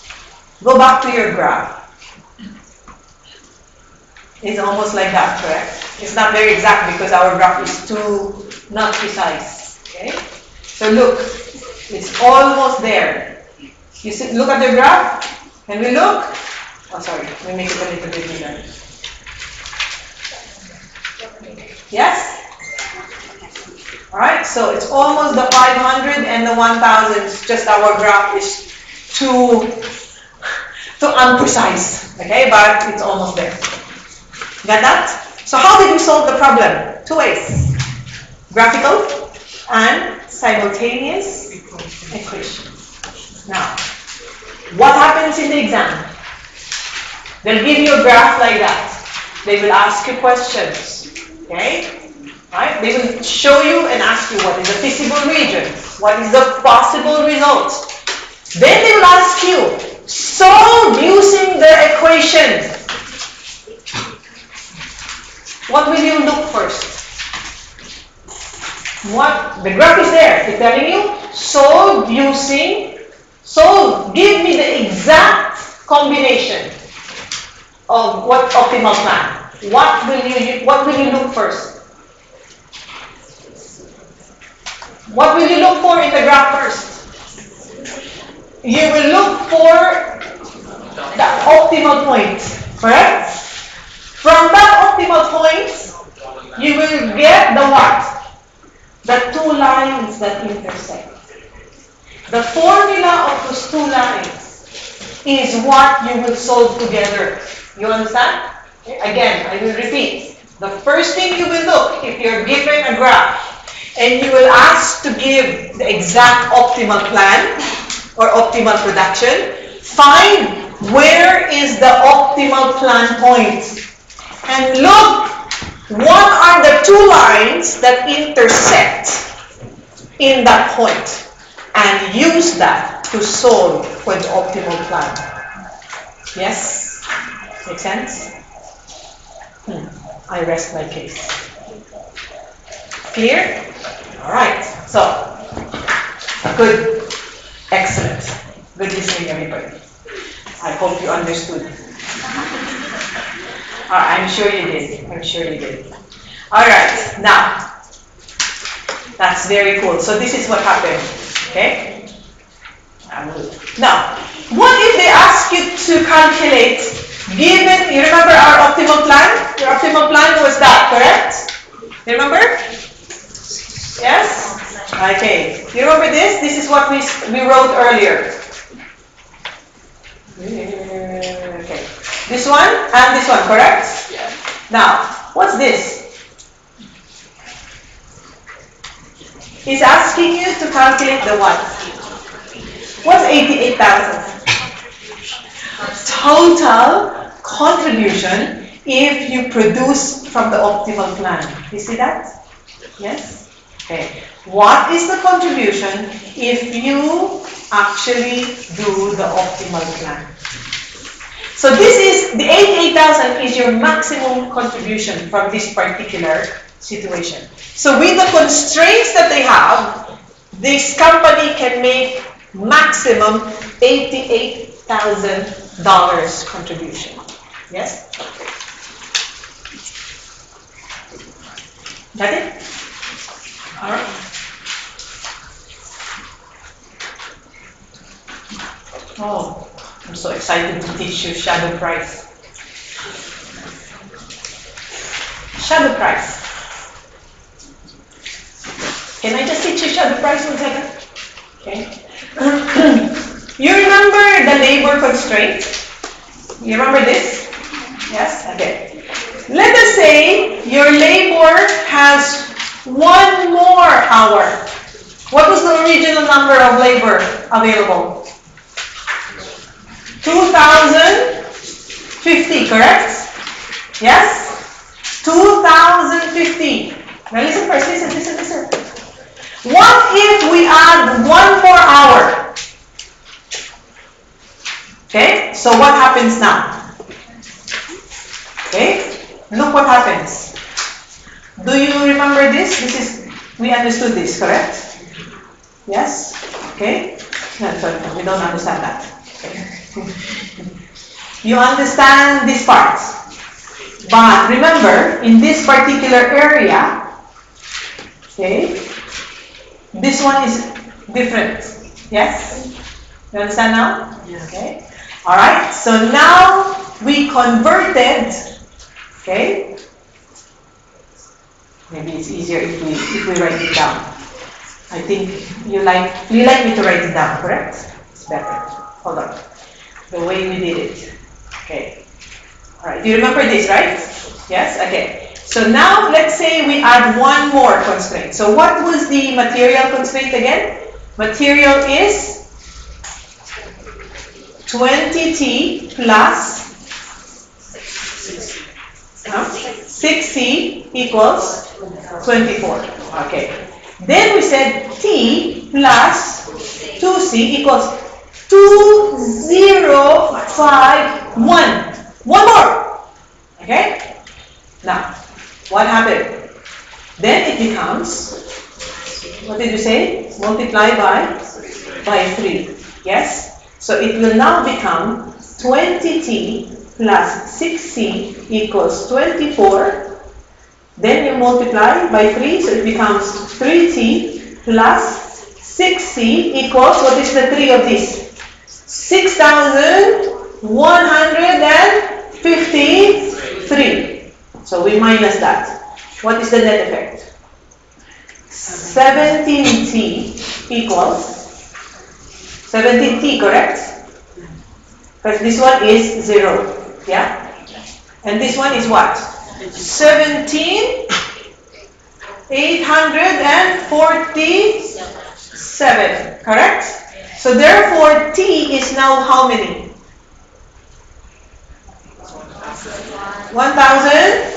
Go back to your graph. It's almost like that, correct? It's not very exact because our graph is too not precise. Okay? So look, it's almost there. You see, look at the graph. Can we look? Oh, sorry. Let me make it a little bit bigger. Yes? Alright, so it's almost the 500 and the 1000. It's just our graph is too unprecise. Okay, but it's almost there. Got that? So how did we solve the problem? 2 ways. Graphical and simultaneous equations. Now, what happens in the exam? They'll give you a graph like that. They will ask you questions. Okay? Right? They will show you and ask you what is the feasible region, what is the possible result. Then they will ask you, solve using the equation. What will you look first? What the graph is there. It's telling you, give me the exact combination of what optimal plan. What will you look first? What will you look for in the graph first? You will look for the optimal point, correct? From that optimal point, you will get the what? The 2 lines that intersect. The formula of those 2 lines is what you will solve together. You understand? Again, I will repeat. The first thing you will look, if you're given a graph, and you will ask to give the exact optimal plan or optimal production, find where is the optimal plan point. And look, what are the two lines that intersect in that point? And use that to solve for the optimal plan. Yes? Make sense? I rest my case. Clear? Alright, so, good, excellent. Good listening, everybody. I hope you understood. I'm sure you did. I'm sure you did. Alright, now, that's very cool. So this is what happened. Okay? Now, what if they ask you to calculate, given, you remember our optimal plan? Your optimal plan was that, correct? You remember? Yes? Okay. You remember this? This is what we wrote earlier. Okay. This one and this one, correct? Yeah. Now, what's this? He's asking you to calculate the what? What's 88,000? Total contribution if you produce from the optimal plan. You see that? Yes? Okay. What is the contribution if you actually do the optimal plan? So this is, the 88,000 is your maximum contribution from this particular situation. So with the constraints that they have, this company can make maximum $88,000 contribution. Yes? Got it? All right. Oh, I'm so excited to teach you shadow price. Shadow price. Can I just teach you shadow price 1 second? Okay. You remember the labor constraint? You remember this? Yes? Okay. Let us say your labor has 1 more hour. What was the original number of labor available? 2,050, correct? Yes? 2,050. Now listen first, listen. What if we add 1 more hour? Okay, so what happens now? Okay, look what happens. Do you remember this? We understood this, correct? Yes? Okay? No, sorry, we don't understand that. Okay. You understand this part. But remember, in this particular area, okay, this one is different. Yes? You understand now? Yeah. Okay. Alright, so now we converted, okay? Maybe it's easier if we write it down. I think you like me to write it down, correct? It's better. Hold on. The way we did it. Okay. Alright, you remember this, right? Yes? Okay. So now let's say we add 1 more constraint. So what was the material constraint again? Material is 20T plus 6C equals 24. Okay. Then we said T plus 2C equals 2051. 1 more. Okay? Now, what happened? Then it becomes, what did you say? Multiply by 3. Yes? So it will now become 20T plus 6C equals 24. Then you multiply by 3, so it becomes 3T plus 6C equals, what is the 3 of this? 6,153. So we minus that. What is the net effect? 17T equals 17T, correct? Because this one is 0. Yeah? And this one is what? 17,847. Correct? So therefore, T is now how many? 1,000?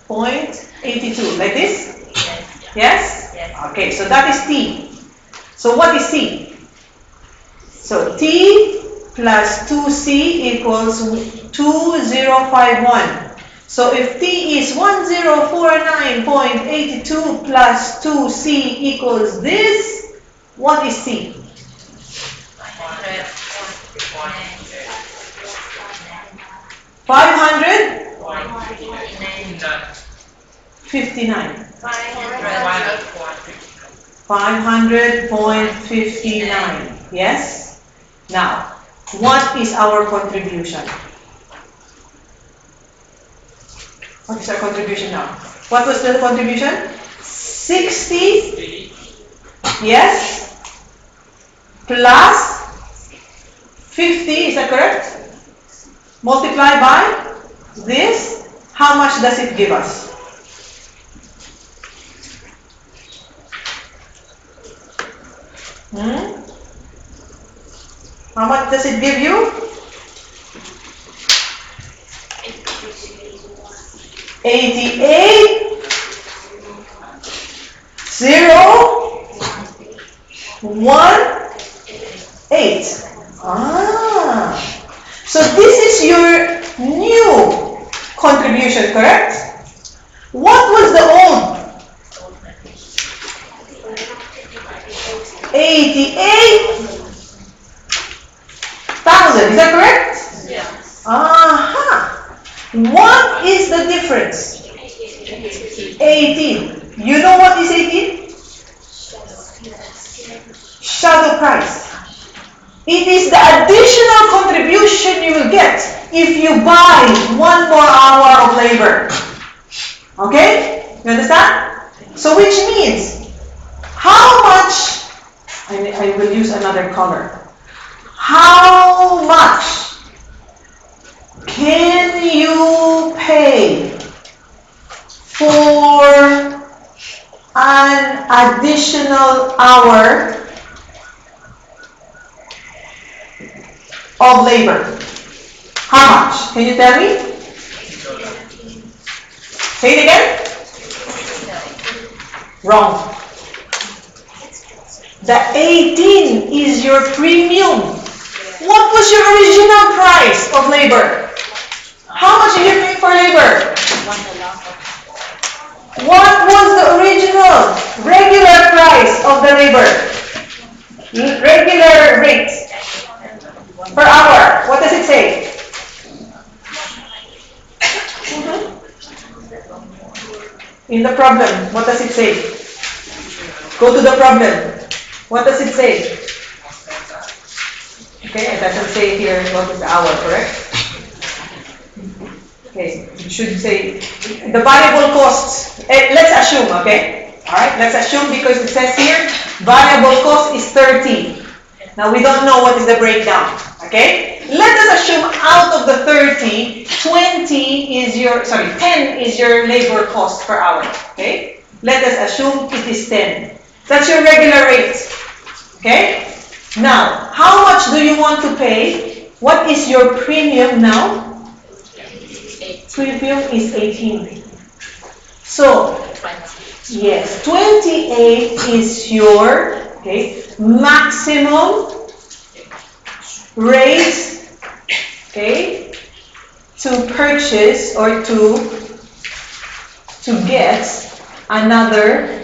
0.82. Like this? Yes? Okay, so that is T. So what is T? So T plus 2C equals 2051. So if T is 1049.82 plus 2C equals this, what is T? 559. 500.59. Yes? Now, what is our contribution? What is our contribution now? What was the contribution? 60. Yes? Plus 50, is that correct? Multiply by this. How much does it give us? How much does it give you? 88,018. So this is your new contribution, correct? What was the old? 88,000, is that correct? Yes. What is the difference? 18. You know what is 18? Shadow price. It is the additional contribution you will get if you buy 1 more hour of labor. Okay? You understand? So which means, how much, I will use another color. How much can you pay for an additional hour of labor? How much? Can you tell me? Say it again. Wrong. The 18 is your premium. What was your original price of labor? How much did you pay for labor? What was the original regular price of the labor? Regular rate per hour. What does it say? In the problem, what does it say? Go to the problem. What does it say? Okay, it doesn't say here what is the hour, correct? Okay, it should say the variable costs. Let's assume, okay? Alright, let's assume because it says here variable cost is 30. Now we don't know what is the breakdown, okay? Let us assume out of the 30, 10 is your labor cost per hour, okay? Let us assume it is 10. That's your regular rate, okay? Now, how much do you want to pay? What is your premium now? Premium is 18. So, yes, 28 is your maximum rate, to purchase or to get another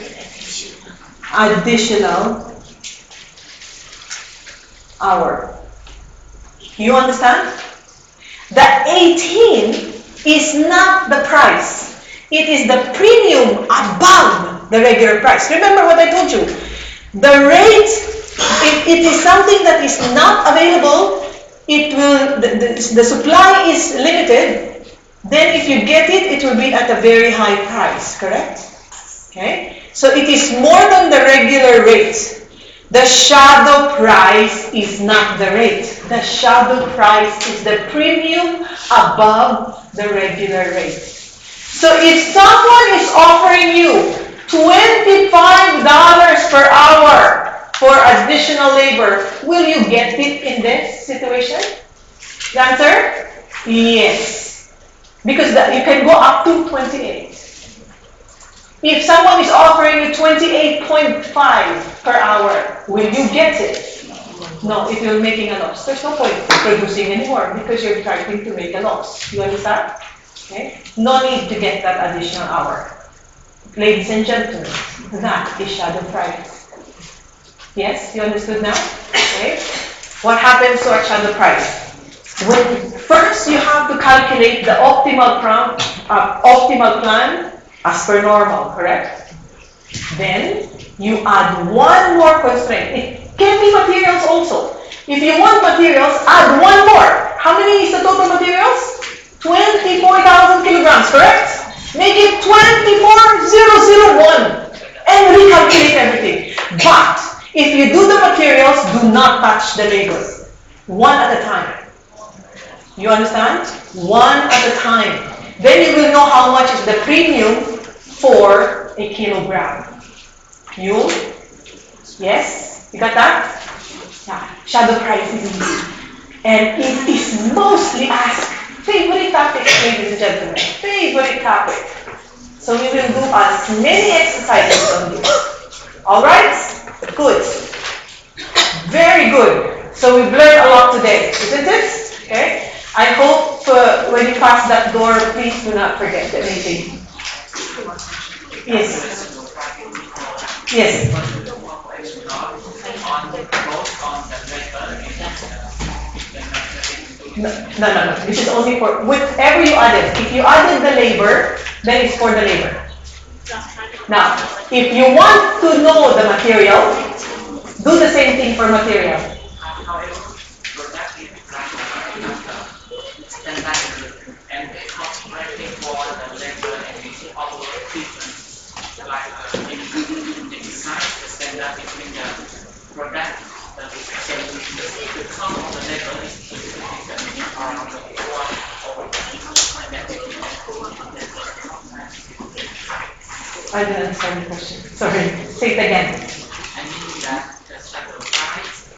additional hour. You understand? The 18 is not the price. It is the premium above the regular price. Remember what I told you. The rate, if it is something that is not available, it will the supply is limited. Then if you get it, it will be at a very high price, correct? Okay? So it is more than the regular rate. The shadow price is not the rate. The shadow price is the premium above the regular rate. So if someone is offering you $25 per hour for additional labor, will you get it in this situation? The answer? Yes. Because you can go up to 28. If someone is offering you 28.5 per hour, will you get it? No, if you're making a loss. There's no point producing anymore because you're starting to make a loss. You understand? Okay? No need to get that additional hour. Ladies and gentlemen, that is shadow price. Yes, you understood now? Okay? What happens to our shadow price? When first you have to calculate the optimal plan as per normal, correct? Then you add one more constraint. It can be materials also. If you want materials, add one more. How many is the total materials? 24,000 kilograms, correct? Make it 24,001 and recalculate everything. But if you do the materials, do not touch the labor. One at a time. You understand? One at a time. Then you will know how much is the premium for a kilogram. You? Yes? You got that? Yeah. Shadow price is easy. And it is mostly asked. Favorite topic, ladies and gentlemen. Favorite topic. So we will do as many exercises on this. Alright? Good. Very good. So we've learned a lot today, isn't it? Okay? I hope when you pass that door, please do not forget anything. Yes. Yes. No. This is only for whatever you added. If you added the labor, then it's for the labor. Now, if you want to know the material, do the same thing for material. I didn't understand the question. Sorry. Say it again.